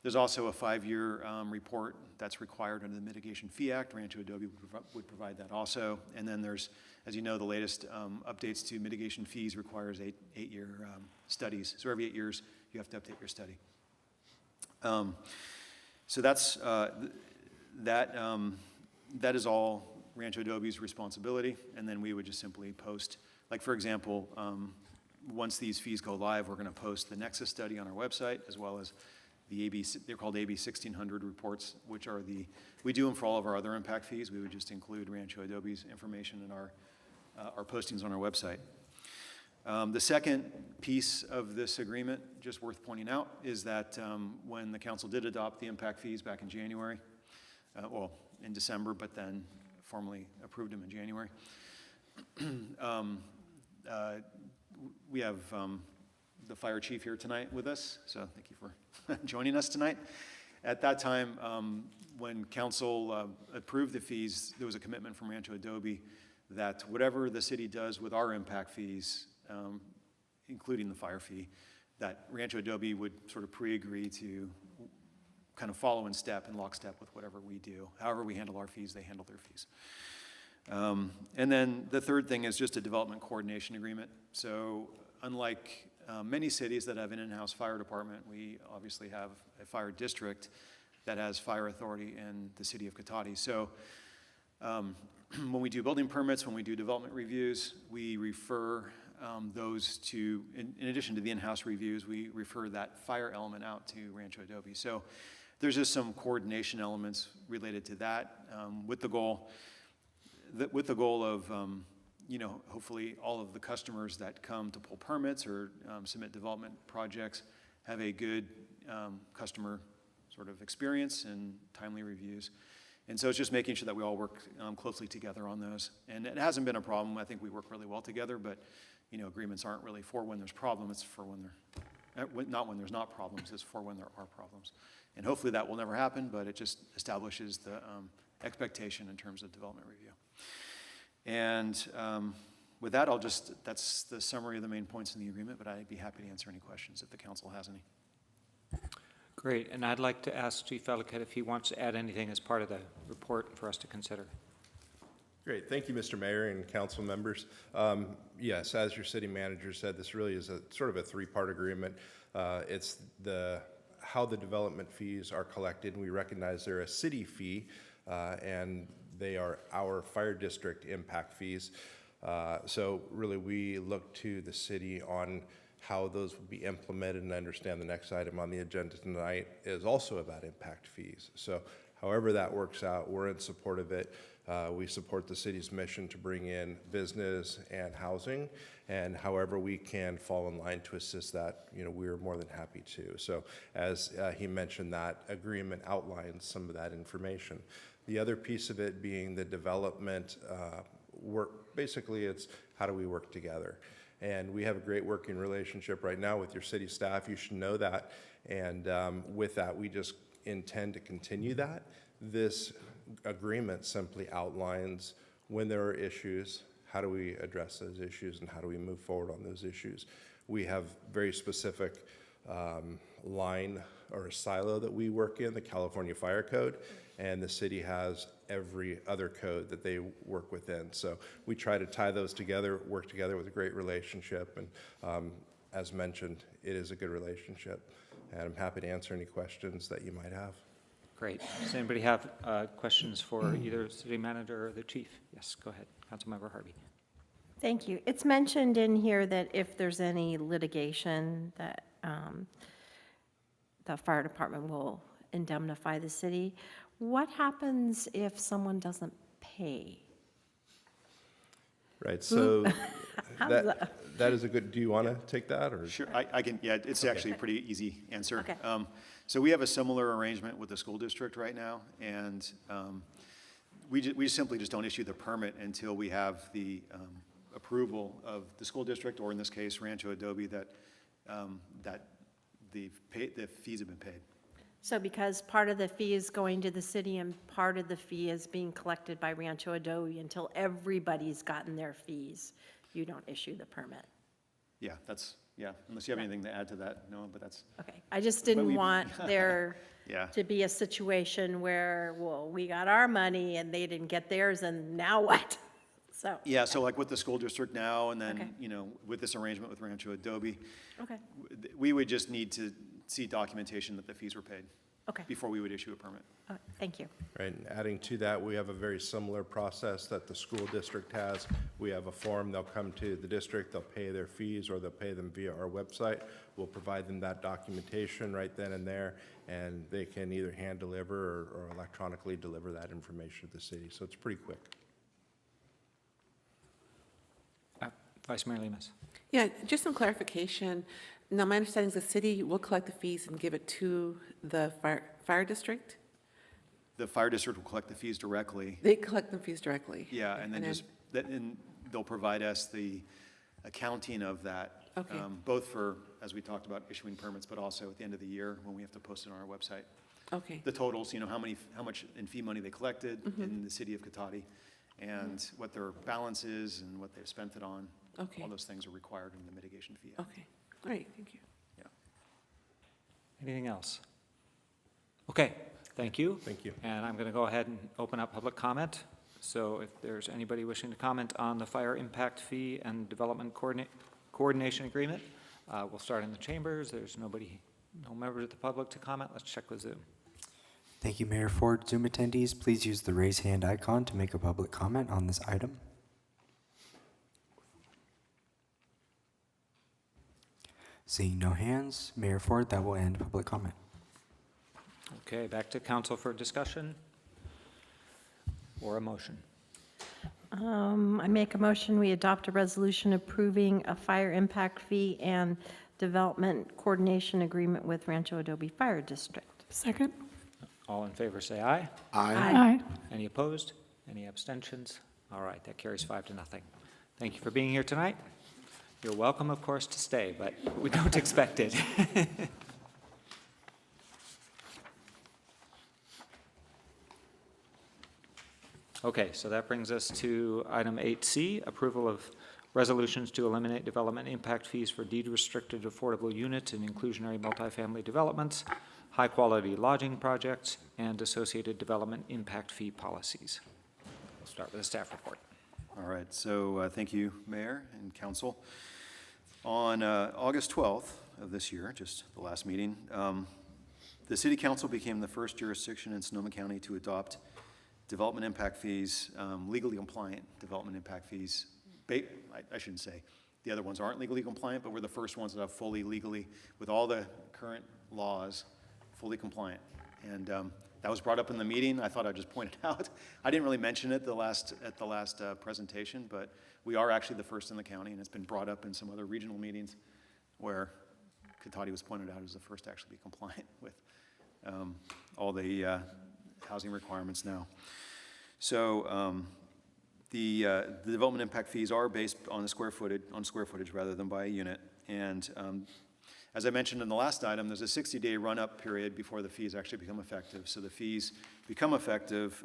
There's also a 5-year report that's required under the Mitigation Fee Act. Rancho Adobe would provide that also. And then there's, as you know, the latest updates to mitigation fees requires eight-year studies. So every 8 years, you have to update your study. So that's that is all Rancho Adobe's responsibility, and then we would just simply post, like for example, once these fees go live, we're going to post the Nexus study on our website, as well as the they're called AB 1600 reports, which are we do them for all of our other impact fees. We would just include Rancho Adobe's information in our postings on our website. The second piece of this agreement, just worth pointing out, is that when the council did adopt the impact fees back in January, well, in December, but then formally approved them in January. We have the fire chief here tonight with us, so thank you for joining us tonight. At that time, when council approved the fees, there was a commitment from Rancho Adobe that whatever the city does with our impact fees, including the fire fee, that Rancho Adobe would sort of pre-agree to kind of follow in lockstep with whatever we do. However we handle our fees, they handle their fees. And then the third thing is just a development coordination agreement. So unlike many cities that have an in-house fire department, we obviously have a fire district that has fire authority in the city of Cotati. So when we do building permits, when we do development reviews, we refer those to, in addition to the in-house reviews, we refer that fire element out to Rancho Adobe. So there's just some coordination elements related to that, with the goal of, hopefully all of the customers that come to pull permits or submit development projects have a good customer sort of experience and timely reviews. And so it's just making sure that we all work closely together on those. And it hasn't been a problem. I think we work really well together, but agreements aren't really for when there's problems. It's for when not when there's not problems, it's for when there are problems. And hopefully that will never happen, but it just establishes the expectation in terms of development review. And with that, that's the summary of the main points in the agreement, but I'd be happy to answer any questions if the council has any. Great, and I'd like to ask Chief Ellicott if he wants to add anything as part of the report for us to consider. Great, thank you, Mr. Mayor and council members. Yes, as your city manager said, this really is a sort of a three-part agreement. It's how the development fees are collected, and we recognize they're a city fee, and they are our fire district impact fees. So really we look to the city on how those will be implemented, and I understand the next item on the agenda tonight is also about impact fees. So However that works out, we're in support of it. We support the city's mission to bring in business and housing, and however we can fall in line to assist that, we're more than happy to. So as he mentioned, that agreement outlines some of that information. The other piece of it being the development work. Basically, it's how do we work together? And we have a great working relationship right now with your city staff. You should know that. And with that, we just intend to continue that. This agreement simply outlines when there are issues, how do we address those issues, and how do we move forward on those issues. We have very specific line or a silo that we work in, the California Fire Code, and the city has every other code that they work within. So we try to tie those together, work together with a great relationship, and as mentioned, it is a good relationship. And I'm happy to answer any questions that you might have. Great. Does anybody have questions for either city manager or the chief? Yes, go ahead. Councilmember Harvey. Thank you. It's mentioned in here that if there's any litigation, that the fire department will indemnify the city. What happens if someone doesn't pay? Right, so that is a good, do you want to take that? Or? Sure, I can, yeah, it's actually a pretty easy answer. Okay. So we have a similar arrangement with the school district right now, and we simply just don't issue the permit until we have the approval of the school district, or in this case, Rancho Adobe, that the fees have been paid. So because part of the fee is going to the city and part of the fee is being collected by Rancho Adobe, until everybody's gotten their fees, you don't issue the permit? Yeah, unless you have anything to add to that, no, but that's. Okay, I just didn't want there Yeah. to be a situation where, well, we got our money and they didn't get theirs, and now what? So. Yeah, so like with the school district now, and then, Okay. with this arrangement with Rancho Adobe, Okay, we would just need to see documentation that the fees were paid. Okay. Before we would issue a permit. thank you. Right, and adding to that, we have a very similar process that the school district has. We have a form, they'll come to the district, they'll pay their fees, or they'll pay them via our website. We'll provide them that documentation right then and there, and they can either hand deliver or electronically deliver that information to the city. So it's pretty quick. Vice Mayor Lemus. Yeah, just some clarification. Now, my understanding is the city will collect the fees and give it to the fire district? The fire district will collect the fees directly. They collect the fees directly? Yeah, and then and they'll provide us the accounting of that. Okay. Both for, as we talked about, issuing permits, but also at the end of the year when we have to post it on our website. Okay. The totals, how much in fee money they collected in the city of Cotati, and what their balance is and what they've spent it on. Okay. All those things are required in the mitigation fee. Okay, great, thank you. Yeah. Anything else? Okay, thank you. Thank you. And I'm going to go ahead and open up public comment. So if there's anybody wishing to comment on the fire impact fee and development coordination agreement, we'll start in the chambers. There's no members of the public to comment. Let's check with Zoom. Thank you, Mayor Ford. Zoom attendees, please use the raise hand icon to make a public comment on this item. Seeing no hands, Mayor Ford, that will end public comment. Okay, back to council for discussion or a motion. I make a motion, we adopt a resolution approving a fire impact fee and development coordination agreement with Rancho Adobe Fire District. Second? All in favor, say aye. Aye. Any opposed? Any abstentions? All right, that carries 5-0. Thank you for being here tonight. You're welcome, of course, to stay, but we don't expect it. Okay, so that brings us to item 8C, approval of resolutions to eliminate development impact fees for deed-restricted affordable units and inclusionary multifamily developments, high-quality lodging projects, and associated development impact fee policies. We'll start with the staff report. All right, so thank you, Mayor and Council. On August 12th of this year, just the last meeting, the City Council became the first jurisdiction in Sonoma County to adopt development impact fees, legally compliant development impact fees. I shouldn't say the other ones aren't legally compliant, but we're the first ones that are fully legally, with all the current laws, fully compliant. And That was brought up in the meeting. I thought I'd just point it out. I didn't really mention it at the last presentation, but we are actually the first in the county, and it's been brought up in some other regional meetings where Cotati was pointed out as the first to actually be compliant with all the housing requirements now. So the development impact fees are based on the square footage rather than by a unit. And as I mentioned in the last item, there's a 60-day run-up period before the fees actually become effective. So the fees become effective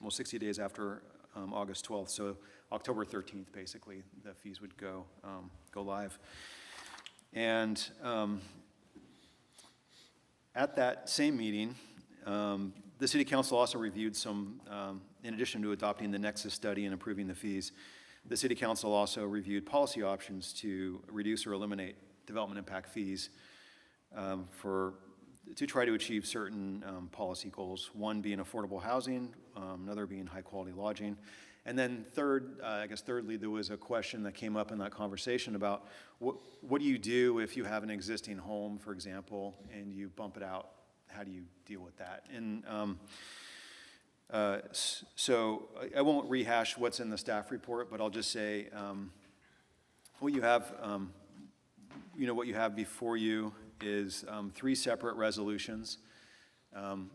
60 days after August 12th. So October 13th, basically, the fees would go live. And at that same meeting, the City Council also reviewed some, in addition to adopting the Nexus study and approving the fees, the City Council also reviewed policy options to reduce or eliminate development impact fees to try to achieve certain policy goals, one being affordable housing, another being high-quality lodging. And then thirdly, there was a question that came up in that conversation about what do you do if you have an existing home, for example, and you bump it out? How do you deal with that? And so I won't rehash what's in the staff report, but I'll just say what you have before you is 3 separate resolutions.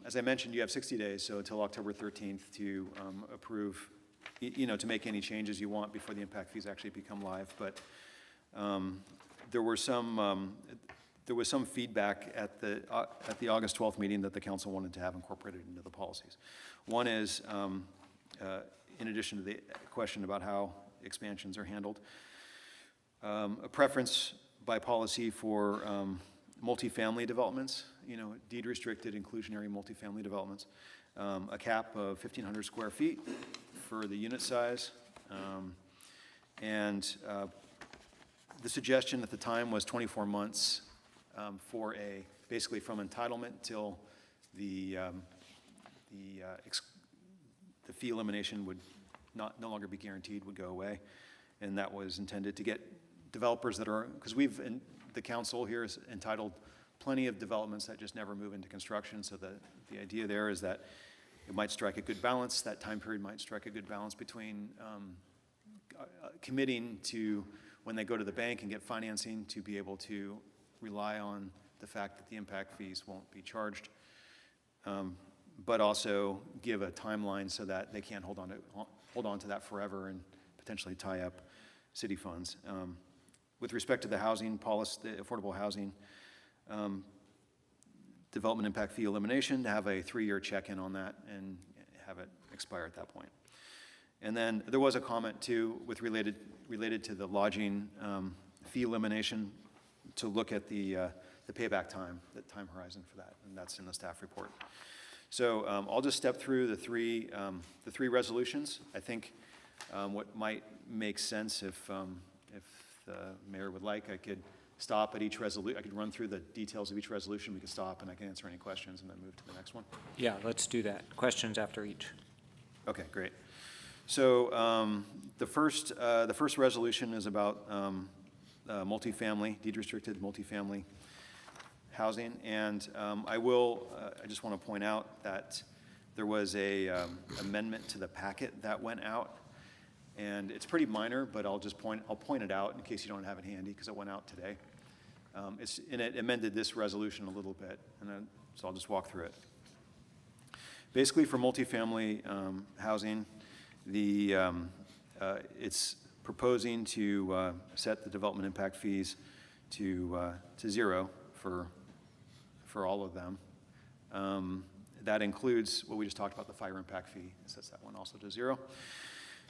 As I mentioned, you have 60 days, so until October 13th to approve, to make any changes you want before the impact fees actually become live. But there was some feedback at the August 12th meeting that the council wanted to have incorporated into the policies. One is, in addition to the question about how expansions are handled, a preference by policy for multifamily developments, deed-restricted inclusionary multifamily developments, a cap of 1,500 square feet for the unit size, and the suggestion at the time was 24 months for basically from entitlement till the fee elimination would no longer be guaranteed, would go away, and that was intended to get developers that are, because the council here is entitled plenty of developments that just never move into construction, so the idea there is that it might strike a good balance, that time period might strike a good balance between committing to, when they go to the bank and get financing, to be able to rely on the fact that the impact fees won't be charged, but also give a timeline so that they can't hold on to that forever and potentially tie up city funds. With respect to the housing policy, the affordable housing development impact fee elimination, to have a 3-year check-in on that and have it expire at that point. And then there was a comment too related to the lodging fee elimination, to look at the payback time, the time horizon for that, and that's in the staff report. So I'll just step through the three resolutions. I think what might make sense, if the mayor would like, I could stop at each resolution. I could run through the details of each resolution. We could stop and I can answer any questions and then move to the next one. Yeah, let's do that. Questions after each. Okay, great. So the first resolution is about multifamily, deed-restricted multifamily housing, and I just want to point out that there was a amendment to the packet that went out, and it's pretty minor, but I'll point it out in case you don't have it handy, because it went out today. And it amended this resolution a little bit, so I'll just walk through it. Basically, for multifamily housing, it's proposing to set the development impact fees to 0 for all of them. That includes what we just talked about, the fire impact fee. It sets that one also to 0.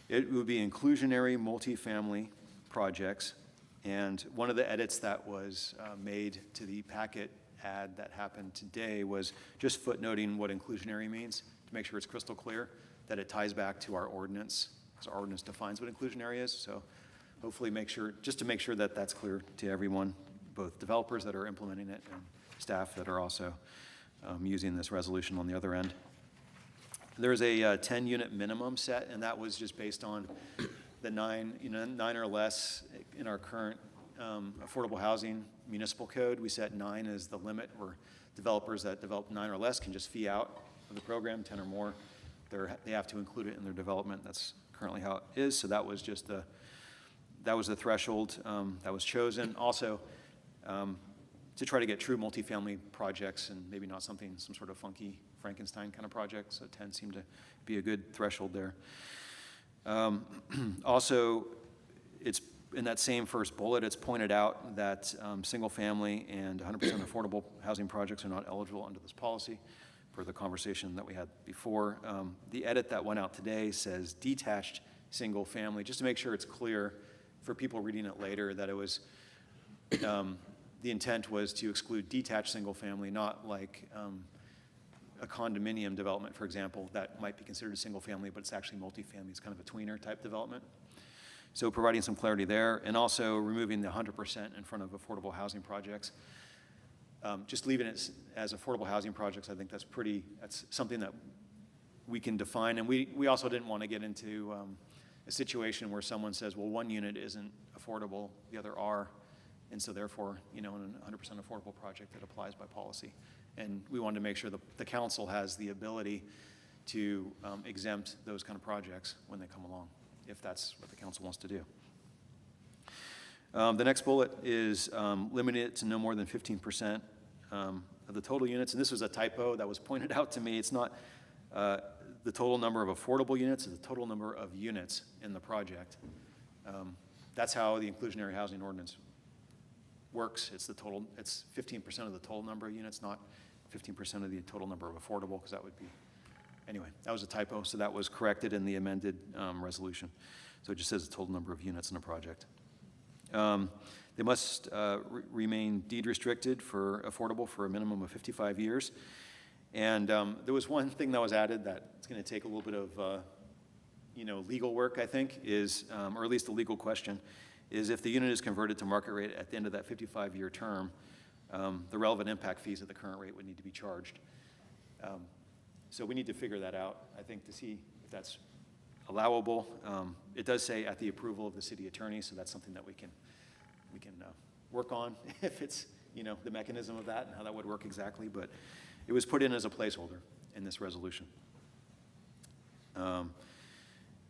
It would be inclusionary multifamily projects, and one of the edits that was made to the packet ad that happened today was just footnoting what inclusionary means, to make sure it's crystal clear that it ties back to our ordinance, because our ordinance defines what inclusionary is. So hopefully just to make sure that that's clear to everyone, both developers that are implementing it and staff that are also using this resolution on the other end. There's a 10-unit minimum set, and that was just based on the 9 or less in our current affordable housing municipal code. We set 9 as the limit, where developers that develop 9 or less can just fee out of the program, 10 or more, they have to include it in their development. That's currently how it is. So that was just that was the threshold that was chosen. Also, to try to get true multifamily projects and maybe not some sort of funky Frankenstein kind of project. So 10 seemed to be a good threshold there. Also, it's in that same first bullet, it's pointed out that single-family and 100% affordable housing projects are not eligible under this policy, per the conversation that we had before. The edit that went out today says detached single-family, just to make sure it's clear for people reading it later that it was, the intent was to exclude detached single-family, not like a condominium development, for example, that might be considered a single-family, but it's actually multifamily. It's kind of a tweener type development. So providing some clarity there, and also removing the 100% in front of affordable housing projects. Just leaving it as affordable housing projects, I think that's something that we can define. And we also didn't want to get into a situation where someone says, well, one unit isn't affordable, the other are, and so therefore, in a 100% affordable project, it applies by policy. And we wanted to make sure the council has the ability to exempt those kind of projects when they come along, if that's what the council wants to do. The next bullet is limiting it to no more than 15% of the total units. And this was a typo that was pointed out to me. It's not the total number of affordable units, it's the total number of units in the project. That's how the inclusionary housing ordinance works. It's 15% of the total number of units, not 15% of the total number of affordable, because that would be, anyway, that was a typo, so that was corrected in the amended resolution. So it just says the total number of units in a project. They must remain deed restricted for affordable for a minimum of 55 years. And there was one thing that was added that it's going to take a little bit of legal work, I think, or at least a legal question, is if the unit is converted to market rate at the end of that 55-year term, the relevant impact fees at the current rate would need to be charged. So we need to figure that out, I think, to see if that's allowable. It does say at the approval of the city attorney, so that's something that we can work on if it's, the mechanism of that and how that would work exactly, but it was put in as a placeholder in this resolution. And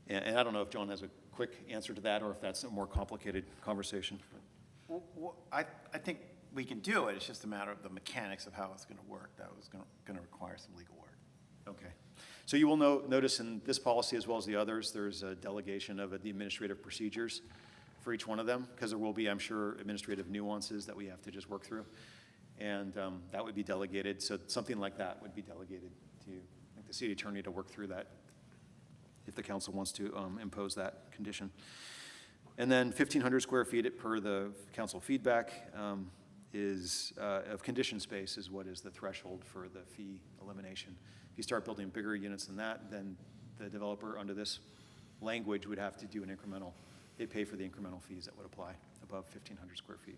I don't know if John has a quick answer to that or if that's a more complicated conversation. Well, I think we can do it. It's just a matter of the mechanics of how it's going to work. That was going to require some legal work. Okay. So you will notice in this policy as well as the others, there's a delegation of the administrative procedures for each one of them, because there will be, I'm sure, administrative nuances that we have to just work through. And that would be delegated. So something like that would be delegated to the city attorney to work through that if the council wants to impose that condition. And then 1,500 square feet per the council feedback of conditioned space is what is the threshold for the fee elimination. If you start building bigger units than that, then the developer under this language would have to do an incremental, they'd pay for the incremental fees that would apply above 1,500 square feet.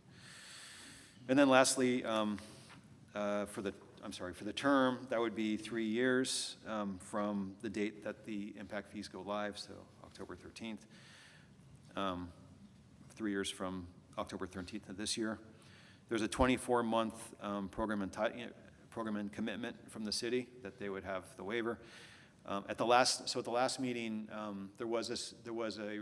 And then lastly, for the term, that would be 3 years from the date that the impact fees go live, so October 13th. 3 years from October 13th of this year. There's a 24-month program and commitment from the city that they would have the waiver. At the last meeting, there was a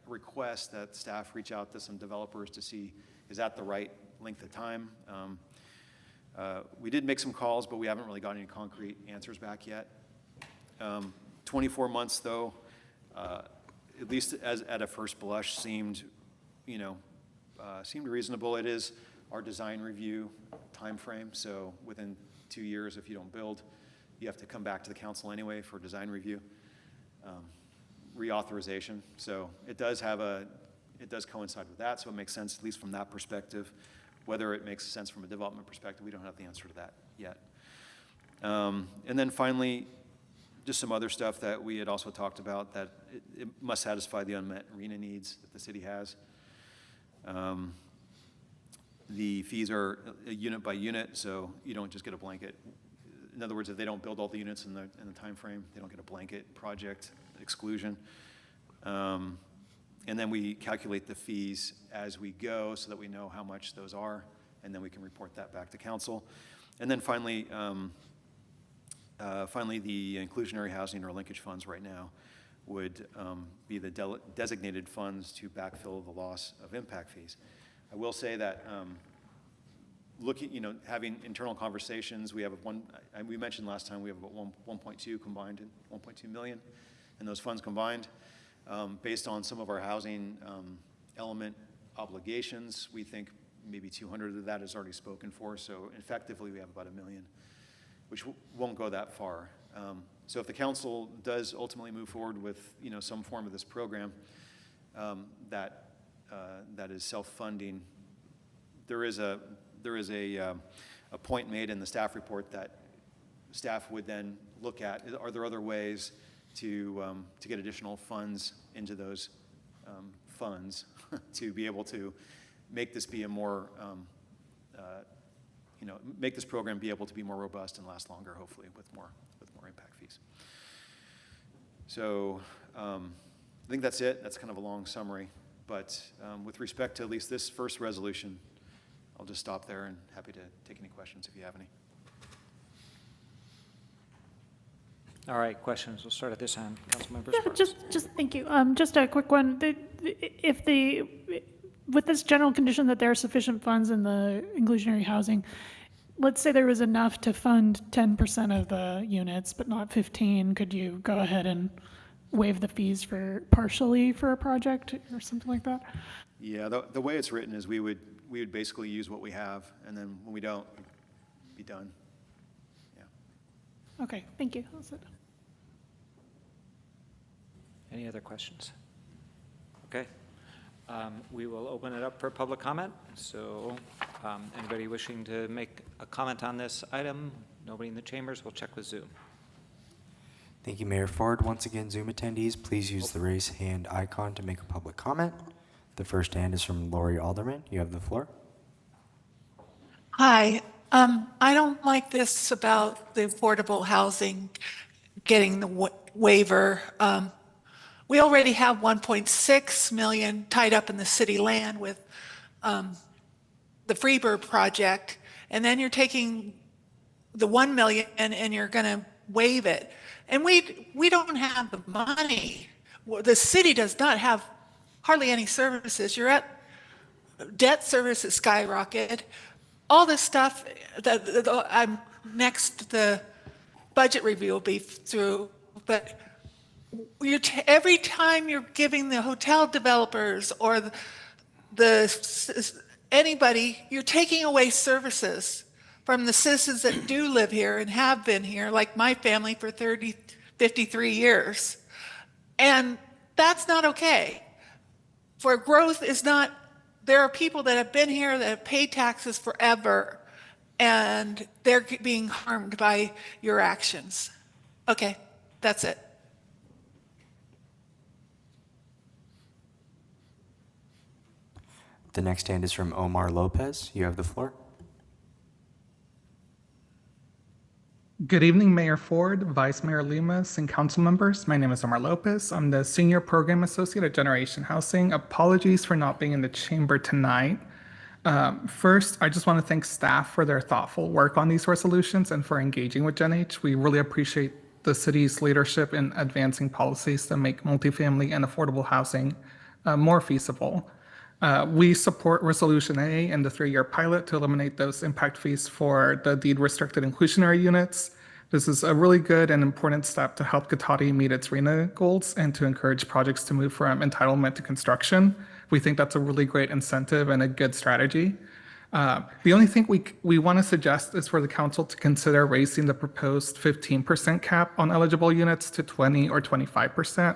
request that staff reach out to some developers to see is that the right length of time. We did make some calls, but we haven't really gotten any concrete answers back yet. 24 months, though, at least at a first blush, seemed reasonable. It is our design review timeframe, so within 2 years, if you don't build, you have to come back to the council anyway for design review, reauthorization. So it does coincide with that, so it makes sense, at least from that perspective. Whether it makes sense from a development perspective, we don't have the answer to that yet. And then finally, just some other stuff that we had also talked about, that it must satisfy the unmet arena needs that the city has. The fees are unit by unit, so you don't just get a blanket. In other words, if they don't build all the units in the time frame, they don't get a blanket project exclusion. And then we calculate the fees as we go so that we know how much those are, and then we can report that back to council. And then finally, Finally, the inclusionary housing or linkage funds right now would be the designated funds to backfill the loss of impact fees. I will say that having internal conversations, we have we mentioned last time we have about 1.2 combined, 1.2 million in those funds combined. Based on some of our housing element obligations, we think maybe 200 of that is already spoken for. So effectively, we have about $1 million, which won't go that far. So if the council does ultimately move forward with some form of this program that is self-funding, there is a point made in the staff report that staff would then look at. Are there other ways to get additional funds into those funds to be able to make this be a more make this program be able to be more robust and last longer, hopefully, with more impact fees. So I think that's it. That's kind of a long summary. But with respect to at least this first resolution, I'll just stop there and happy to take any questions if you have any. All right, questions. We'll start at this end. Councilmember Yeah, Sparks. just thank you. Just a quick one. With this general condition that there are sufficient funds in the inclusionary housing, let's say there was enough to fund 10% of the units, but not 15. Could you go ahead and waive the fees partially for a project or something like that? Yeah, the way it's written is we would basically use what we have, and then when we don't, be done. Yeah. Okay, thank you. That's it. Any other questions? Okay. We will open it up for public comment. So anybody wishing to make a comment on this item? Nobody in the chambers? We'll check with Zoom. Thank you, Mayor Ford. Once again, Zoom attendees, please use the raise hand icon to make a public comment. The first hand is from Lori Alderman. You have the floor. Hi. I don't like this about the affordable housing getting the waiver. We already have 1.6 million tied up in the city land with the Freeburg project, and then you're taking the 1 million and you're going to waive it. And we don't have the money. The city does not have hardly any services. You're at debt service has skyrocketed. All this stuff I'm next the budget review will be through, but every time you're giving the hotel developers or anybody, you're taking away services from the citizens that do live here and have been here, like my family for 53 years. And that's not okay. For growth is not, there are people that have been here that have paid taxes forever, and they're being harmed by your actions. Okay, that's it. The next hand is from Omar Lopez. You have the floor. Good evening, Mayor Ford, Vice Mayor Lemus, and council members. My name is Omar Lopez. I'm the Senior Program Associate at Generation Housing. Apologies for not being in the chamber tonight. First, I just want to thank staff for their thoughtful work on these resolutions and for engaging with Gen H. We really appreciate the city's leadership in advancing policies that make multifamily and affordable housing more feasible. We support Resolution A and the 3-year pilot to eliminate those impact fees for the deed-restricted inclusionary units. This is a really good and important step to help Cotati meet its RHNA goals and to encourage projects to move from entitlement to construction. We think that's a really great incentive and a good strategy. The only thing we want to suggest is for the council to consider raising the proposed 15% cap on eligible units to 20 or 25%.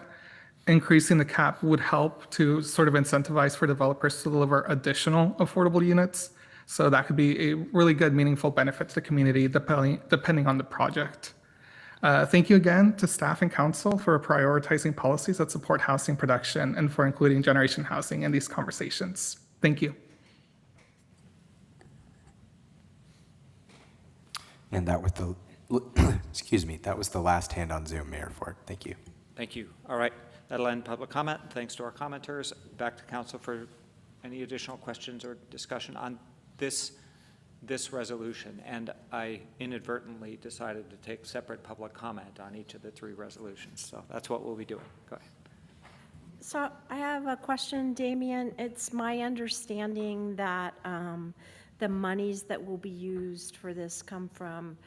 Increasing the cap would help to sort of incentivize for developers to deliver additional affordable units. So that could be a really good, meaningful benefit to the community depending on the project. Thank you again to staff and council for prioritizing policies that support housing production and for including Generation Housing in these conversations. Thank you. And that was the, excuse me, that was the last hand on Zoom, Mayor Ford. Thank you. Thank you. All right. That'll end public comment. Thanks to our commenters. Back to council for any additional questions or discussion on this this resolution, and I inadvertently decided to take separate public comment on each of the three resolutions. So that's what we'll be doing. Go ahead. So I have a question, Damien. It's my understanding that the monies that will be used for this come from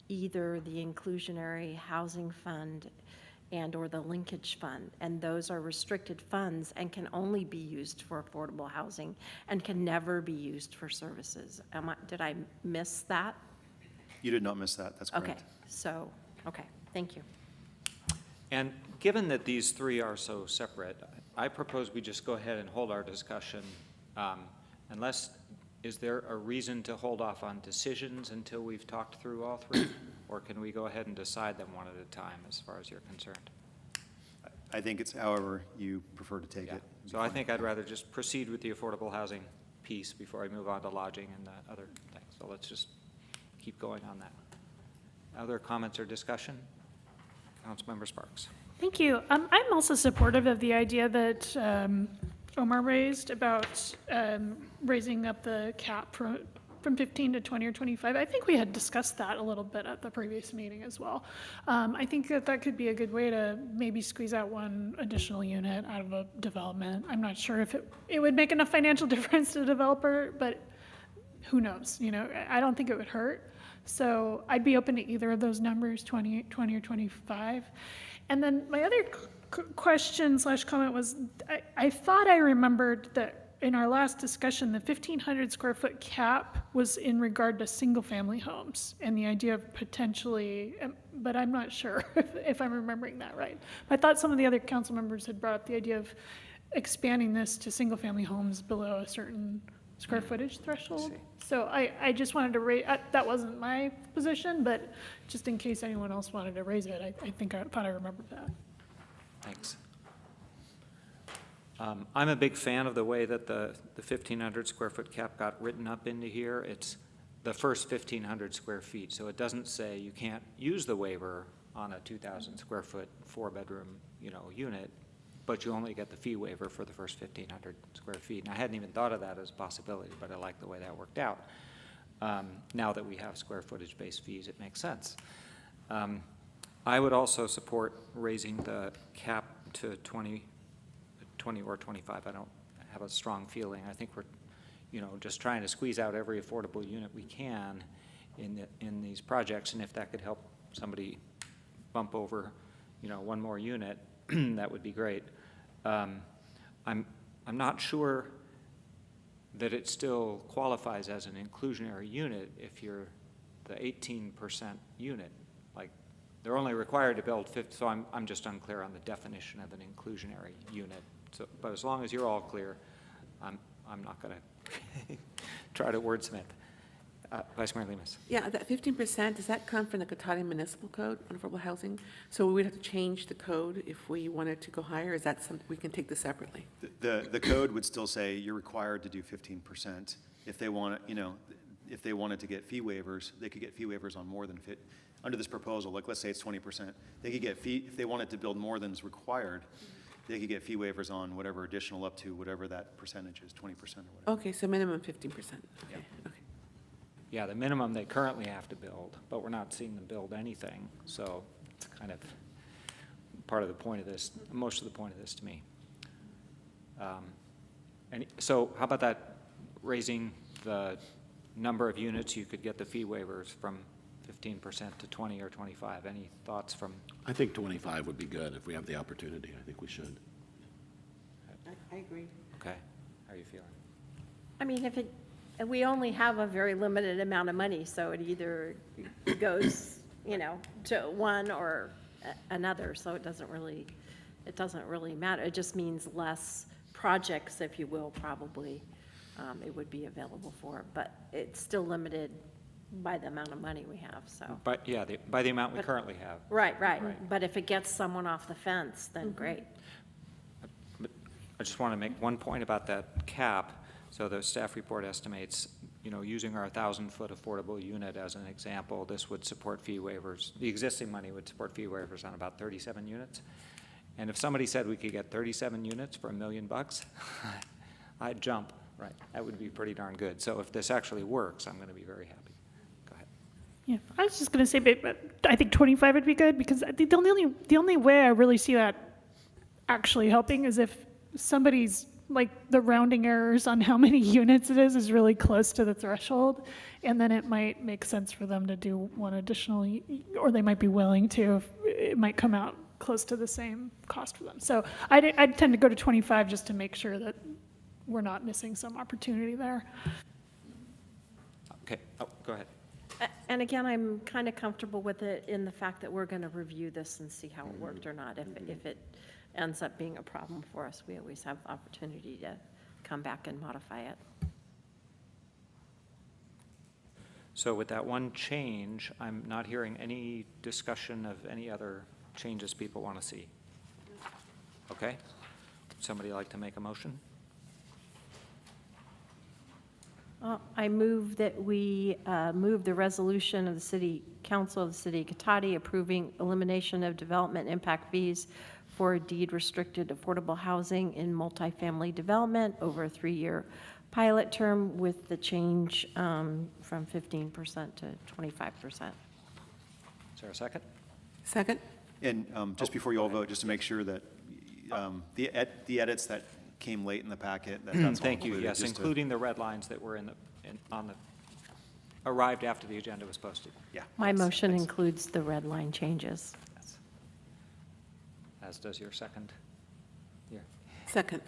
either the Inclusionary Housing Fund and/or the Linkage Fund, and those are restricted funds and can only be used for affordable housing and can never be used for services. Did I miss that? You did not miss that, that's correct. Okay, so, okay, thank you. And given that these three are so separate, I propose we just go ahead and hold our discussion unless, is there a reason to hold off on decisions until we've talked through all three? Or can we go ahead and decide them one at a time as far as you're concerned? I think it's however you prefer to take it. So I think I'd rather just proceed with the affordable housing piece before I move on to lodging and the other things. So let's just keep going on that. Other comments or discussion? Councilmember Sparks. Thank you. I'm also supportive of the idea that Omar raised about raising up the cap from 15 to 20 or 25. I think we had discussed that a little bit at the previous meeting as well. I think that could be a good way to maybe squeeze out one additional unit out of a development. I'm not sure if it would make enough financial difference to the developer, but who knows? You know, I don't think it would hurt. So I'd be open to either of those numbers, 20 or 25. And then my other question / comment was, I thought I remembered that in our last discussion, the 1,500 square foot cap was in regard to single family homes and the idea of potentially, but I'm not sure if I'm remembering that right. I thought some of the other council members had brought up the idea of expanding this to single family homes below a certain square footage threshold. So I just wanted to raise, that wasn't my position, but just in case anyone else wanted to raise it, I thought I remembered that. Thanks. I'm a big fan of the way that the 1,500 square foot cap got written up into here. It's the first 1,500 square feet, so it doesn't say you can't use the waiver on a 2,000 square foot 4-bedroom, unit, but you only get the fee waiver for the first 1,500 square feet. And I hadn't even thought of that as a possibility, but I like the way that worked out. Now that we have square footage-based fees, it makes sense. I would also support raising the cap to 20 or 25. I don't have a strong feeling. I think we're, just trying to squeeze out every affordable unit we can in these projects, and if that could help somebody bump over, one more unit, that would be great. I'm not sure that it still qualifies as an inclusionary unit if you're the 18% unit. Like, they're only required to build 50, so I'm just unclear on the definition of an inclusionary unit. So, but as long as you're all clear, I'm not going to try to wordsmith. Vice Mayor Lemus. Yeah, that 15%, does that come from the Cotati Municipal Code on affordable housing? So we would have to change the code if we wanted to go higher? Is that something, we can take this separately? The code would still say you're required to do 15%. If they want, if they wanted to get fee waivers, they could get fee waivers on more than under this proposal. Like, let's say it's 20%. They could get fee, if they wanted to build more than is required, they could get fee waivers on whatever additional up to whatever that percentage is, 20% or whatever. Okay, so minimum 15%. Okay, okay. Yeah, the minimum they currently have to build, but we're not seeing them build anything. So it's kind of part of the point of this, most of the point of this to me. So how about that, raising the number of units you could get the fee waivers from 15% to 20 or 25? Any thoughts from? I think 25 would be good if we have the opportunity. I think we should. I agree. Okay. How are you feeling? I mean, we only have a very limited amount of money, so it either goes, to one or another. So it doesn't really matter. It just means less projects, if you will, probably it would be available for, but it's still limited by the amount of money we have, so. But yeah, by the amount we currently have. Right. But if it gets someone off the fence, then great. But I just want to make one point about that cap. So the staff report estimates, using our 1,000-foot affordable unit as an example, this would support fee waivers. The existing money would support fee waivers on about 37 units. And if somebody said we could get 37 units for $1 million, I'd jump. right? That would be pretty darn good. So if this actually works, I'm going to be very happy. Go ahead. Yeah, I was just going to say, but I think 25 would be good because I think the only way I really see that actually helping is if somebody's, like, the rounding errors on how many units it is really close to the threshold, and then it might make sense for them to do one additional, or they might be willing to. It might come out close to the same cost for them. So I'd tend to go to 25 just to make sure that we're not missing some opportunity there. Okay, oh, go ahead. And again, I'm kind of comfortable with it in the fact that we're going to review this and see how it worked or not. If it ends up being a problem for us, we always have the opportunity to come back and modify it. So with that one change, I'm not hearing any discussion of any other changes people want to see. Okay? Somebody like to make a motion? I move that we move the resolution of the City Council of the City of Cotati approving elimination of development impact fees for deed-restricted affordable housing in multifamily development over a 3-year pilot term with the change from 15% to 25%. Is there a second? Second? And just before you all vote, just to make sure that the edits that came late in the packet, that's all Thank you, included, yes, just to- including the red lines that were arrived after the agenda was posted. Yeah. My motion includes the red line changes. Yes. As does your second? Yeah. Second.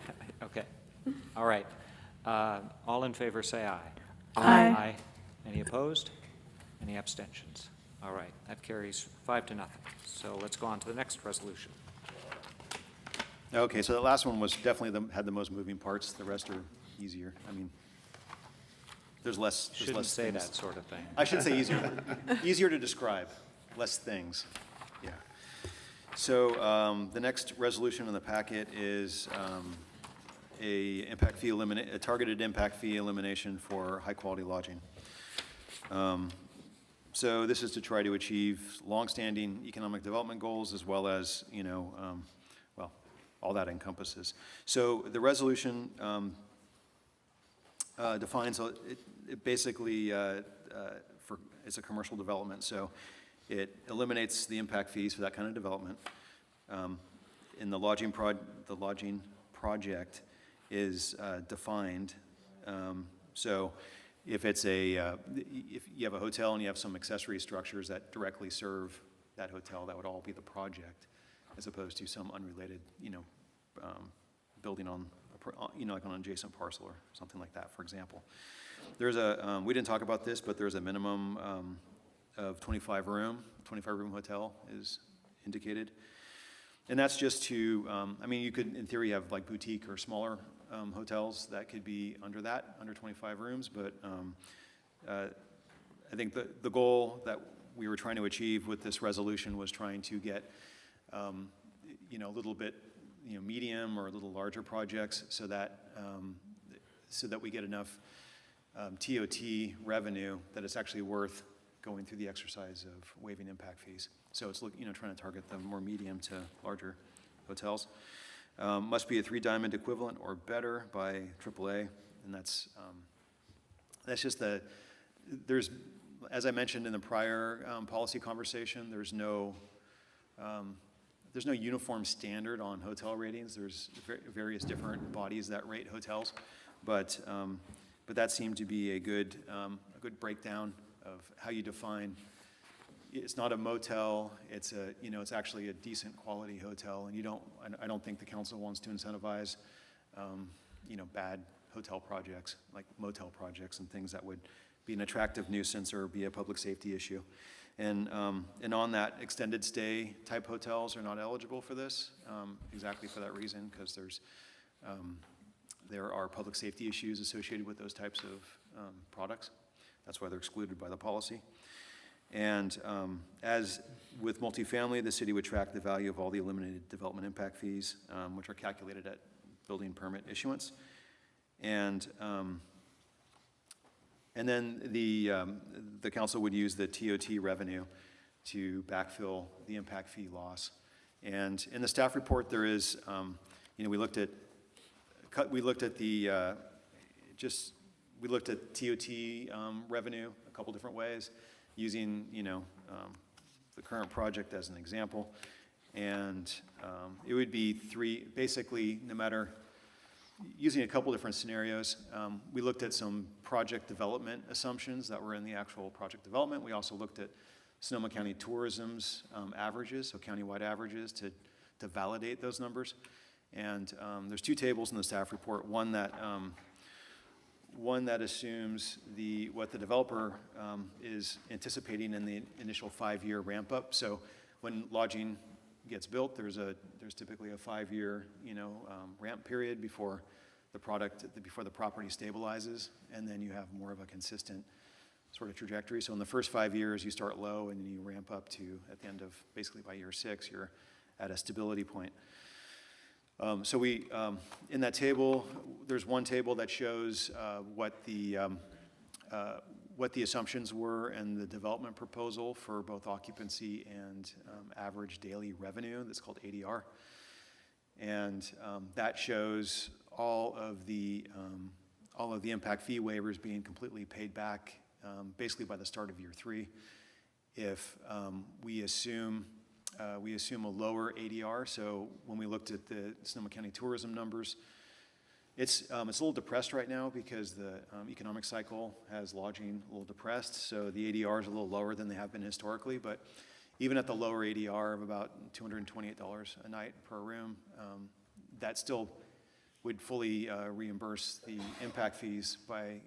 Okay, all right. All in favor, say aye. Aye. Any opposed? Any abstentions? All right, that carries 5-0. So let's go on to the next resolution. Okay, so that last one was definitely had the most moving parts. The rest are easier. I mean, there's less Shouldn't say things. that sort of thing. I should say easier. Easier to describe, less things. Yeah. So the next resolution in the packet is a targeted impact fee elimination for high-quality lodging. So this is to try to achieve longstanding economic development goals as well as, well, all that encompasses. So the resolution defines, it basically, it's a commercial development, so it eliminates the impact fees for that kind of development. In the lodging project is defined. So if it's if you have a hotel and you have some accessory structures that directly serve that hotel, that would all be the project, as opposed to some unrelated, building on, like on an adjacent parcel or something like that, for example. There's we didn't talk about this, but there's a minimum of 25-room hotel is indicated. And that's just to, I mean, you could, in theory, have like boutique or smaller hotels that could be under 25 rooms, but I think the goal that we were trying to achieve with this resolution was trying to get, a little bit, medium or a little larger projects so that we get enough TOT revenue that it's actually worth going through the exercise of waiving impact fees. So it's trying to target the more medium to larger hotels. Must be a 3-diamond equivalent or better by AAA, and that's just there's, as I mentioned in the prior policy conversation, there's no uniform standard on hotel ratings. There's various different bodies that rate hotels, but that seemed to be a good breakdown of how you define. It's not a motel. It's it's actually a decent quality hotel, and I don't think the council wants to incentivize, bad hotel projects like motel projects and things that would be an attractive nuisance or be a public safety issue. And on that, extended stay type hotels are not eligible for this, exactly for that reason, because there are public safety issues associated with those types of products. That's why they're excluded by the policy. And as with multifamily, the city would track the value of all the eliminated development impact fees, which are calculated at building permit issuance. And then the council would use the TOT revenue to backfill the impact fee loss. And in the staff report, there is, we looked at the we looked at TOT revenue a couple different ways, using, the current project as an example. And it would be basically, no matter, using a couple different scenarios. We looked at some project development assumptions that were in the actual project development. We also looked at Sonoma County Tourism's averages, so countywide averages, to validate those numbers. And there's two tables in the staff report. One that assumes what the developer is anticipating in the initial 5-year ramp up. So when lodging gets built, there's typically a 5-year ramp period before the property stabilizes, and then you have more of a consistent sort of trajectory. So in the first 5 years, you start low, and then you ramp up to, at the end of, basically by year 6, you're at a stability point. So in that table, there's one table that shows what the assumptions were and the development proposal for both occupancy and average daily revenue. That's called ADR. And that shows all of the impact fee waivers being completely paid back basically by the start of year 3. If we assume a lower ADR, so when we looked at the Sonoma County tourism numbers, it's a little depressed right now because the economic cycle has lodging a little depressed, so the ADRs are a little lower than they have been historically, but even at the lower ADR of about $228 a night per room, that still would fully reimburse the impact fees by,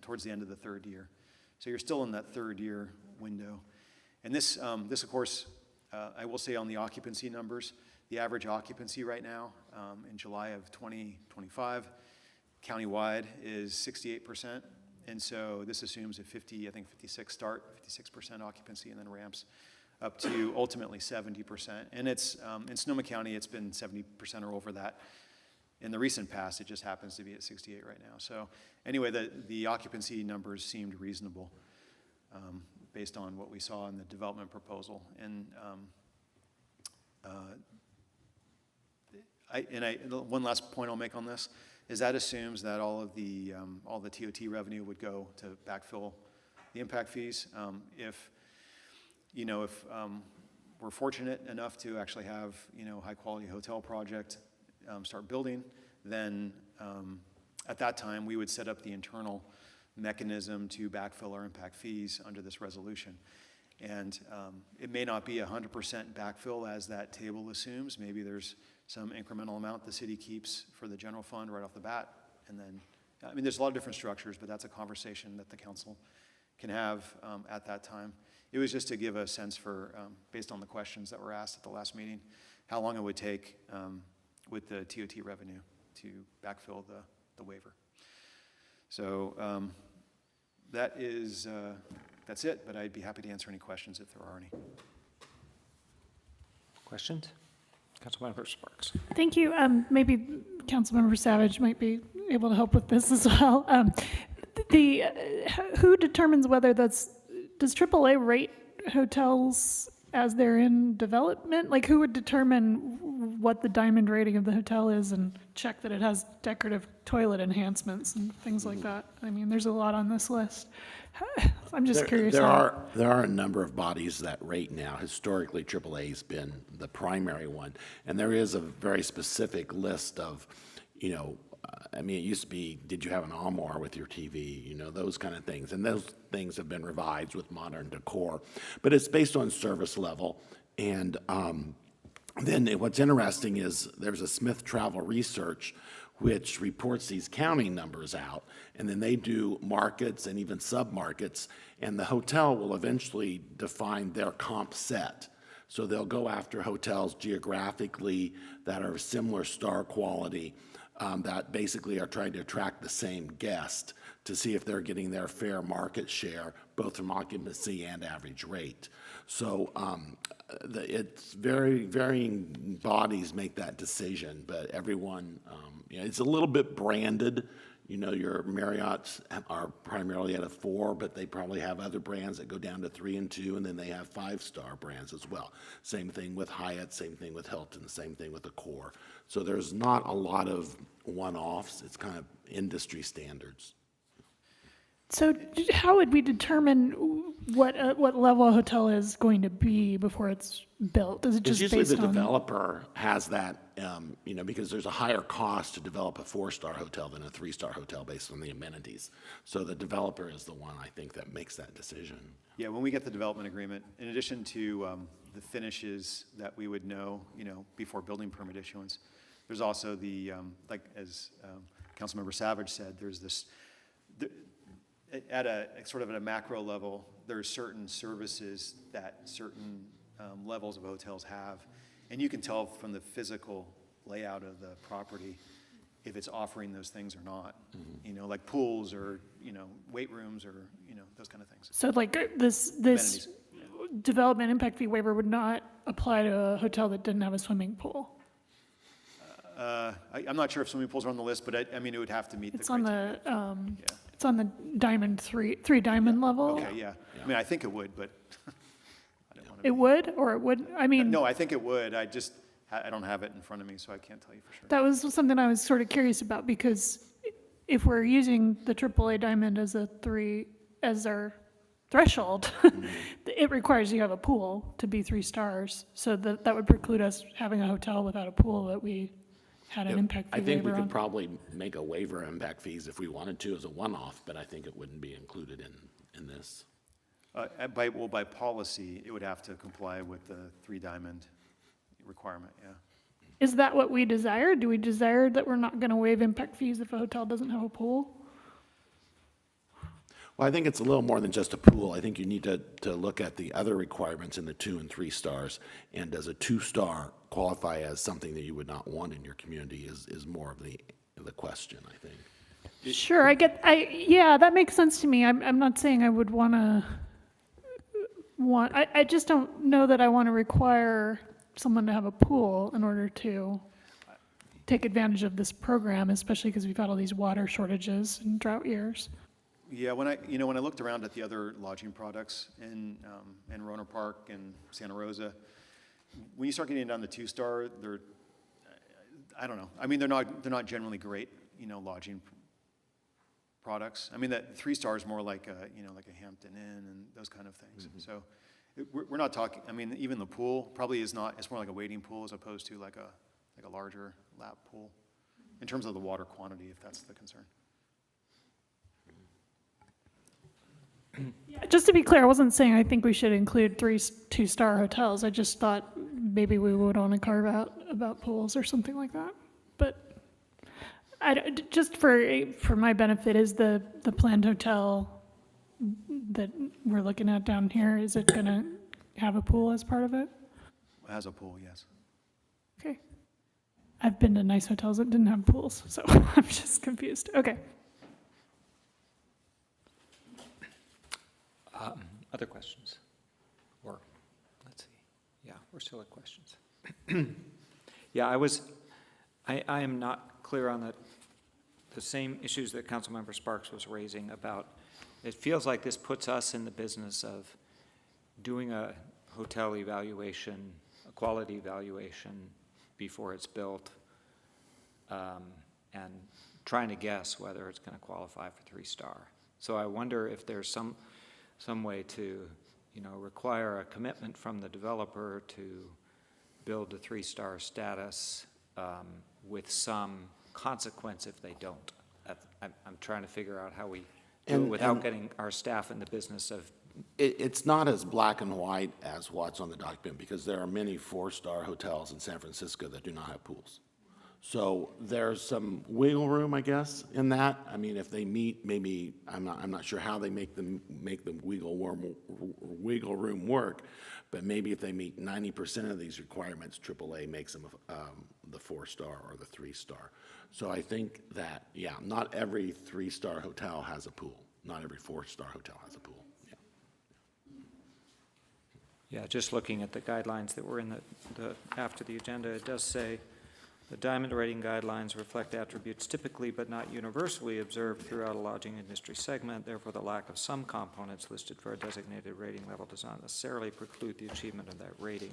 towards the end of the 3rd year. So you're still in that 3rd year window. And this of course, I will say on the occupancy numbers, the average occupancy right now in July of 2025, countywide is 68%. And so this assumes a 56% occupancy, and then ramps up to ultimately 70%. And it's in Sonoma County, it's been 70% or over that. In the recent past, it just happens to be at 68 right now. So anyway, the occupancy numbers seemed reasonable based on what we saw in the development proposal. And one last point I'll make on this is that assumes that all the TOT revenue would go to backfill the impact fees. If we're fortunate enough to actually have high quality hotel project start building, then at that time we would set up the internal mechanism to backfill our impact fees under this resolution. And it may not be 100% backfill as that table assumes. Maybe there's some incremental amount the city keeps for the general fund right off the bat. And then, there's a lot of different structures, but that's a conversation that the council can have at that time. It was just to give a sense for, based on the questions that were asked at the last meeting, how long it would take with the TOT revenue to backfill the waiver. So that's it, but I'd be happy to answer any questions if there are any. Questions? Councilmember Sparks. Thank you. Maybe Councilmember Savage might be able to help with this as well. Who determines whether does AAA rate hotels as they're in development? Like, who would determine what the diamond rating of the hotel is and check that it has decorative toilet enhancements and things like that? There's a lot on this list. I'm just curious. There are a number of bodies that rate now. Historically, AAA has been the primary one, and there is a very specific list of, it used to be, did you have an armoire with your TV? Those kind of things, and those things have been revised with modern decor, but it's based on service level. And then what's interesting is there's a Smith Travel Research which reports these county numbers out, and then they do markets and even sub-markets, and the hotel will eventually define their comp set. So they'll go after hotels geographically that are similar star quality, that basically are trying to attract the same guest to see if they're getting their fair market share, both from occupancy and average rate. So it's varying bodies make that decision, but everyone, it's a little bit branded, You know, your Marriotts are primarily at a 4, but they probably have other brands that go down to 3 and 2, and then they have 5-star brands as well. Same thing with Hyatt, same thing with Hilton, same thing with Accor. So there's not a lot of one-offs. It's kind of industry standards. So how would we determine what level a hotel is going to be before it's built? Is it Because just usually based the on? developer has that, you know, because there's a higher cost to develop a 4-star hotel than a 3-star hotel based on the amenities. So the developer is the one, I think, that makes that decision. Yeah, when we get the development agreement, in addition to the finishes that we would know, you know, before building permit issuance, there's also the, like as Councilmember Savage said, there's this, at a sort of at a macro level, there are certain services that certain levels of hotels have. And you can tell from the physical layout of the property if it's offering those things or not. You know, like pools or, you know, weight rooms or, you know, those kind of things. So like this Amenities. development impact fee waiver would not apply to a hotel that didn't have a swimming pool? I'm not sure if swimming pools are on the list, but I mean, it would have to meet the It's on criteria. the, it's on the diamond three diamond level? Okay, yeah. I mean, I think it would, but I don't want to. It would, or it wouldn't? I mean, No, I think it would. I just, I don't have it in front of me, so I can't tell you for sure. that was something I was sort of curious about, because if we're using the AAA diamond as as our threshold, it requires you have a pool to be 3 stars. So that would preclude us having a hotel without a pool that we had an impact fee I think we waiver could on. probably make a waiver of impact fees if we wanted to as a one-off, but I think it wouldn't be included in this. By policy, it would have to comply with the 3 diamond requirement, yeah. Is that what we desire? Do we desire that we're not going to waive impact fees if a hotel doesn't have a pool? Well, I think it's a little more than just a pool. I think you need to look at the other requirements in the 2 and 3 stars. And does a 2-star qualify as something that you would not want in your community is more of the question, I think. Sure, yeah, that makes sense to me. I'm not saying I would I just don't know that I want to require someone to have a pool in order to take advantage of this program, especially because we've had all these water shortages and drought years. Yeah, when I looked around at the other lodging products in Roner Park and Santa Rosa, when you start getting down to 2-star, I don't know. I mean, they're not generally great, you know, lodging products. I mean, that 3-star is more like a Hampton Inn and those kind of things. So we're not talking. I mean, even the pool probably is not. It's more like a wading pool as opposed to like a larger lap pool, in terms of the water quantity, if that's the concern. Just to be clear, I wasn't saying I think we should include 2-star hotels. I just thought maybe we would want to carve out about pools or something like that. But just for my benefit, is the planned hotel that we're looking at down here, is it going to have a pool as part of it? It has a pool, yes. Okay. I've been to nice hotels that didn't have pools, so I'm just confused. Okay. Other questions? Or, let's see, yeah, we're still at questions. Yeah, I am not clear on the same issues that Councilmember Sparks was raising about, it feels like this puts us in the business of doing a hotel evaluation, a quality evaluation before it's built, and trying to guess whether it's going to qualify for 3-star. So I wonder if there's some way to, you know, require a commitment from the developer to build a 3-star status with some consequence if they don't. I'm trying to figure out how we do it without getting our staff in the business of. It's not as black and white as what's on the document, because there are many 4-star hotels in San Francisco that do not have pools. So there's some wiggle room, I guess, in that. I mean, if they meet, maybe I'm not sure how they make the wiggle room work, but maybe if they meet 90% of these requirements, AAA makes them the 4-star or the 3-star. So I think that, yeah, not every 3-star hotel has a pool. Not every 4-star hotel has a pool. Yeah, just looking at the guidelines that were in the after the agenda, it does say The diamond rating guidelines reflect attributes typically but not universally observed throughout a lodging industry segment. Therefore, the lack of some components listed for a designated rating level does not necessarily preclude the achievement of that rating.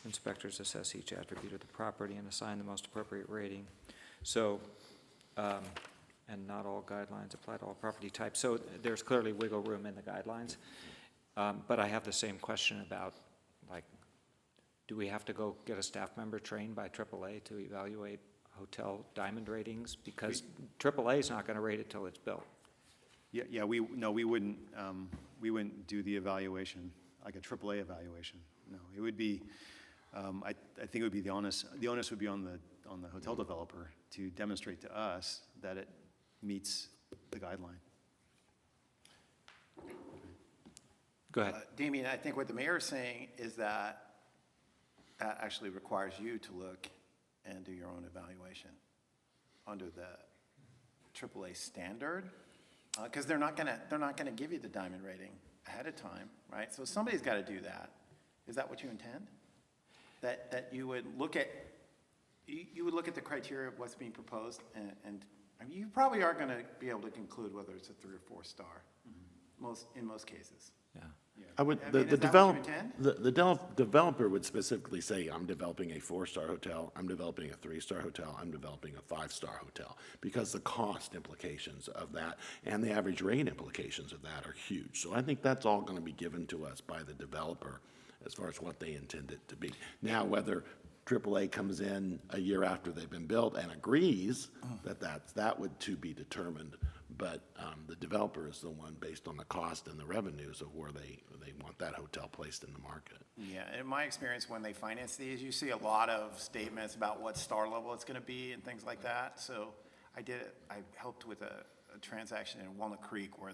Inspectors assess each attribute of the property and assign the most appropriate rating. So, and not all guidelines apply to all property types. So there's clearly wiggle room in the guidelines. But I have the same question about, like, do we have to go get a staff member trained by AAA to evaluate hotel diamond ratings? Because AAA is not going to rate it till it's built. Yeah, we wouldn't do the evaluation, like a AAA evaluation. No, it would be, I think it would be the onus would be on the hotel developer to demonstrate to us that it meets the guideline. Go ahead. Damien, I think what the mayor is saying is that actually requires you to look and do your own evaluation under the AAA standard, because they're not gonna give you the diamond rating ahead of time, right? So somebody's got to do that. Is that what you intend? That you would look at the criteria of what's being proposed, and I mean, you probably are going to be able to conclude whether it's a 3 or 4 star, in most cases. Yeah. I would, I the mean, is that develop, what you intend? the developer would specifically say, I'm developing a 4-star hotel, I'm developing a 3-star hotel, I'm developing a 5-star hotel, because the cost implications of that and the average rate implications of that are huge. So I think that's all going to be given to us by the developer as far as what they intend it to be. Now, whether AAA comes in a year after they've been built and agrees that would to be determined, but the developer is the one based on the cost and the revenues of where they want that hotel placed in the market. Yeah, in my experience, when they finance these, you see a lot of statements about what star level it's going to be and things like that. So I helped with a transaction in Walnut Creek where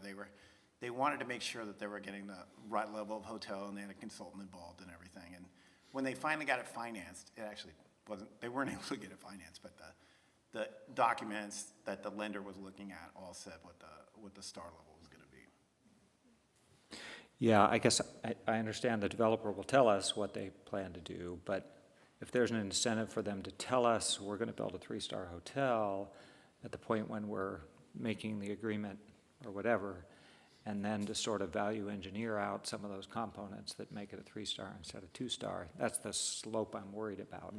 they wanted to make sure that they were getting the right level of hotel, and they had a consultant involved and everything. And when they finally got it financed, it actually they weren't able to get it financed, but the documents that the lender was looking at all said what the star level was going to be. Yeah, I guess I understand the developer will tell us what they plan to do, but if there's an incentive for them to tell us we're going to build a 3-star hotel at the point when we're making the agreement or whatever, and then to sort of value engineer out some of those components that make it a 3-star instead of 2-star, that's the slope I'm worried about.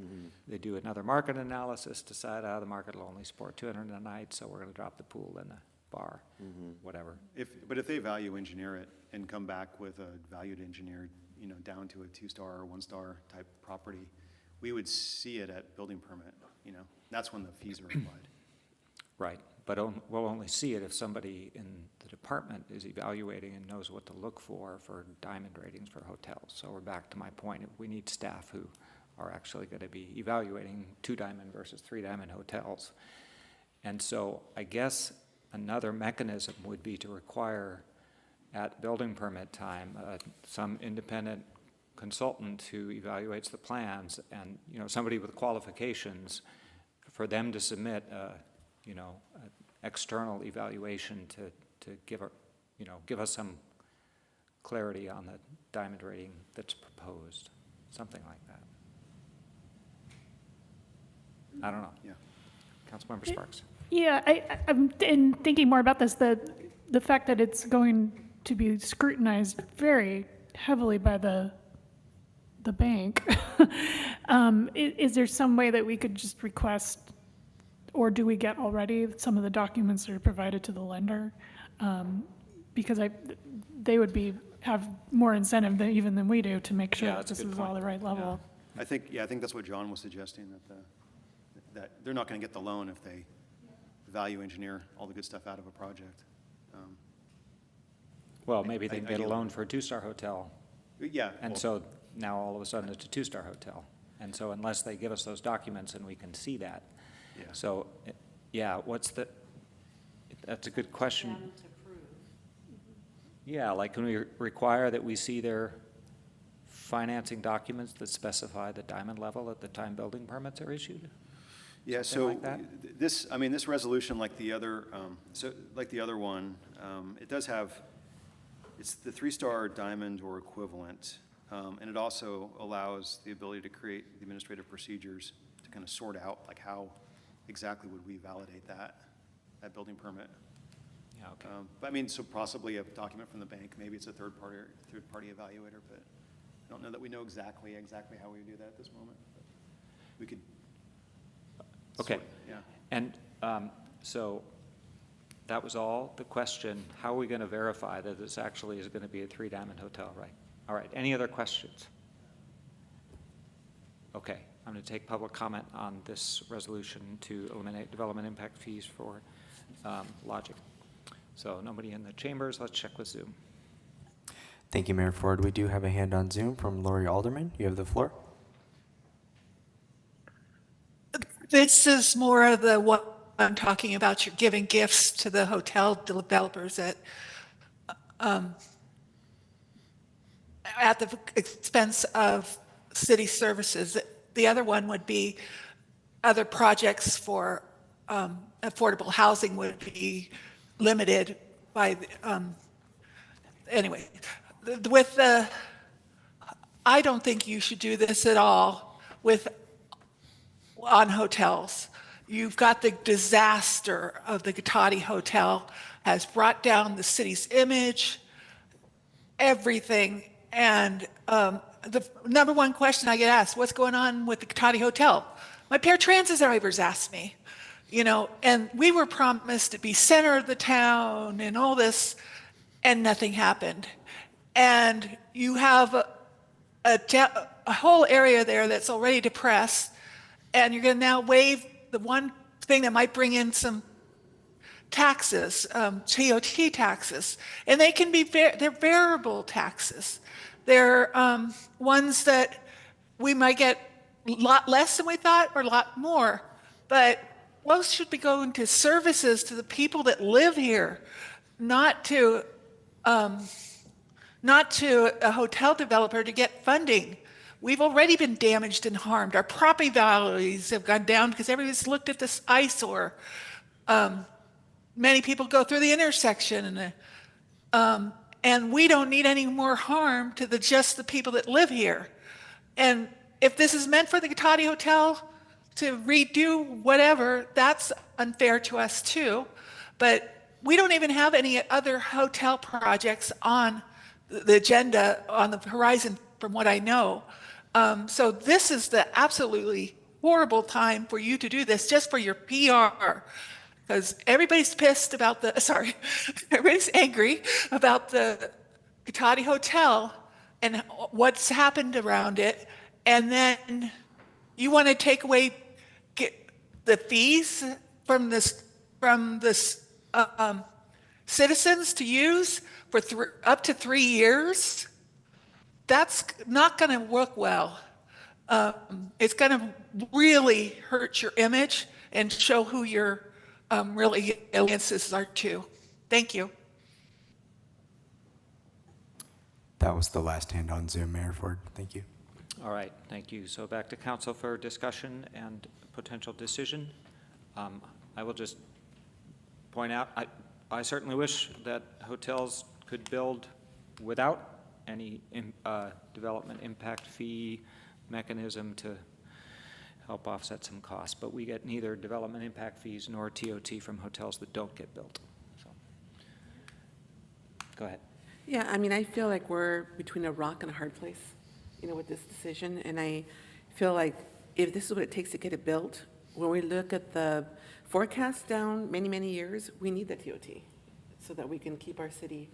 They do another market analysis, decide, the market will only support 200 a night, so we're going to drop the pool and the bar, whatever. But if they value engineer it and come back with a valued engineered, down to a 2-star or 1-star type property, we would see it at building permit, That's when the fees are applied. Right, but we'll only see it if somebody in the department is evaluating and knows what to look for diamond ratings for hotels. So we're back to my point, we need staff who are actually going to be evaluating 2-diamond versus 3-diamond hotels. And so I guess another mechanism would be to require at building permit time some independent consultant who evaluates the plans and somebody with qualifications for them to submit an external evaluation to give us some clarity on the diamond rating that's proposed, something like that. I don't know. Yeah. Councilmember Sparks. Yeah, I'm in thinking more about this, the fact that it's going to be scrutinized very heavily by the bank. Is there some way that we could just request, or do we get already some of the documents that are provided to the lender? Because they would have more incentive than we do to make sure that this is all the right level. I think that's what John was suggesting, that they're not going to get the loan if they value engineer all the good stuff out of a project. Well, maybe they can get a loan for a 2-star hotel. Yeah. And so now all of a sudden it's a 2-star hotel. And so unless they give us those documents and we can see that. Yeah. So, yeah, that's a good question. Yeah, like can we require that we see their financing documents that specify the diamond level at the time building permits are issued? Yeah, Something so like that? this resolution, like the other one, it does have, it's the 3-star diamond or equivalent, and it also allows the ability to create the administrative procedures to kind of sort out, like how exactly would we validate that building permit? Yeah, okay. But I mean, so possibly a document from the bank, maybe it's a third-party evaluator, but I don't know that we know exactly how we would do that at this moment. But we could. Okay. Yeah. And so that was all the question. How are we going to verify that this actually is going to be a Three Diamond Hotel, right? All right. Any other questions? Okay. I'm going to take public comment on this resolution to eliminate development impact fees for lodging. So nobody in the chambers. Let's check with Zoom. Thank you, Mayor Ford. We do have a hand on Zoom from Lori Alderman. You have the floor. This is more of the what I'm talking about. You're giving gifts to the hotel developers at the expense of city services. The other one would be other projects for affordable housing would be limited by, anyway, with the, I don't think you should do this at all on hotels. You've got the disaster of the Cotati Hotel has brought down the city's image, everything. And the number one question I get asked, what's going on with the Cotati Hotel? My paratransit drivers ask me, you know, and we were promised to be center of the town and all this, and nothing happened. And you have a whole area there that's already depressed, and you're going to now waive the one thing that might bring in some taxes, TOT taxes, and they can be they're variable taxes. They're ones that we might get a lot less than we thought or a lot more, but most should be going to services to the people that live here, not to a hotel developer to get funding. We've already been damaged and harmed. Our property values have gone down because everybody's looked at this eyesore. Many people go through the intersection, and we don't need any more harm to just the people that live here. And if this is meant for the Cotati Hotel to redo whatever, that's unfair to us too. But we don't even have any other hotel projects on the agenda, on the horizon, from what I know. So this is the absolutely horrible time for you to do this, just for your PR. Because everybody's pissed about everybody's angry about the Cotati Hotel and what's happened around it. And then you want to take away the fees from this citizens to use for up to 3 years. That's not going to work well. It's going to really hurt your image and show who your really alliances are too. Thank you. That was the last hand on Zoom, Mayor Ford. Thank you. All right, thank you. So back to council for discussion and potential decision. I will just point out, I certainly wish that hotels could build without any development impact fee mechanism to help offset some costs, but we get neither development impact fees nor TOT from hotels that don't get built. So, go ahead. Yeah, I mean, I feel like we're between a rock and a hard place, you know, with this decision. And I feel like if this is what it takes to get it built, when we look at the forecast down many, many years, we need the TOT so that we can keep our city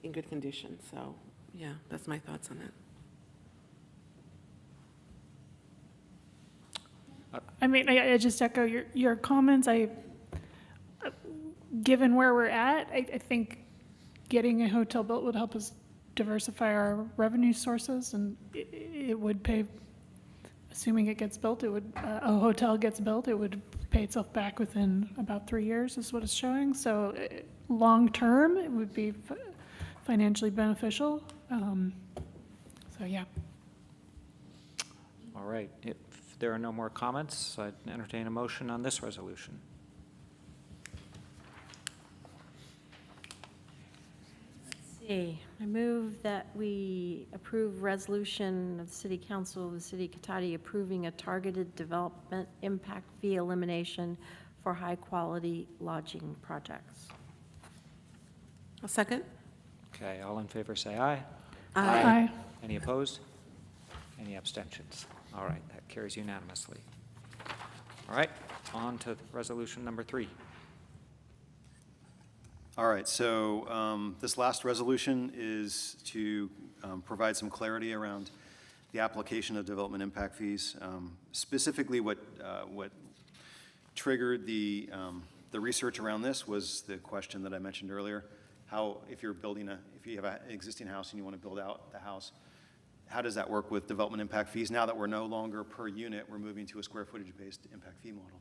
in good condition. So, yeah, that's my thoughts on it. I mean, I just echo your comments. Given where we're at, I think getting a hotel built would help us diversify our revenue sources, and it would pay, assuming it gets built, a hotel gets built, it would pay itself back within about 3 years is what it's showing. So long term, it would be financially beneficial. So yeah. All right. If there are no more comments, I'd entertain a motion on this resolution. Let's Okay, I move that we approve resolution of the City Council of the City of Cotati approving a targeted development impact fee elimination for high-quality lodging projects. A second? Okay, all in favor, say aye. Aye. Any opposed? Any abstentions? All right, that carries unanimously. All right, on to resolution number 3. All right, so this last resolution is to provide some clarity around the application of development impact fees. Specifically, what triggered the research around this was the question that I mentioned earlier. How, if you have an existing house and you want to build out the house, how does that work with development impact fees? Now that we're no longer per unit, we're moving to a square footage-based impact fee model.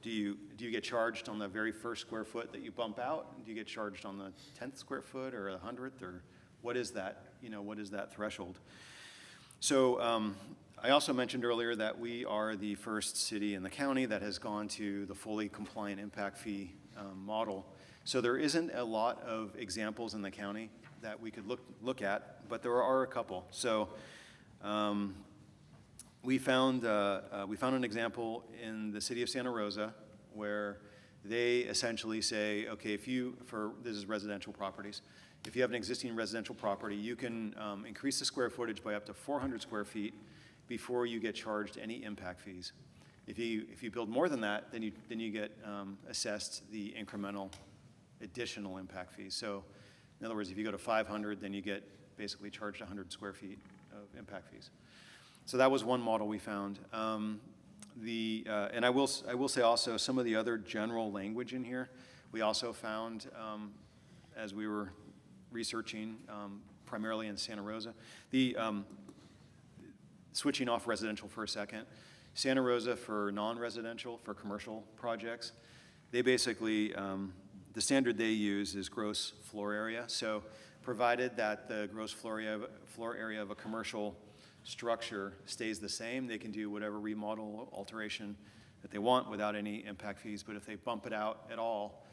Do you get charged on the very first square foot that you bump out? Do you get charged on the 10th square foot or the 100th, or what is that? What is that threshold? So I also mentioned earlier that we are the first city in the county that has gone to the fully compliant impact fee model. So there isn't a lot of examples in the county that we could look at, but there are a couple. So we found an example in the city of Santa Rosa where they essentially say, okay, this is residential properties. If you have an existing residential property, you can increase the square footage by up to 400 square feet before you get charged any impact fees. If you build more than that, then you get assessed the incremental additional impact fees. So in other words, if you go to 500, then you get basically charged 100 square feet of impact fees. So that was one model we found. And I will say also some of the other general language in here, we also found as we were researching primarily in Santa Rosa. Switching off residential for a second, Santa Rosa for non-residential, for commercial projects, they basically, the standard they use is gross floor area. So provided that the gross floor area of a commercial structure stays the same, they can do whatever remodel alteration that they want without any impact fees. But if they bump it out at all,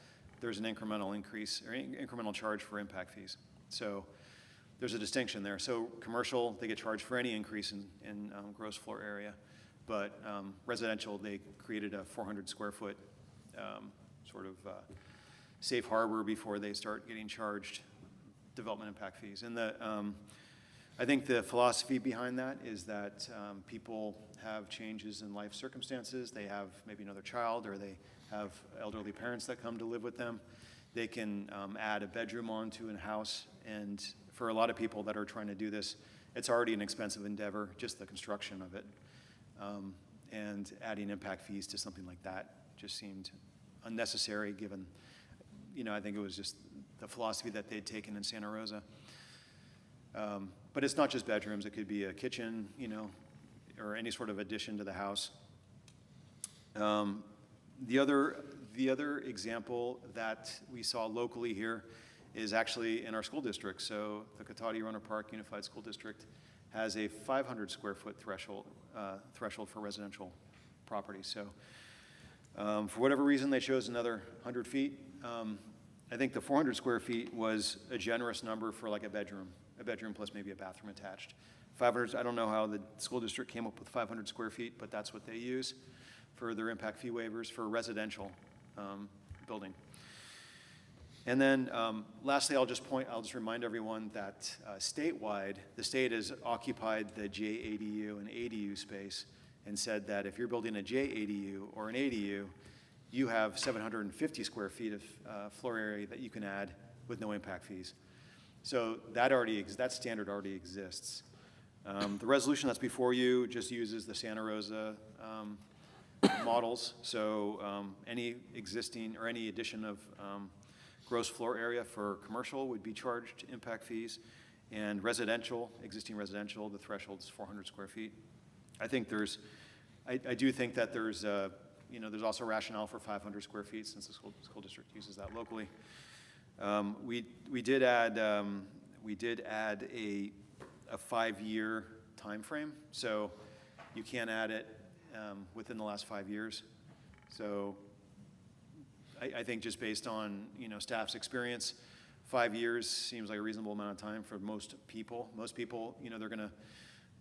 there's an incremental increase or incremental charge for impact fees. So there's a distinction there. So commercial, they get charged for any increase in gross floor area. But residential, they created a 400 square foot sort of safe harbor before they start getting charged development impact fees. And I think the philosophy behind that is that people have changes in life circumstances. They have maybe another child, or they have elderly parents that come to live with them. They can add a bedroom onto a house. And for a lot of people that are trying to do this, it's already an expensive endeavor, just the construction of it. And adding impact fees to something like that just seemed unnecessary given, I think it was just the philosophy that they'd taken in Santa Rosa. But it's not just bedrooms. It could be a kitchen, or any sort of addition to the house. The other example that we saw locally here is actually in our school district. So the Cotati Rohnert Park Unified School District has a 500 square foot threshold for residential property. So for whatever reason, they chose another 100 feet. I think the 400 square feet was a generous number for like a bedroom plus maybe a bathroom attached. 500, I don't know how the school district came up with 500 square feet, but that's what they use for their impact fee waivers for residential building. And then lastly, I'll just remind everyone that statewide, the state has occupied the JADU and ADU space and said that if you're building a JADU or an ADU, you have 750 square feet of floor area that you can add with no impact fees. So that standard already exists. The resolution that's before you just uses the Santa Rosa models. So any existing or any addition of gross floor area for commercial would be charged impact fees, and existing residential, the threshold is 400 square feet. I do think that there's also rationale for 500 square feet since the school district uses that locally. We did add a 5-year time frame, so you can't add it within the last 5 years. So I think just based on staff's experience, 5 years seems like a reasonable amount of time for most people. Most people, you know, they're gonna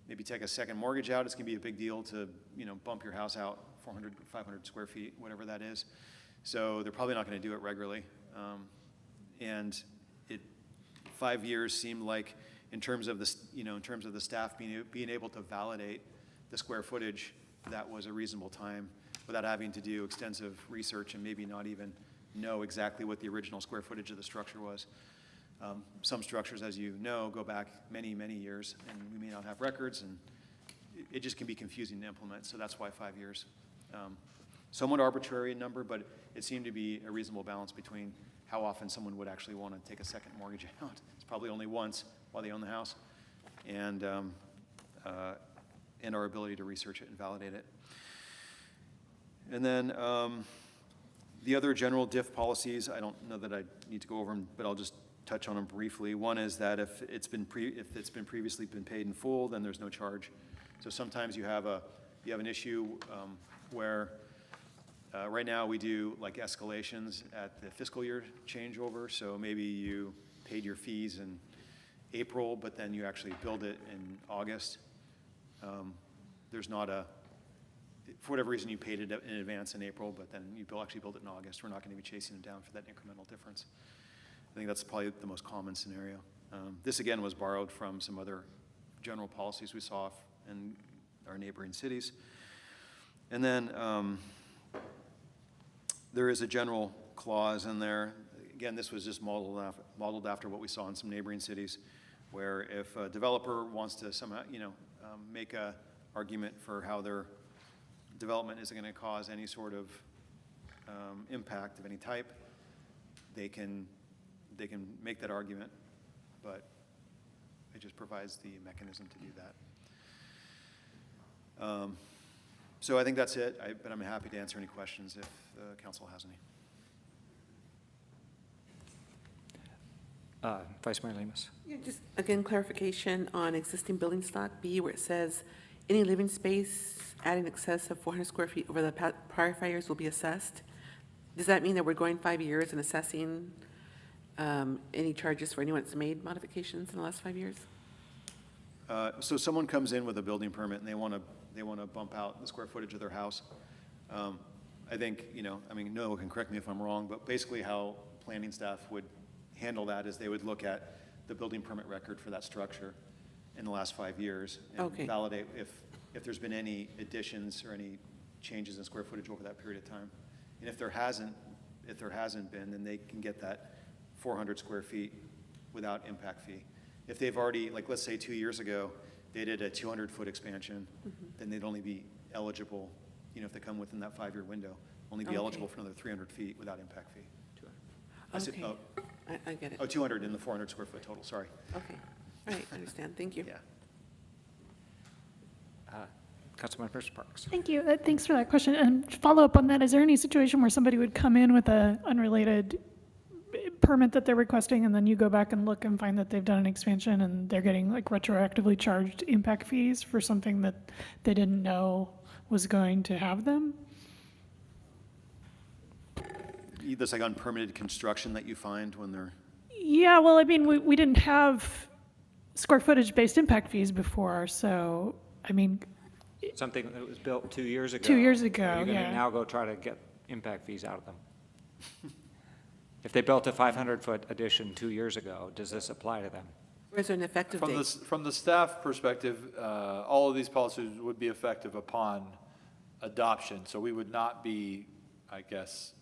maybe take a second mortgage out. It's gonna be a big deal to, you know, bump your house out 400, 500 square feet, whatever that is. So they're probably not gonna do it regularly. And 5 years seemed like, in terms of the staff being able to validate the square footage, that was a reasonable time without having to do extensive research and maybe not even know exactly what the original square footage of the structure was. Some structures, as you know, go back many, many years, and we may not have records, and it just can be confusing to implement, so that's why 5 years. Somewhat arbitrary number, but it seemed to be a reasonable balance between how often someone would actually want to take a second mortgage out. It's probably only once while they own the house, and our ability to research it and validate it. And then the other general DIF policies, I don't know that I need to go over them, but I'll just touch on them briefly. One is that if it's been previously been paid in full, then there's no charge. So sometimes you have an issue where right now we do like escalations at the fiscal year changeover. So maybe you paid your fees in April, but then you actually billed it in August. There's not for whatever reason, you paid it in advance in April, but then you actually billed it in August. We're not going to be chasing it down for that incremental difference. I think that's probably the most common scenario. This, again, was borrowed from some other general policies we saw in our neighboring cities. And then there is a general clause in there. Again, this was just modeled after what we saw in some neighboring cities, where if a developer wants to somehow, make a argument for how their development isn't going to cause any sort of impact of any type, they can make that argument, but it just provides the mechanism to do that. So I think that's it, but I'm happy to answer any questions if the council has any. Vice Mayor Lemus. Yeah, just again, clarification on existing building stock B, where it says any living space adding excess of 400 square feet over the prior 5 years will be assessed. Does that mean that we're going 5 years and assessing any charges for anyone that's made modifications in the last 5 years? So someone comes in with a building permit and they want to bump out the square footage of their house. I think, Noah can correct me if I'm wrong, but basically how planning staff would handle that is they would look at the building permit record for that structure in the last 5 years and validate if there's been any additions or any changes in square footage over that period of time. And if there hasn't been, then they can get that 400 square feet without impact fee. If they've already, like let's say 2 years ago, they did a 200-foot expansion, then they'd only be eligible, if they come within that 5-year window, only be eligible for another 300 feet without impact fee. I get it. 200 in the 400 square foot total, sorry. Okay, all right, I understand, thank you. Yeah. Councilmember Sparks. Thank you. Thanks for that question. And follow up on that, is there any situation where somebody would come in with a unrelated permit that they're requesting, and then you go back and look and find that they've done an expansion and they're getting like retroactively charged impact fees for something that they didn't know was going to have them? That's like unpermitted construction that you find when they're... Yeah, well, I mean, we didn't have square footage-based impact fees before, so, I mean... Something that was built 2 years ago. 2 years ago, You're going yeah. to now go try to get impact fees out of them. If they built a 500-foot addition 2 years ago, does this apply to them? Or is there an effective date? From the staff perspective, all of these policies would be effective upon adoption. So we would not be, I guess,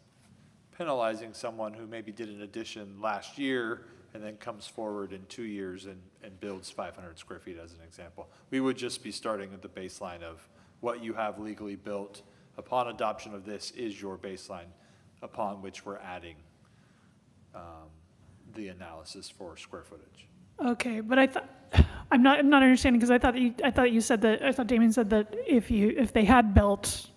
penalizing someone who maybe did an addition last year and then comes forward in 2 years and builds 500 square feet as an example. We would just be starting at the baseline of what you have legally built. Upon adoption of this is your baseline upon which we're adding the analysis for square footage. Okay, but I'm not understanding, because I thought Damien said that if they had built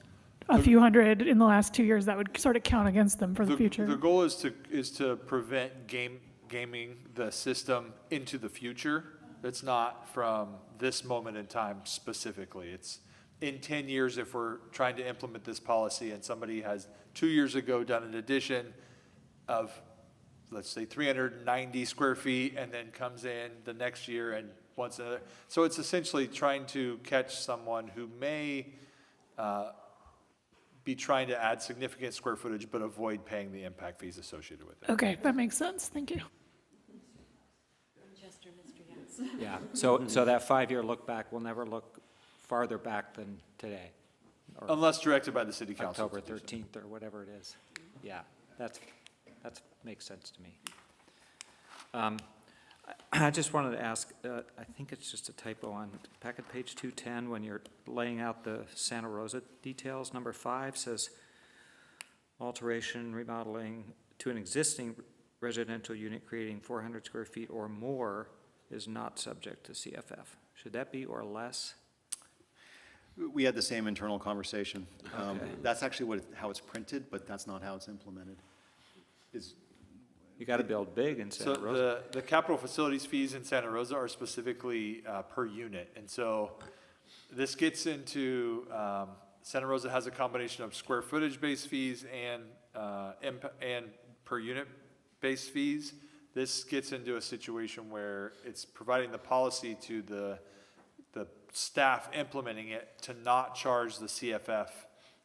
a few hundred in the last 2 years, that would sort of count against them for the future. The goal is to prevent gaming the system into the future. It's not from this moment in time specifically. It's in 10 years if we're trying to implement this policy and somebody has 2 years ago done an addition of let's say 390 square feet and then comes in the next year and wants another. So it's essentially trying to catch someone who may be trying to add significant square footage but avoid paying the impact fees associated with it. Okay, that makes sense. Thank you. Yeah, so that 5-year look back will never look farther back than today. or Unless directed by the city council. October 13th or whatever it is. Yeah, that's makes sense to me. I just wanted to ask, I think it's just a typo on packet page 210, when you're laying out the Santa Rosa details, number 5 says alteration, remodeling to an existing residential unit creating 400 square feet or more is not subject to CFF. Should that be or less? We had the same internal conversation. Okay. That's actually how it's printed, but that's not how it's implemented. You got to build big in Santa So Rosa. the capital facilities fees in Santa Rosa are specifically per unit. And so this gets into, Santa Rosa has a combination of square footage based fees and per unit based fees. This gets into a situation where it's providing the policy to the staff implementing it to not charge the CFF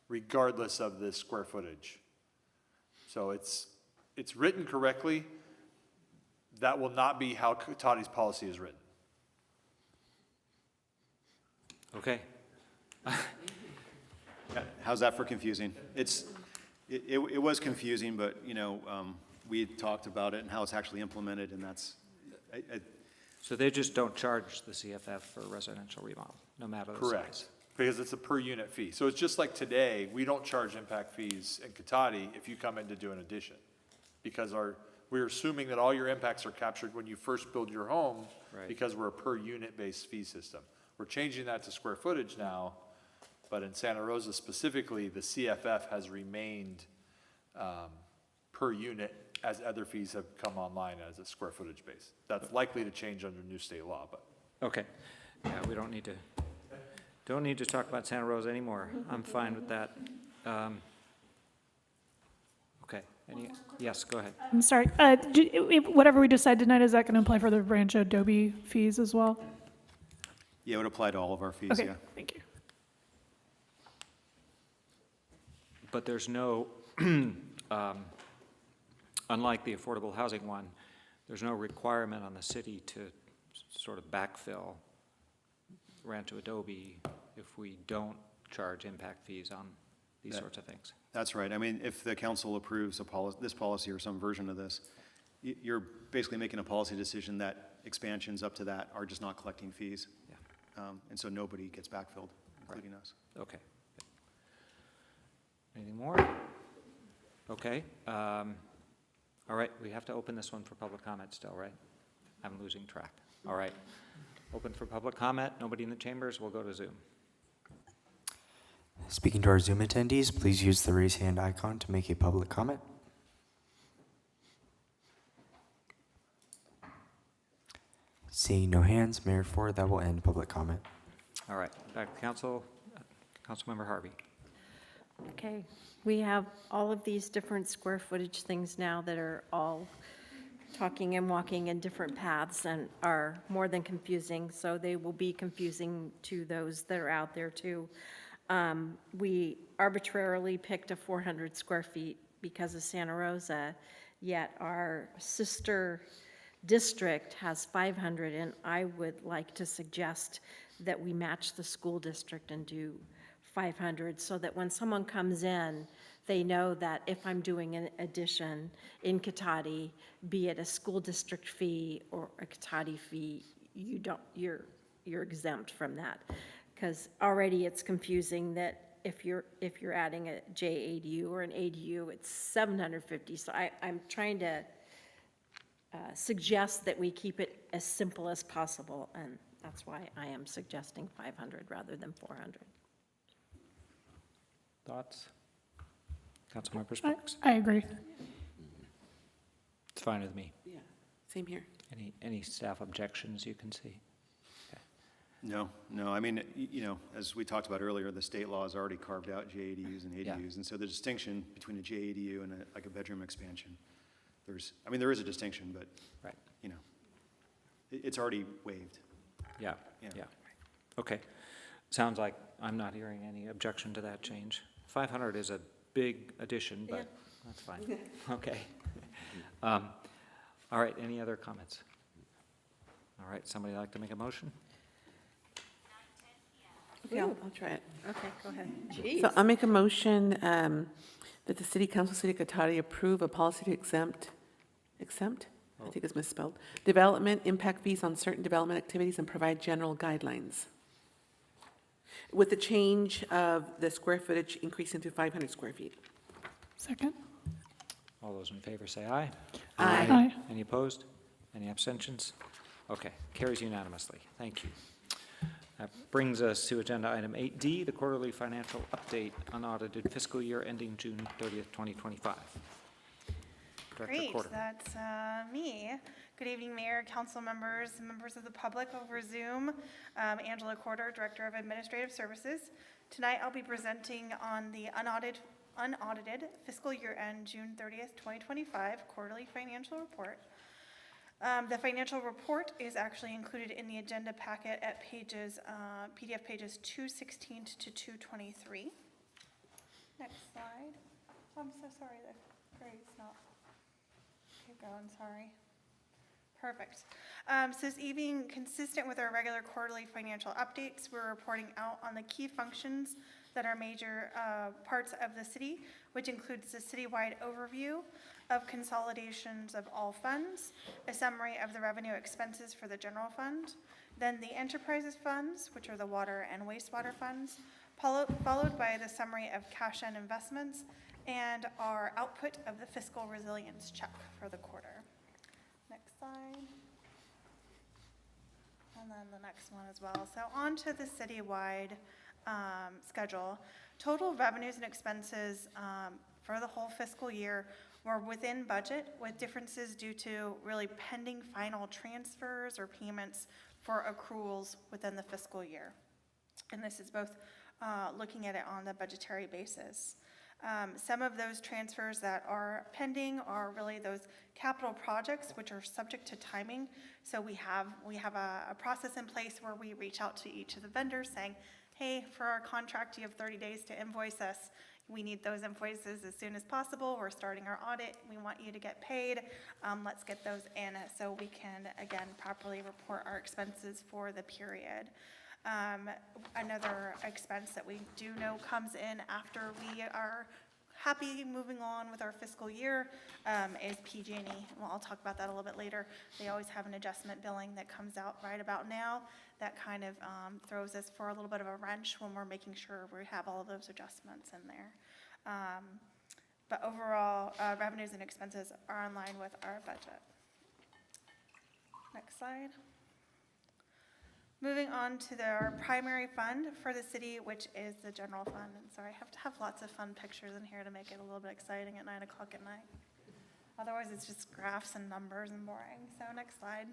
regardless of the square footage. So it's written correctly. That will not be how Cotati's policy is written. Okay. How's that for confusing? It was confusing, but, we had talked about it and how it's actually implemented, and that's, So they just don't charge the CFF for residential remodel, no matter the Correct, size? because it's a per unit fee. So it's just like today, we don't charge impact fees in Cotati if you come in to do an addition. Because we're assuming that all your impacts are captured when you first build your home, Right. because we're a per unit based fee system. We're changing that to square footage now, but in Santa Rosa specifically, the CFF has remained per unit as other fees have come online as a square footage base. That's likely to change under new state law, but. Okay. Yeah, we don't need to talk about Santa Rosa anymore. I'm fine with that. Okay. Yes, go ahead. I'm sorry. Whatever we decide tonight, is that going to apply for the Rancho Adobe fees as well? yeah, it would apply to all of our fees, Okay, yeah. thank you. But there's no, unlike the affordable housing one, there's no requirement on the city to sort of backfill Rancho Adobe if we don't charge impact fees on these sorts of things. That's right. I mean, if the council approves this policy or some version of this, you're basically making a policy decision that expansions up to that are just not collecting fees. Yeah. And so nobody gets backfilled, including us. Okay. Anything more? Okay. All right, we have to open this one for public comment still, right? I'm losing track. All right. Open for public comment. Nobody in the chambers. We'll go to Zoom. Speaking to our Zoom attendees, please use the raise hand icon to make a public comment. Seeing no hands, Mayor Ford, that will end public comment. All right, back to council. Councilmember Harvey. Okay, we have all of these different square footage things now that are all talking and walking in different paths and are more than confusing, so they will be confusing to those that are out there too. We arbitrarily picked a 400 square feet because of Santa Rosa, yet our sister district has 500, and I would like to suggest that we match the school district and do 500, so that when someone comes in, they know that if I'm doing an addition in Cotati, be it a school district fee or a Cotati fee, you're exempt from that. Because already it's confusing that if you're adding a JADU or an ADU, it's 750. So I'm trying to suggest that we keep it as simple as possible, and that's why I am suggesting 500 rather than 400. Thoughts? Councilmember Sparks? I agree. It's fine with me. Yeah, same here. Any staff objections you can see? No. I mean, as we talked about earlier, the state law has already carved out JADUs and ADUs, and so the distinction between a JADU and a bedroom expansion there is a distinction, but, Right. you know, it's already waived. Yeah, yeah. Okay. Sounds like I'm not hearing any objection to that change. 500 is a big addition, but that's fine. Okay. All right, any other comments? All right, somebody like to make a motion? Okay, I'll try it. Okay, go ahead. So I'll make a motion that the City Council, City of Cotati approve a policy to exempt? I think it's misspelled. Development impact fees on certain development activities and provide general guidelines. With the change of the square footage increasing to 500 square feet. Second? All those in favor say aye. Aye. Aye. Any opposed? Any abstentions? Okay, carries unanimously. Thank you. That brings us to agenda item 8D, the quarterly financial update, unaudited fiscal year ending June 30th, 2025. Director Great, Corder. that's me. Good evening, Mayor, council members, members of the public over Zoom. Angela Corder, Director of Administrative Services. Tonight I'll be presenting on the unaudited fiscal year end June 30th, 2025 quarterly financial report. The financial report is actually included in the agenda packet at pages, PDF pages 216 to 223. Next slide. Oh, I'm so sorry, the grade's not. Keep going, sorry. Perfect. So this evening, consistent with our regular quarterly financial updates, we're reporting out on the key functions that are major parts of the city, which includes the citywide overview of consolidations of all funds, a summary of the revenue expenses for the general fund, then the enterprises funds, which are the water and wastewater funds, followed by the summary of cash and investments, and our output of the fiscal resilience check for the quarter. Next slide. And then the next one as well. So on to the citywide schedule. Total revenues and expenses for the whole fiscal year were within budget, with differences due to really pending final transfers or payments for accruals within the fiscal year. And this is both looking at it on the budgetary basis. Some of those transfers that are pending are really those capital projects which are subject to timing. So we have a process in place where we reach out to each of the vendors saying, hey, for our contract, you have 30 days to invoice us. We need those invoices as soon as possible. We're starting our audit. We want you to get paid. Let's get those in so we can, again, properly report our expenses for the period. Another expense that we do know comes in after we are happy moving on with our fiscal year is PG&E. Well, I'll talk about that a little bit later. They always have an adjustment billing that comes out right about now that kind of throws us for a little bit of a wrench when we're making sure we have all of those adjustments in there. But overall, revenues and expenses are in line with our budget. Next slide. Moving on to our primary fund for the city, which is the general fund. And sorry, I have to have lots of fun pictures in here to make it a little bit exciting at 9 o'clock at night. Otherwise, it's just graphs and numbers and boring. So next slide.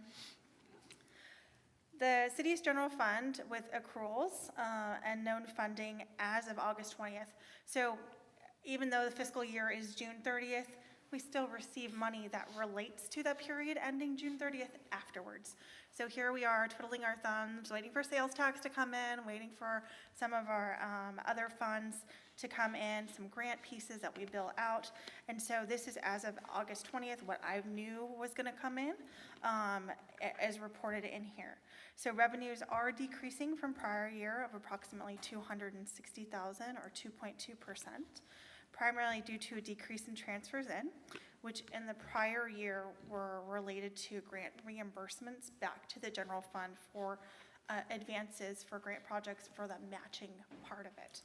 The city's general fund with accruals and known funding as of August 20th. So even though the fiscal year is June 30th, we still receive money that relates to that period ending June 30th afterwards. So here we are twiddling our thumbs, waiting for sales tax to come in, waiting for some of our other funds to come in, some grant pieces that we bill out. And so this is as of August 20th, what I knew was gonna come in as reported in here. So revenues are decreasing from prior year of approximately $260,000 or 2.2%, primarily due to a decrease in transfers in, which in the prior year were related to grant reimbursements back to the general fund for advances for grant projects for the matching part of it.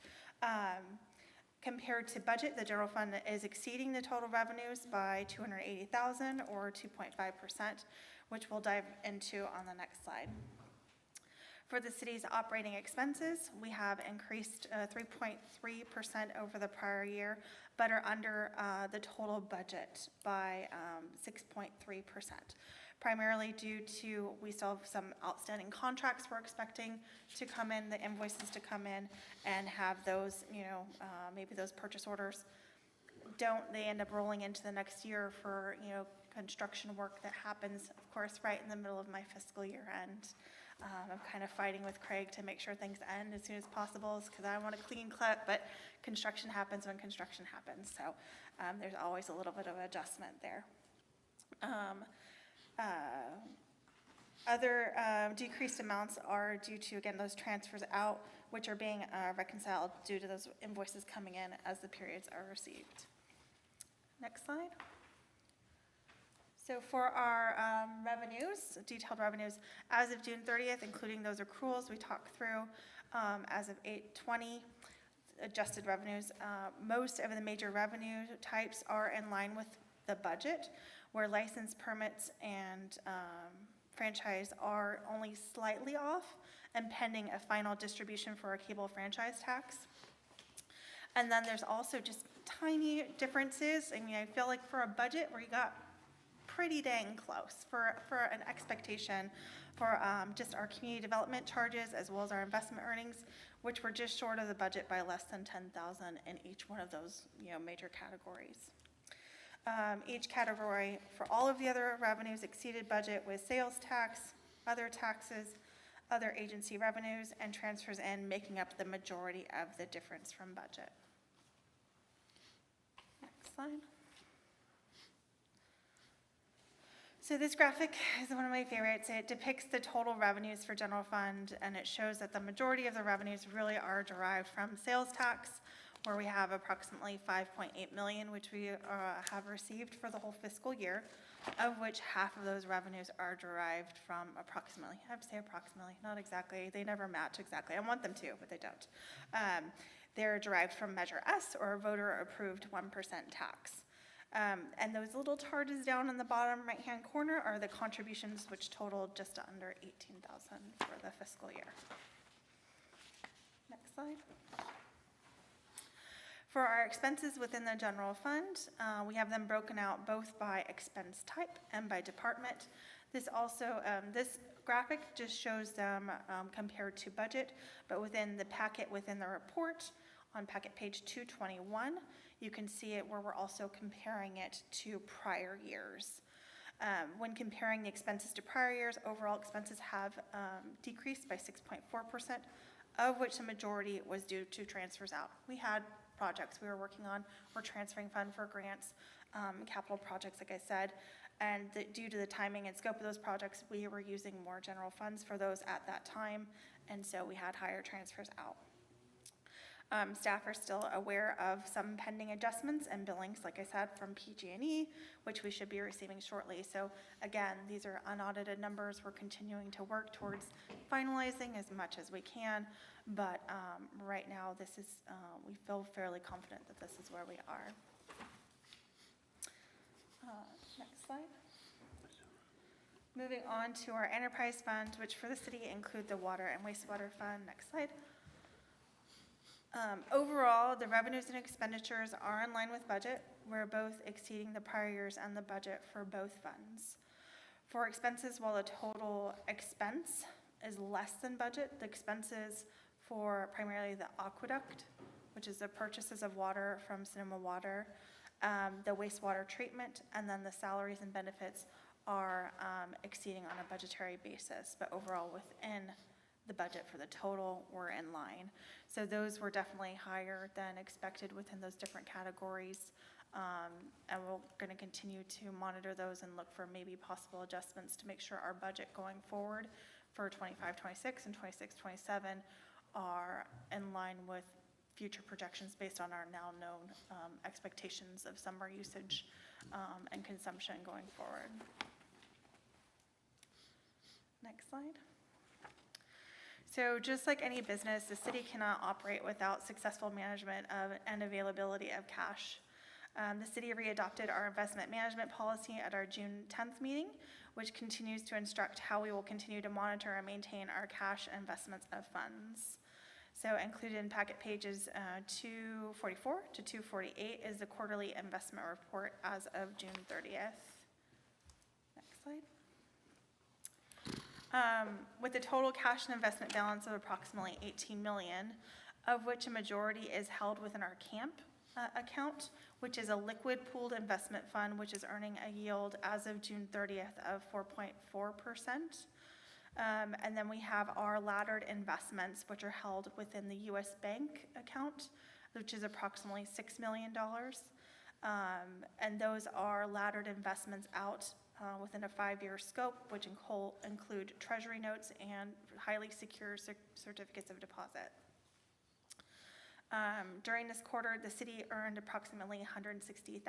Compared to budget, the general fund is exceeding the total revenues by $280,000 or 2.5%, which we'll dive into on the next slide. For the city's operating expenses, we have increased 3.3% over the prior year, but are under the total budget by 6.3%, primarily due to we still have some outstanding contracts we're expecting to come in, the invoices to come in, and have those, maybe those purchase orders don't they end up rolling into the next year for, you know, construction work that happens, of course, right in the middle of my fiscal year end. I'm kind of fighting with Craig to make sure things end as soon as possible because I want a clean cut, but construction happens when construction happens. So there's always a little bit of adjustment there. Other decreased amounts are due to, again, those transfers out, which are being reconciled due to those invoices coming in as the periods are received. Next slide. So for our revenues, detailed revenues, as of June 30th, including those accruals we talked through, as of 8/20, adjusted revenues, most of the major revenue types are in line with the budget, where license permits and franchise are only slightly off and pending a final distribution for a cable franchise tax. And then there's also just tiny differences. I mean, I feel like for a budget where you got pretty dang close for an expectation for just our community development charges as well as our investment earnings, which were just short of the budget by less than 10,000 in each one of those, you know, major categories. Each category for all of the other revenues exceeded budget with sales tax, other taxes, other agency revenues, and transfers in making up the majority of the difference from budget. Next slide. So this graphic is one of my favorites. It depicts the total revenues for general fund, and it shows that the majority of the revenues really are derived from sales tax, where we have approximately 5.8 million, which we have received for the whole fiscal year, of which half of those revenues are derived from approximately, I have to say approximately, not exactly, they never match exactly. I want them to, but they don't. They're derived from Measure S, or voter-approved 1% tax. And those little charges down in the bottom right-hand corner are the contributions, which totaled just under 18,000 for the fiscal year. Next slide. For our expenses within the general fund, we have them broken out both by expense type and by department. This also, this graphic just shows them compared to budget, but within the packet within the report, on packet page 221, you can see it where we're also comparing it to prior years. When comparing the expenses to prior years, overall expenses have decreased by 6.4%, of which the majority was due to transfers out. We had projects we were working on. We're transferring fund for grants, capital projects, like I said, and due to the timing and scope of those projects, we were using more general funds for those at that time, and so we had higher transfers out. Staff are still aware of some pending adjustments and billings, like I said, from PG&E, which we should be receiving shortly. So again, these are unaudited numbers. We're continuing to work towards finalizing as much as we can, but right now this is, we feel fairly confident that this is where we are. Next slide. Moving on to our enterprise fund, which for the city include the water and wastewater fund. Next slide. Overall, the revenues and expenditures are in line with budget. We're both exceeding the prior years and the budget for both funds. For expenses, while the total expense is less than budget, the expenses for primarily the aqueduct, which is the purchases of water from Sonoma Water, the wastewater treatment, and then the salaries and benefits are exceeding on a budgetary basis, but overall within the budget for the total, we're in line. So those were definitely higher than expected within those different categories. And we're going to continue to monitor those and look for maybe possible adjustments to make sure our budget going forward for 25-26 and 26-27 are in line with future projections based on our now known expectations of summer usage and consumption going forward. Next slide. So just like any business, the city cannot operate without successful management of and availability of cash. The city readopted our investment management policy at our June 10th meeting, which continues to instruct how we will continue to monitor and maintain our cash investments of funds. So included in packet pages 244 to 248 is the quarterly investment report as of June 30th. Next slide. With a total cash and investment balance of approximately $18 million, of which a majority is held within our CAMP account, which is a liquid pooled investment fund, which is earning a yield as of June 30th of 4.4%. And then we have our laddered investments, which are held within the U.S. Bank account, which is approximately $6 million. And those are laddered investments out within a 5-year scope, which include treasury notes and highly secure certificates of deposit. During this quarter, the city earned approximately $160,000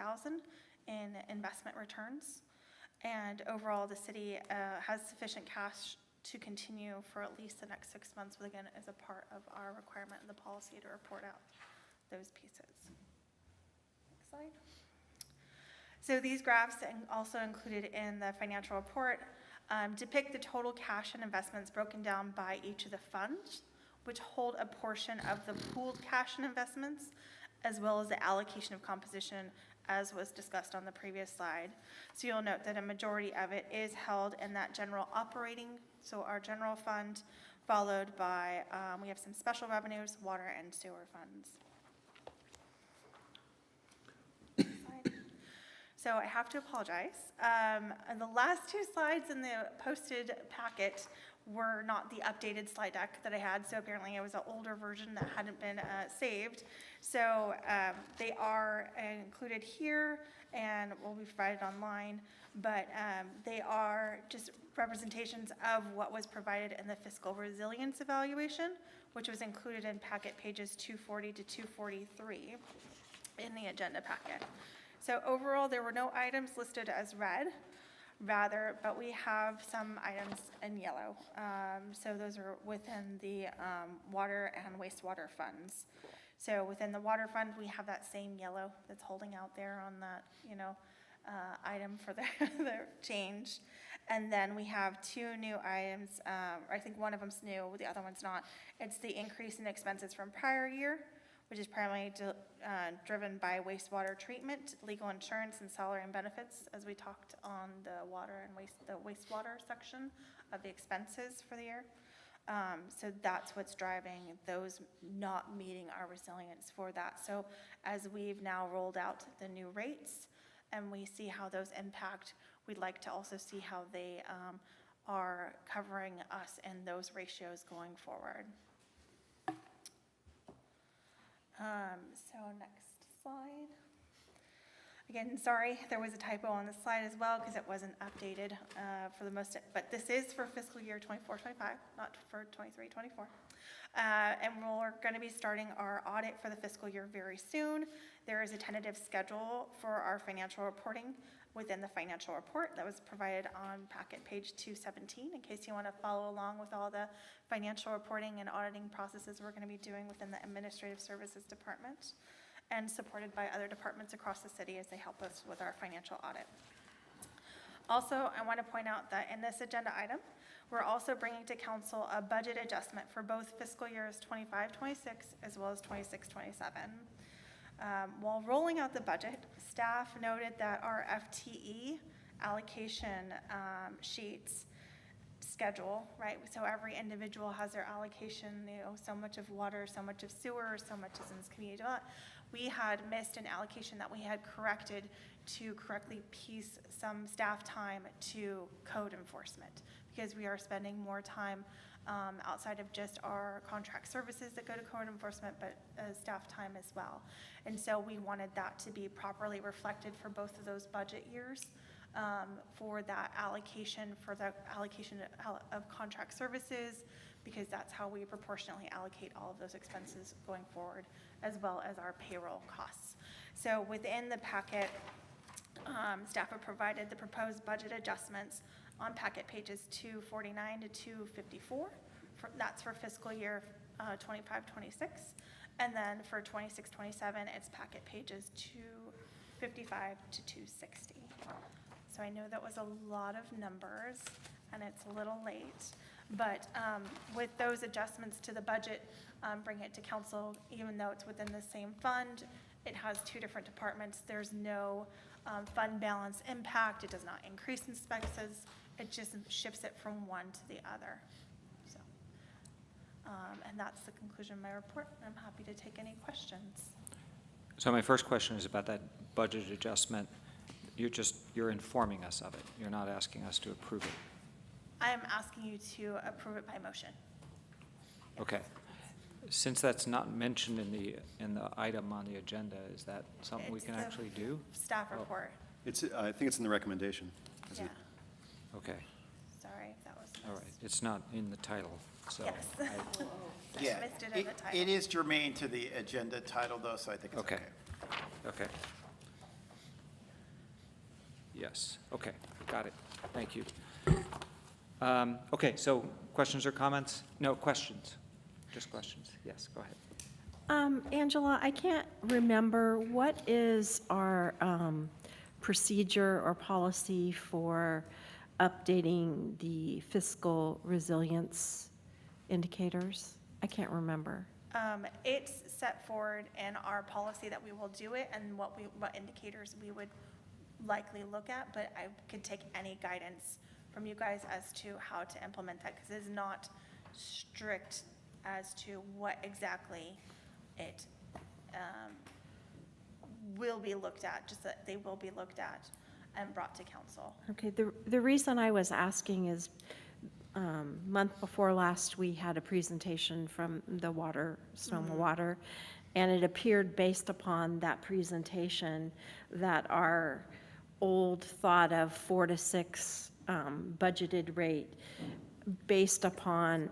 in investment returns. And overall, the city has sufficient cash to continue for at least the next 6 months, but again, as a part of our requirement in the policy to report out those pieces. Next slide. So these graphs, and also included in the financial report, depict the total cash and investments broken down by each of the funds, which hold a portion of the pooled cash and investments, as well as the allocation of composition, as was discussed on the previous slide. So you'll note that a majority of it is held in that general operating, so our general fund, followed by, we have some special revenues, water and sewer funds. So I have to apologize. The last 2 slides in the posted packet were not the updated slide deck that I had, so apparently it was an older version that hadn't been saved. So they are included here and will be provided online, but they are just representations of what was provided in the fiscal resilience evaluation, which was included in packet pages 240 to 243 in the agenda packet. So overall, there were no items listed as red, but we have some items in yellow. So those are within the water and wastewater funds. So within the water fund, we have that same yellow that's holding out there on that, item for the change. And then we have 2 new items. I think one of them's new, the other one's not. It's the increase in expenses from prior year, which is primarily driven by wastewater treatment, legal insurance, and salary and benefits, as we talked on the water and the wastewater section of the expenses for the year. So that's what's driving those not meeting our resilience for that. So as we've now rolled out the new rates and we see how those impact, we'd like to also see how they are covering us in those ratios going forward. So next slide. Again, sorry, there was a typo on the slide as well because it wasn't updated for the most, but this is for fiscal year 24-25, not for 23-24. And we're going to be starting our audit for the fiscal year very soon. There is a tentative schedule for our financial reporting within the financial report that was provided on packet page 217 in case you want to follow along with all the financial reporting and auditing processes we're going to be doing within the Administrative Services Department and supported by other departments across the city as they help us with our financial audit. Also, I want to point out that in this agenda item, we're also bringing to council a budget adjustment for both fiscal years 25-26 as well as 26-27. While rolling out the budget, staff noted that our FTE allocation sheets schedule, right? So every individual has their allocation, so much of water, so much of sewer, so much is in this community. We had missed an allocation that we had corrected to correctly piece some staff time to code enforcement because we are spending more time outside of just our contract services that go to code enforcement, but staff time as well. And so we wanted that to be properly reflected for both of those budget years for that allocation, of contract services, because that's how we proportionally allocate all of those expenses going forward, as well as our payroll costs. So within the packet, staff have provided the proposed budget adjustments on packet pages 249 to 254. That's for fiscal year 25-26. And then for 26-27, it's packet pages 255 to 260. So I know that was a lot of numbers and it's a little late, but with those adjustments to the budget, bring it to council, even though it's within the same fund, it has 2 different departments. There's no fund balance impact. It does not increase expenses. It just shifts it from one to the other. So And that's the conclusion of my report, and I'm happy to take any questions. So my first question is about that budget adjustment. You're informing us of it. You're not asking us to approve it. I am asking you to approve it by motion. Okay. Since that's not mentioned in the item on the agenda, is that something we It's can the actually do? Staff report. I think it's in the recommendation. Is Yeah, it? Okay, sorry if that was all right. missed. It's not in the title, so. Yes. I- Yeah, Missed it in the title. it is germane to the agenda title, though, so I think it's okay. Okay. Okay. Yes, okay, got it. Thank you. Okay, so questions or comments? No, questions. Just questions. Yes, go ahead. Angela, I can't remember, what is our procedure or policy for updating the fiscal resilience indicators? I can't remember. It's set forward in our policy that we will do it and what indicators we would likely look at, but I could take any guidance from you guys as to how to implement that, because it is not strict as to what exactly it will be looked at, just that they will be looked at and brought to council. Okay, the reason I was asking is, month before last, we had a presentation from the Sonoma Water, and it appeared based upon that presentation that our old thought of 4 to 6 budgeted rate, based upon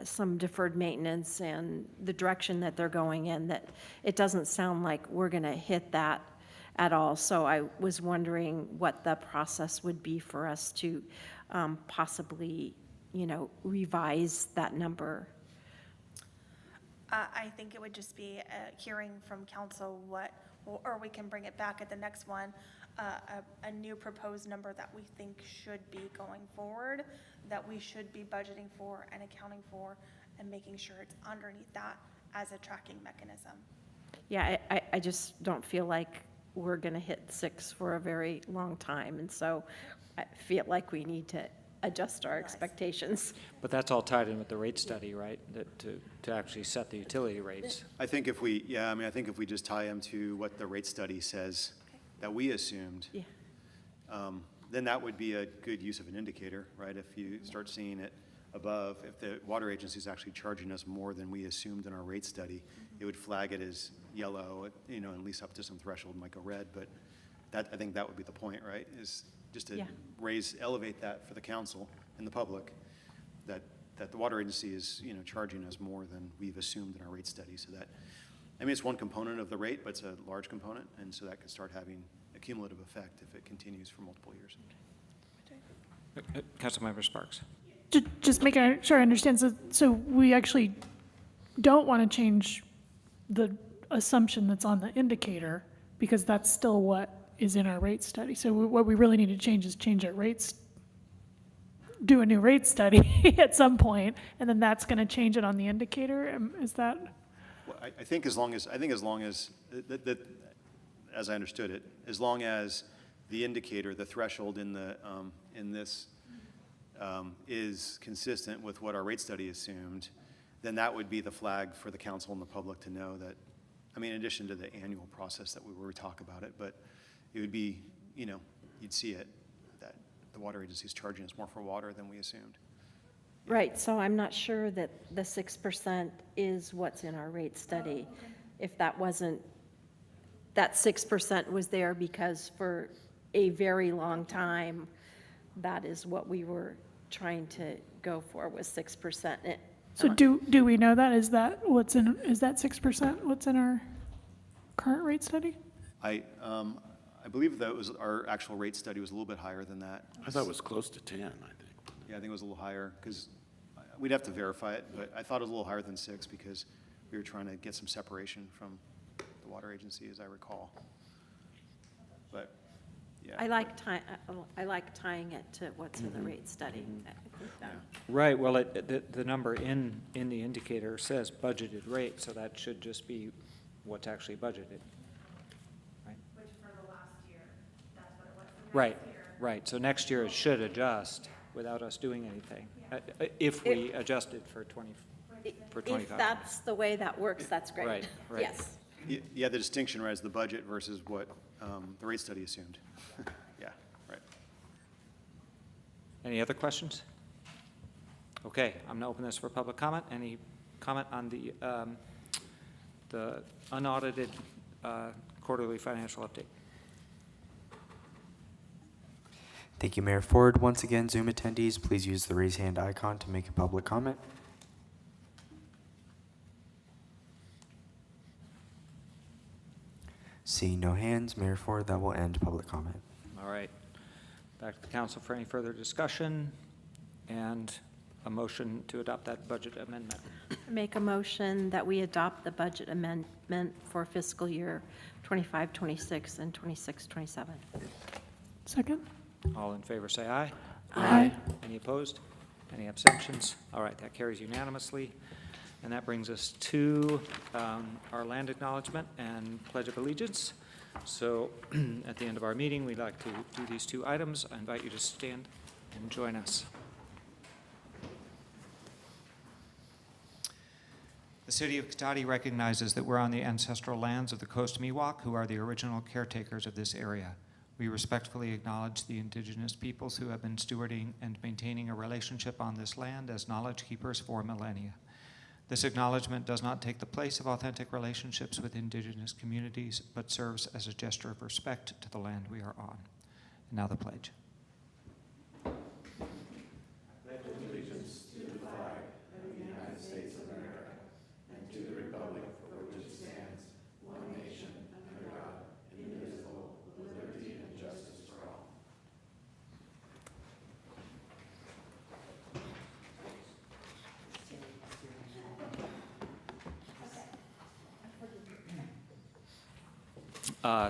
some deferred maintenance and the direction that they're going in, that it doesn't sound like we're going to hit that at all. So I was wondering what the process would be for us to possibly, revise that number. I think it would just be hearing from council or we can bring it back at the next one, a new proposed number that we think should be going forward, that we should be budgeting for and accounting for, and making sure it's underneath that as a tracking mechanism. Yeah, I just don't feel like we're going to hit 6 for a very long time, and so I feel like we need to adjust our expectations. But that's all tied in with the rate study, right? That to actually set the utility rates. I think if we just tie them to what the rate study says that we assumed, Yeah. then that would be a good use of an indicator, right? If you start seeing it above, if the water agency is actually charging us more than we assumed in our rate study, it would flag it as yellow, at least up to some threshold, might go red, but I think that would be the point, right? Is just to elevate that for the council and the public, that the water agency is, charging us more than we've assumed in our rate study. So that, it's one component of the rate, but it's a large component, and so that could start having a cumulative effect if it continues for multiple years. Councilmember Sparks. Just making sure I understand, so we actually don't want to change the assumption that's on the indicator, because that's still what is in our rate study. So what we really need to change is change our rates, do a new rate study at some point, and then that's going to change it on the indicator. Is that? Well, I think as long as as I understood it, as long as the indicator, the threshold in this is consistent with what our rate study assumed, then that would be the flag for the council and the public to know that, in addition to the annual process that we talk about it, but it would be, you'd see it, that the water agency is charging us more for water than we assumed. Right, so I'm not sure that the 6% is what's in our rate study. If that wasn't, that 6% was there because for a very long time, that is what we were trying to go for, was 6%. So do we know that? Is that 6% what's in our current rate study? I believe that our actual rate study was a little bit higher than that. I thought it was close to 10, I think. Yeah, I think it was a little higher, because we'd have to verify it, but I thought it was a little higher than 6 because we were trying to get some separation from the water agency, as I recall. But, yeah. I like tying it to what's in the rate study. I think that- Right, well, the number in the indicator says budgeted rate, so that should just be what's actually budgeted. Right, right. So next year it should adjust without us doing anything, if we adjusted for 25. If that's the way that works, that's great. Right, right. Yes. Yeah, the distinction, right, is the budget versus what the rate study assumed. Yeah, right. Any other questions? Okay, I'm going to open this for public comment. Any comment on the unaudited quarterly financial update? Thank you, Mayor Ford. Once again, Zoom attendees, please use the raise hand icon to make a public comment. Seeing no hands, Mayor Ford, that will end public comment. All right. Back to the council for any further discussion and a motion to adopt that budget amendment. Make a motion that we adopt the budget amendment for fiscal year 25, 26, and 26, 27. Second? All in favor, say aye. Aye. Any opposed? Any abstentions? All right, that carries unanimously. And that brings us to our land acknowledgement and Pledge of Allegiance. So at the end of our meeting, we'd like to do these two items. I invite you to stand and join us. The City of Cotati recognizes that we're on the ancestral lands of the Coast Miwok, who are the original caretakers of this area. We respectfully acknowledge the indigenous peoples who have been stewarding and maintaining a relationship on this land as knowledge keepers for millennia. This acknowledgement does not take the place of authentic relationships with indigenous communities, but serves as a gesture of respect to the land we are on. And now the pledge. I pledge allegiance to the flag of the United States of America and to the republic for which it stands, one nation, under God, indivisible, with liberty and justice for all.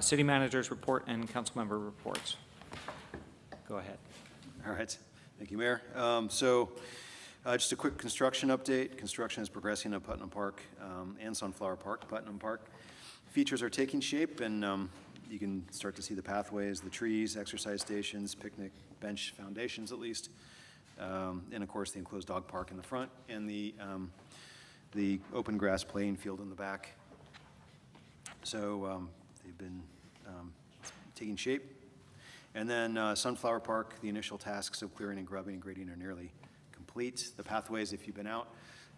City managers report and council member reports. Go ahead. All right. Thank you, Mayor. Just a quick construction update. Construction is progressing at Putnam Park and Sunflower Park. Putnam Park features are taking shape, and you can start to see the pathways, the trees, exercise stations, picnic bench foundations at least, and of course the enclosed dog park in the front and the open grass playing field in the back. So they've been taking shape. And then Sunflower Park, the initial tasks of clearing and grubbing and grading are nearly complete. The pathways, if you've been out,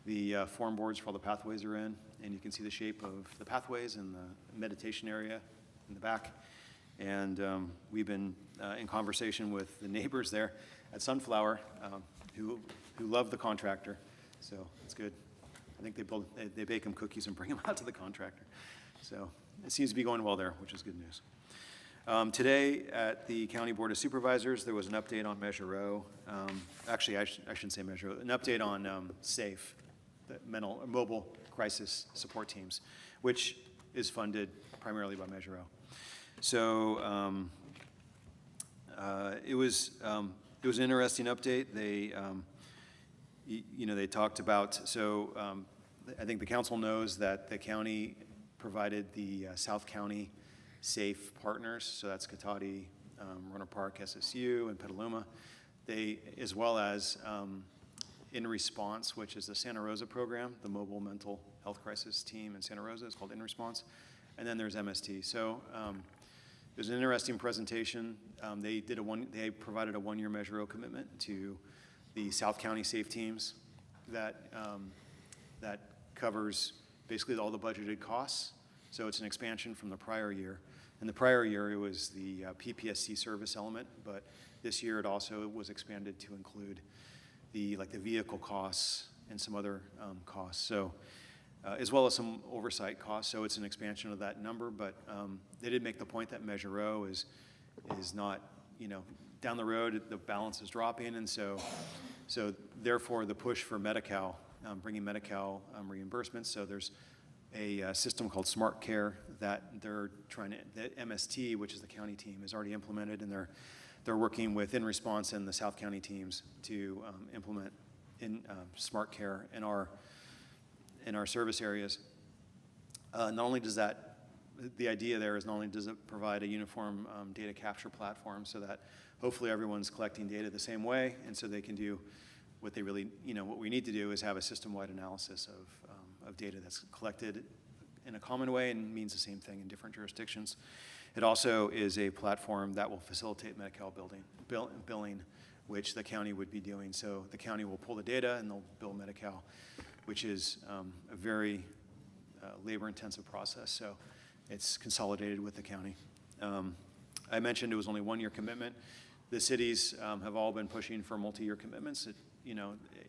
the form boards for all the pathways are in, and you can see the shape of the pathways in the meditation area in the back. And we've been in conversation with the neighbors there at Sunflower who love the contractor, so it's good. I think they bake them cookies and bring them out to the contractor. So it seems to be going well there, which is good news. Today at the County Board of Supervisors, there was an update on Measure O. Actually, I shouldn't say Measure O, an update on SAFE, the mobile crisis support teams, which is funded primarily by Measure O. So it was an interesting update. They, they talked about, I think the council knows that the county provided the South County SAFE partners, so that's Cotati, Runner Park, SSU, and Petaluma. They, as well as In Response, which is the Santa Rosa program, the mobile mental health crisis team in Santa Rosa is called In Response. And then there's MST. So it was an interesting presentation. They provided a one-year Measure O commitment to the South County SAFE teams that covers basically all the budgeted costs. So it's an expansion from the prior year. In the prior year, it was the PPSC service element, but this year it also was expanded to include the vehicle costs and some other costs. So as well as some oversight costs. So it's an expansion of that number, but they did make the point that Measure O is not, down the road, the balance is dropping, and so therefore the push for Medi-Cal, bringing Medi-Cal reimbursements. So there's a system called Smart Care that they're trying to, that MST, which is the county team, is already implemented, and they're working with In Response and the South County teams to implement in Smart Care in our service areas. Not only does that the idea there is not only does it provide a uniform data capture platform so that hopefully everyone's collecting data the same way, and so they can do what they really, what we need to do is have a system-wide analysis of data that's collected in a common way and means the same thing in different jurisdictions. It also is a platform that will facilitate Medi-Cal billing, which the county would be doing. So the county will pull the data and they'll bill Medi-Cal, which is a very labor-intensive process. So it's consolidated with the county. I mentioned it was only 1 year commitment. The cities have all been pushing for multi-year commitments.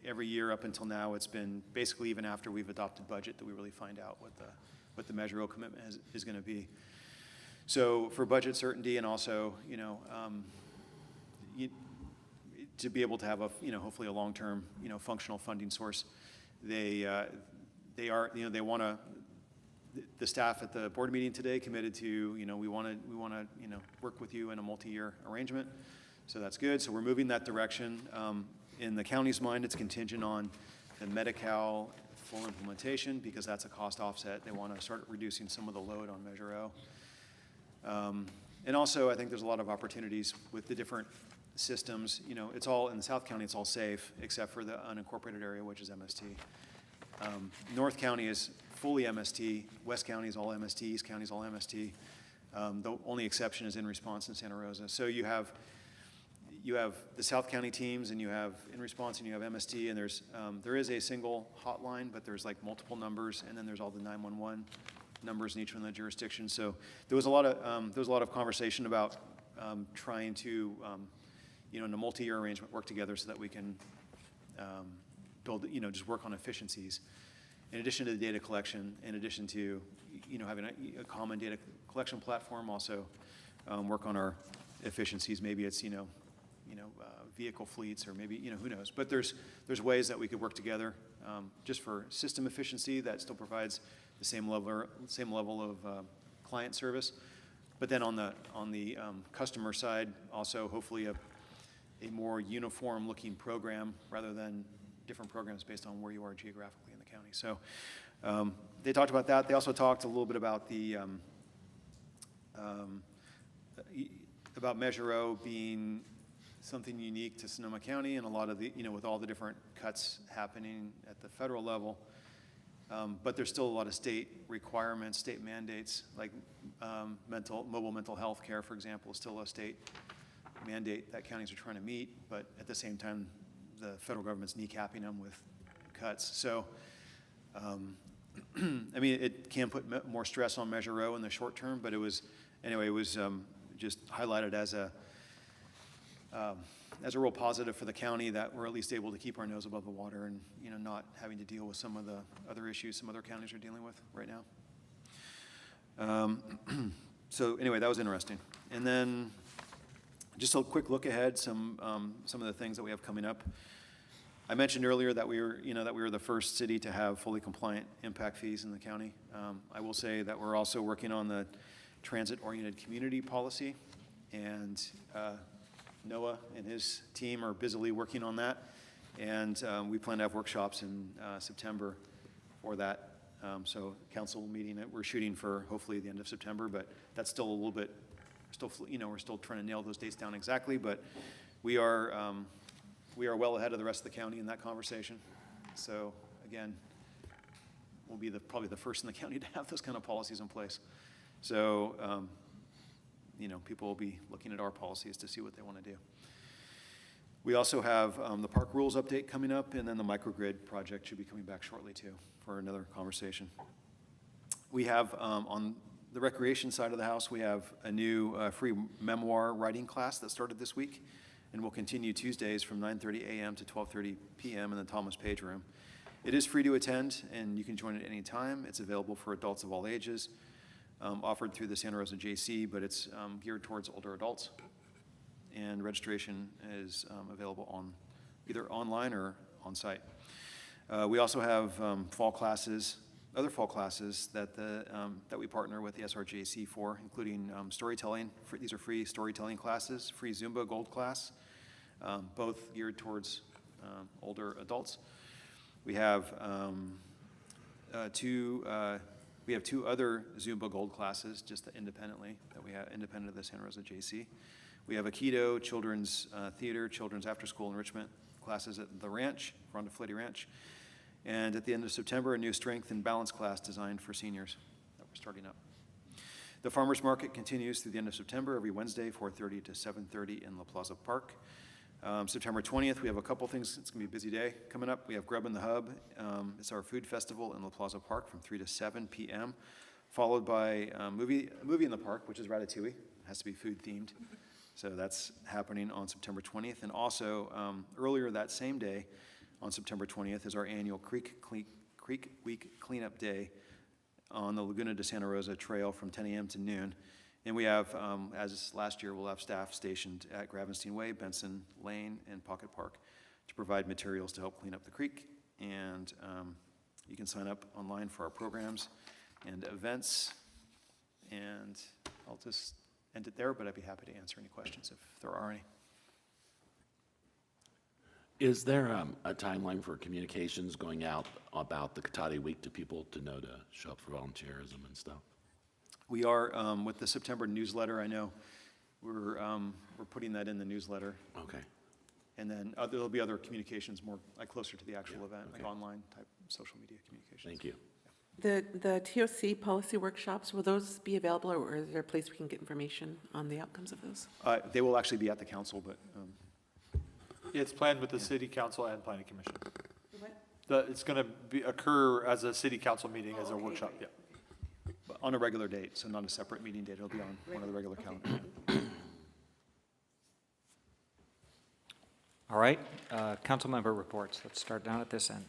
Every year up until now, it's been basically even after we've adopted budget that we really find out what the Measure O commitment is going to be. So for budget certainty and also, to be able to have hopefully a long-term, functional funding source, they want to. The staff at the board meeting today committed to, we want to, work with you in a multi-year arrangement. So that's good. So we're moving that direction. In the county's mind, it's contingent on the Medi-Cal full implementation because that's a cost offset. They want to start reducing some of the load on Measure O. And also, I think there's a lot of opportunities with the different systems. It's all in the South County, it's all safe except for the unincorporated area, which is MST. North County is fully MST. West County is all MST. East County is all MST. The only exception is in response in Santa Rosa. So you have the South County teams, and you have in response, and you have MST, and there is a single hotline, but there's like multiple numbers, and then there's all the 911 numbers in each one of the jurisdictions. So there was a lot of conversation about trying to, in a multi-year arrangement, work together so that we can build, just work on efficiencies. In addition to the data collection, in addition to, having a common data collection platform, also work on our efficiencies. Maybe it's, vehicle fleets, or maybe, who knows. But there's ways that we could work together just for system efficiency that still provides the same level of client service. But then on the customer side, also hopefully a more uniform looking program rather than different programs based on where you are geographically in the county. So they talked about that. They also talked a little bit about about Measure O being something unique to Sonoma County, and a lot of the, with all the different cuts happening at the federal level. But there's still a lot of state requirements, state mandates, like mobile mental health care, for example, is still a state mandate that counties are trying to meet, but at the same time, the federal government's kneecapping them with cuts. So, it can put more stress on Measure O in the short term, but it was just highlighted as a real positive for the county that we're at least able to keep our nose above the water and, not having to deal with some of the other issues some other counties are dealing with right now. So anyway, that was interesting. And then just a quick look ahead, some of the things that we have coming up. I mentioned earlier that we were the first city to have fully compliant impact fees in the county. I will say that we're also working on the transit-oriented community policy, and Noah and his team are busily working on that, and we plan to have workshops in September for that. So council meeting, we're shooting for hopefully the end of September, but that's still a little bit, we're still trying to nail those dates down exactly, but we are well ahead of the rest of the county in that conversation. So again, we'll be probably the first in the county to have those kind of policies in place. So, people will be looking at our policies to see what they want to do. We also have the park rules update coming up, and then the microgrid project should be coming back shortly too for another conversation. We have on the recreation side of the house, we have a new free memoir writing class that started this week, and will continue Tuesdays from 9:30 a.m. to 12:30 p.m. in the Thomas Page Room. It is free to attend, and you can join at any time. It's available for adults of all ages. Offered through the Santa Rosa JC, but it's geared towards older adults. And registration is available on either online or on site. We also have other fall classes that we partner with the SRJC for, including storytelling. These are free storytelling classes, free Zumba Gold class, both geared towards older adults. We have We have 2 other Zumba Gold classes, just independently, that we have independent of the Santa Rosa JC. We have Aikido, Children's Theater, Children's After-School Enrichment classes at the ranch, Ronda Flitti Ranch. And at the end of September, a new Strength and Balance class designed for seniors that we're starting up. The Farmers Market continues through the end of September, every Wednesday, 4:30 to 7:30 in La Plaza Park. September 20th, we have a couple things. It's going to be a busy day coming up. We have Grub in the Hub. It's our food festival in La Plaza Park from 3 to 7 p.m., followed by a movie in the park, which is Ratatouille. It has to be food themed. So that's happening on September 20th. And also, earlier that same day, on September 20th, is our annual Creek Week Cleanup Day on the Laguna de Santa Rosa Trail from 10 a.m. to noon. And we have, as last year, we'll have staff stationed at Gravenstein Way, Benson Lane, and Pocket Park to provide materials to help clean up the creek. And you can sign up online for our programs and events. And I'll just end it there, but I'd be happy to answer any questions if there are any. Is there a timeline for communications going out about the Cotati Week to people to know to show up for volunteerism and stuff? We are, with the September newsletter, I know, we're putting that in the newsletter. Okay. And then there'll be other communications more, like closer to the actual event, like online type social media communications. Thank you. The TOC policy workshops, will those be available, or is there a place we can get information on the outcomes of those? They will actually be at the council, but It's planned with the city council and planning commission. What? It's going to occur as a city council meeting, as a workshop, yeah. but on a regular date, so not a separate meeting date. It'll be on one of the regular calendars. All right, council member reports. Let's start down at this end.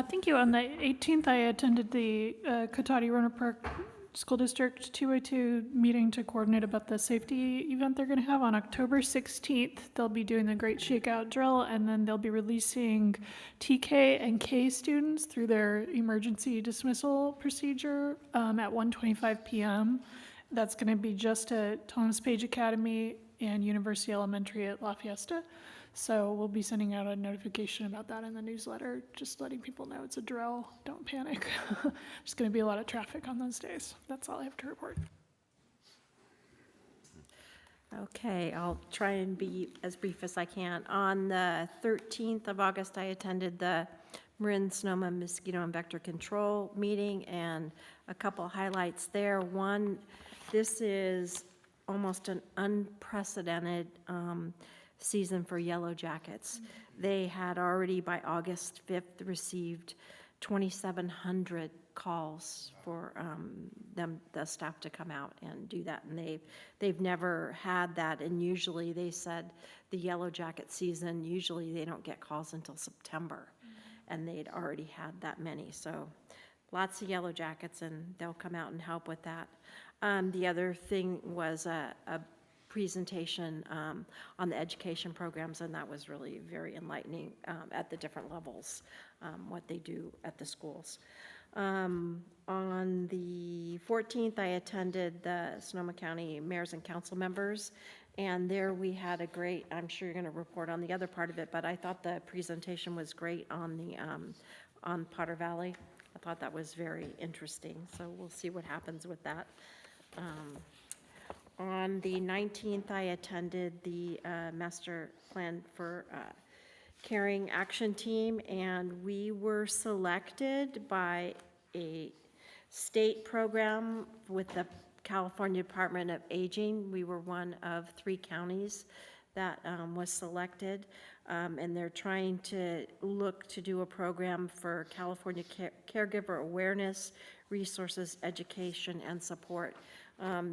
Thank you. On the 18th, I attended the Cotati Rohnert Park School District 202 meeting to coordinate about the safety event they're going to have on October 16th. They'll be doing the Great Shakeout Drill, and then they'll be releasing TK and K students through their emergency dismissal procedure at 1:25 p.m. That's going to be just at Thomas Page Academy and University Elementary at La Fiesta. So we'll be sending out a notification about that in the newsletter, just letting people know it's a drill. Don't panic. There's going to be a lot of traffic on those days. That's all I have to report. Okay, I'll try and be as brief as I can. On the 13th of August, I attended the Marin Sonoma Mosquito and Vector Control meeting, and a couple highlights there. One, this is almost an unprecedented season for Yellow Jackets. They had already, by August 5th, received 2,700 calls for the staff to come out and do that, and they've never had that. And usually, they said the Yellow Jacket season, usually they don't get calls until September, and they'd already had that many. So lots of Yellow Jackets, and they'll come out and help with that. The other thing was a presentation on the education programs, and that was really very enlightening at the different levels, what they do at the schools. On the 14th, I attended the Sonoma County Mayors and Council members, and there we had a great, I'm sure you're going to report on the other part of it, but I thought the presentation was great on the on Potter Valley. I thought that was very interesting, so we'll see what happens with that. On the 19th, I attended the Master Plan for Caring Action Team, and we were selected by a state program with the California Department of Aging. We were one of 3 counties that was selected, and they're trying to look to do a program for California caregiver awareness, resources, education, and support.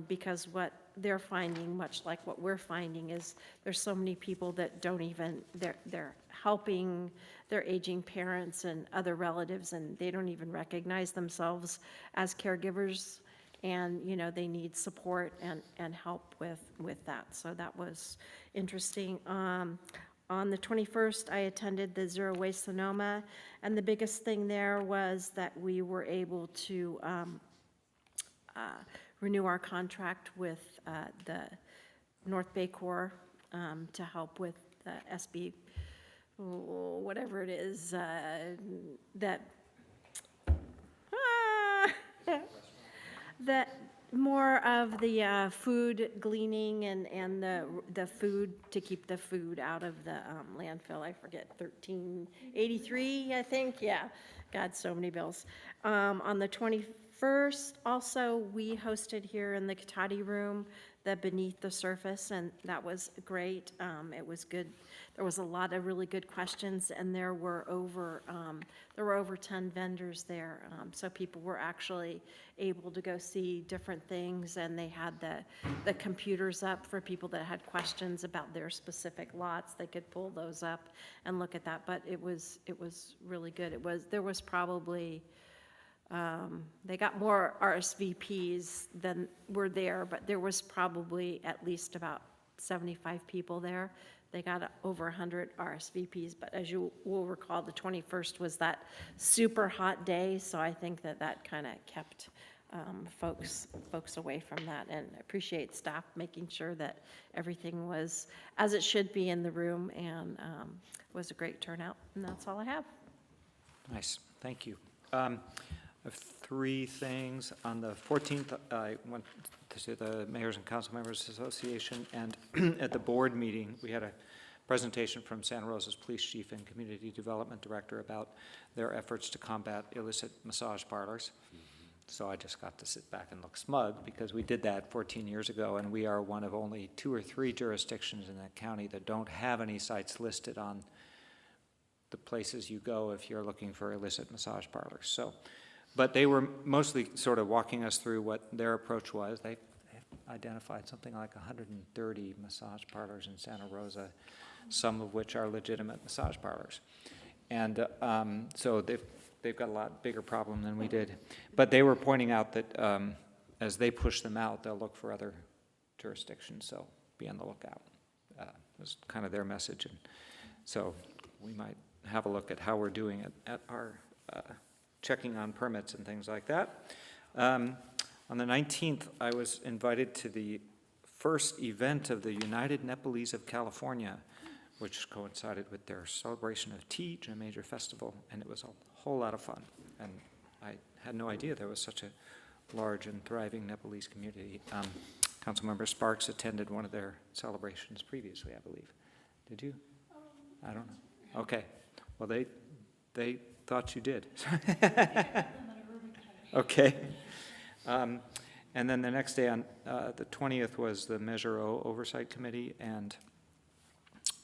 Because what they're finding, much like what we're finding, is there's so many people that don't even, they're helping their aging parents and other relatives, and they don't even recognize themselves as caregivers, and they need support and help with that. So that was interesting. On the 21st, I attended the Zero Waste Sonoma, and the biggest thing there was that we were able to renew our contract with the North Bay Corps to help with the SB, whatever it is, that The, more of the food gleaning and the food, to keep the food out of the landfill. I forget, 1383, I think, yeah. God, so many bills. On the 21st, also, we hosted here in the Katati Room, the Beneath the Surface, and that was great. It was good. There was a lot of really good questions, and there were over 10 vendors there. So people were actually able to go see different things, and they had the computers up for people that had questions about their specific lots. They could pull those up and look at that. But it was really good. There was probably they got more RSVPs than were there, but there was probably at least about 75 people there. They got over 100 RSVPs, but as you will recall, the 21st was that super hot day, so I think that kind of kept folks away from that, and appreciate staff making sure that everything was as it should be in the room, and it was a great turnout, and that's all I have. Nice, thank you. I have three things. On the 14th, I went to the Mayors and Council Members Association, and at the board meeting, we had a presentation from Santa Rosa's Police Chief and Community Development Director about their efforts to combat illicit massage parlors. So I just got to sit back and look smug, because we did that 14 years ago, and we are one of only 2 or 3 jurisdictions in that county that don't have any sites listed on the places you go if you're looking for illicit massage parlors. So, but they were mostly sort of walking us through what their approach was. They identified something like 130 massage parlors in Santa Rosa, some of which are legitimate massage parlors. And so they've got a lot bigger problem than we did. But they were pointing out that as they push them out, they'll look for other jurisdictions, so be on the lookout. Was kind of their message. And so we might have a look at how we're doing at our checking on permits and things like that. On the 19th, I was invited to the first event of the United Nepalese of California, which coincided with their celebration of Tej, a major festival, and it was a whole lot of fun. And I had no idea there was such a large and thriving Nepalese community. Councilmember Sparks attended one of their celebrations previously, I believe. Did you? I don't know. Okay. Well, they thought you did. Okay. And then the next day, on the 20th, was the Measure O Oversight Committee, and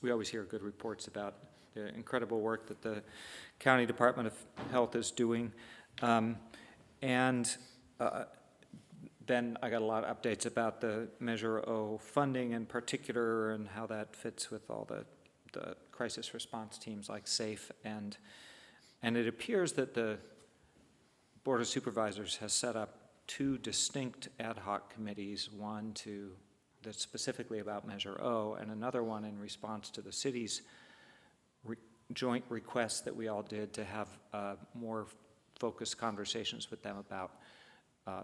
we always hear good reports about the incredible work that the County Department of Health is doing. Then I got a lot of updates about the Measure O funding in particular, and how that fits with all the crisis response teams like SAFE, and it appears that the Board of Supervisors has set up 2 distinct ad hoc committees, one that's specifically about Measure O, and another one in response to the city's joint request that we all did to have more focused conversations with them about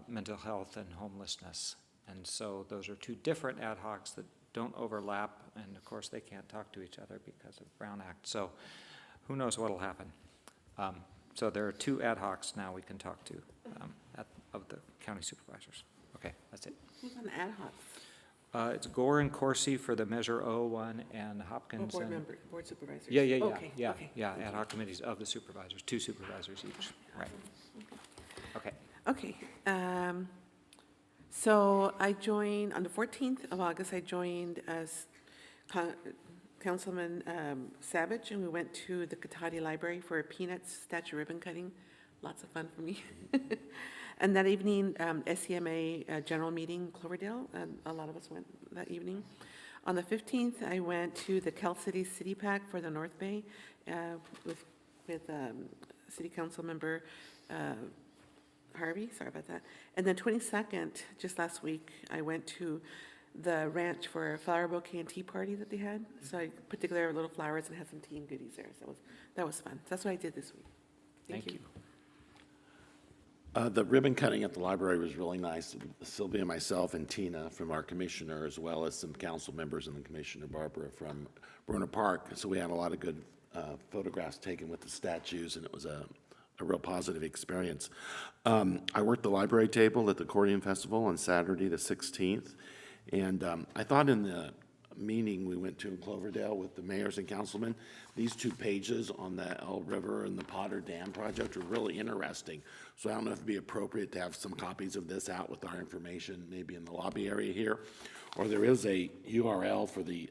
mental health and homelessness. And so those are 2 different ad hocs that don't overlap, and of course they can't talk to each other because of Brown Act. So who knows what'll happen. So there are 2 ad hocs now we can talk to of the county supervisors. Okay, that's it. Who's on the ad hoc? It's Gore and Corsi for the Measure O one, and Hopkins. Board and, member, board supervisors. Yeah, Okay, okay. ad hoc committees of the supervisors, 2 supervisors each, right. Okay. Okay. So I joined, on the 14th of August, I joined as Councilman Savage, and we went to the Katati Library for a Peanuts statue ribbon cutting. Lots of fun for me. And that evening, SCMA general meeting, Cloverdale, and a lot of us went that evening. On the 15th, I went to the Cal City City Pack for the North Bay with City Council Member Harvey, sorry about that. And then 22nd, just last week, I went to the ranch for a flower bouquet and tea party that they had. So I put together little flowers and had some tea and goodies there. So that was fun. So that's what I did this week. Thank you. The ribbon cutting at the library was really nice. Sylvia, myself, and Tina from our commissioner, as well as some council members and the commissioner, Barbara, from Bruner Park. So we had a lot of good photographs taken with the statues, and it was a a real positive experience. I worked the library table at the Accordion Festival on Saturday the 16th, and I thought in the meeting we went to in Cloverdale with the mayors and councilmen, these 2 pages on the El River and the Potter Dam project were really interesting. So I don't know if it'd be appropriate to have some copies of this out with our information, maybe in the lobby area here, or there is a URL for the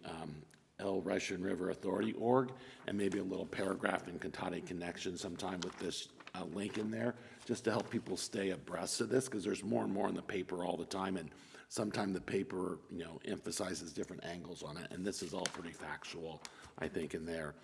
El Russian River Authority org, and maybe a little paragraph in Cotati Connection sometime with this link in there, just to help people stay abreast of this, because there's more and more in the paper all the time, and sometimes the paper, emphasizes different angles on it, and this is all pretty factual, I think, in there.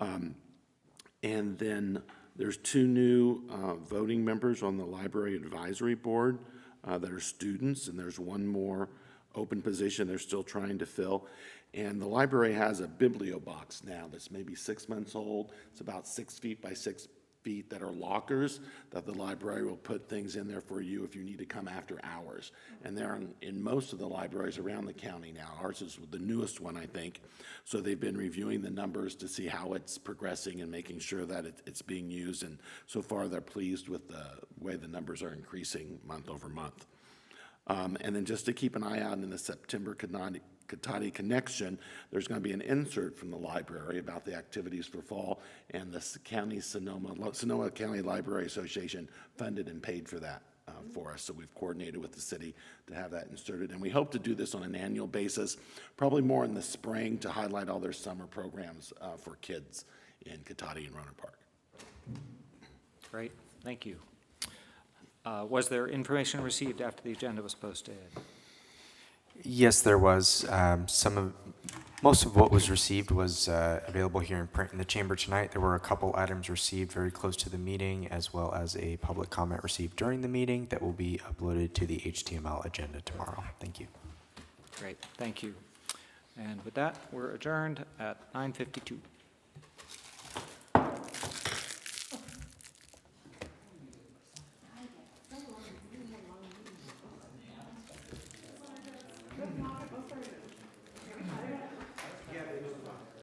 And then there's 2 new voting members on the Library Advisory Board that are students, and there's 1 more open position they're still trying to fill. And the library has a bibliobox now that's maybe 6 months old. It's about 6 feet by 6 feet that are lockers that the library will put things in there for you if you need to come after hours. And they're in most of the libraries around the county now. Ours is the newest one, I think. So they've been reviewing the numbers to see how it's progressing and making sure that it's being used. And so far, they're pleased with the way the numbers are increasing month over month. And then just to keep an eye out in the September Cotati Connection, there's going to be an insert from the library about the activities for fall, and the Sonoma County Library Association funded and paid for that for us. So we've coordinated with the city to have that inserted, and we hope to do this on an annual basis, probably more in the spring, to highlight all their summer programs for kids in Cotati and Rohnert Park. Great, thank you. Was there information received after the agenda was posted? Yes, there was. Most of what was received was available here in print in the chamber tonight. There were a couple items received very close to the meeting, as well as a public comment received during the meeting that will be uploaded to the HTML agenda tomorrow. Thank you. Great, thank you. And with that, we're adjourned at 9:52.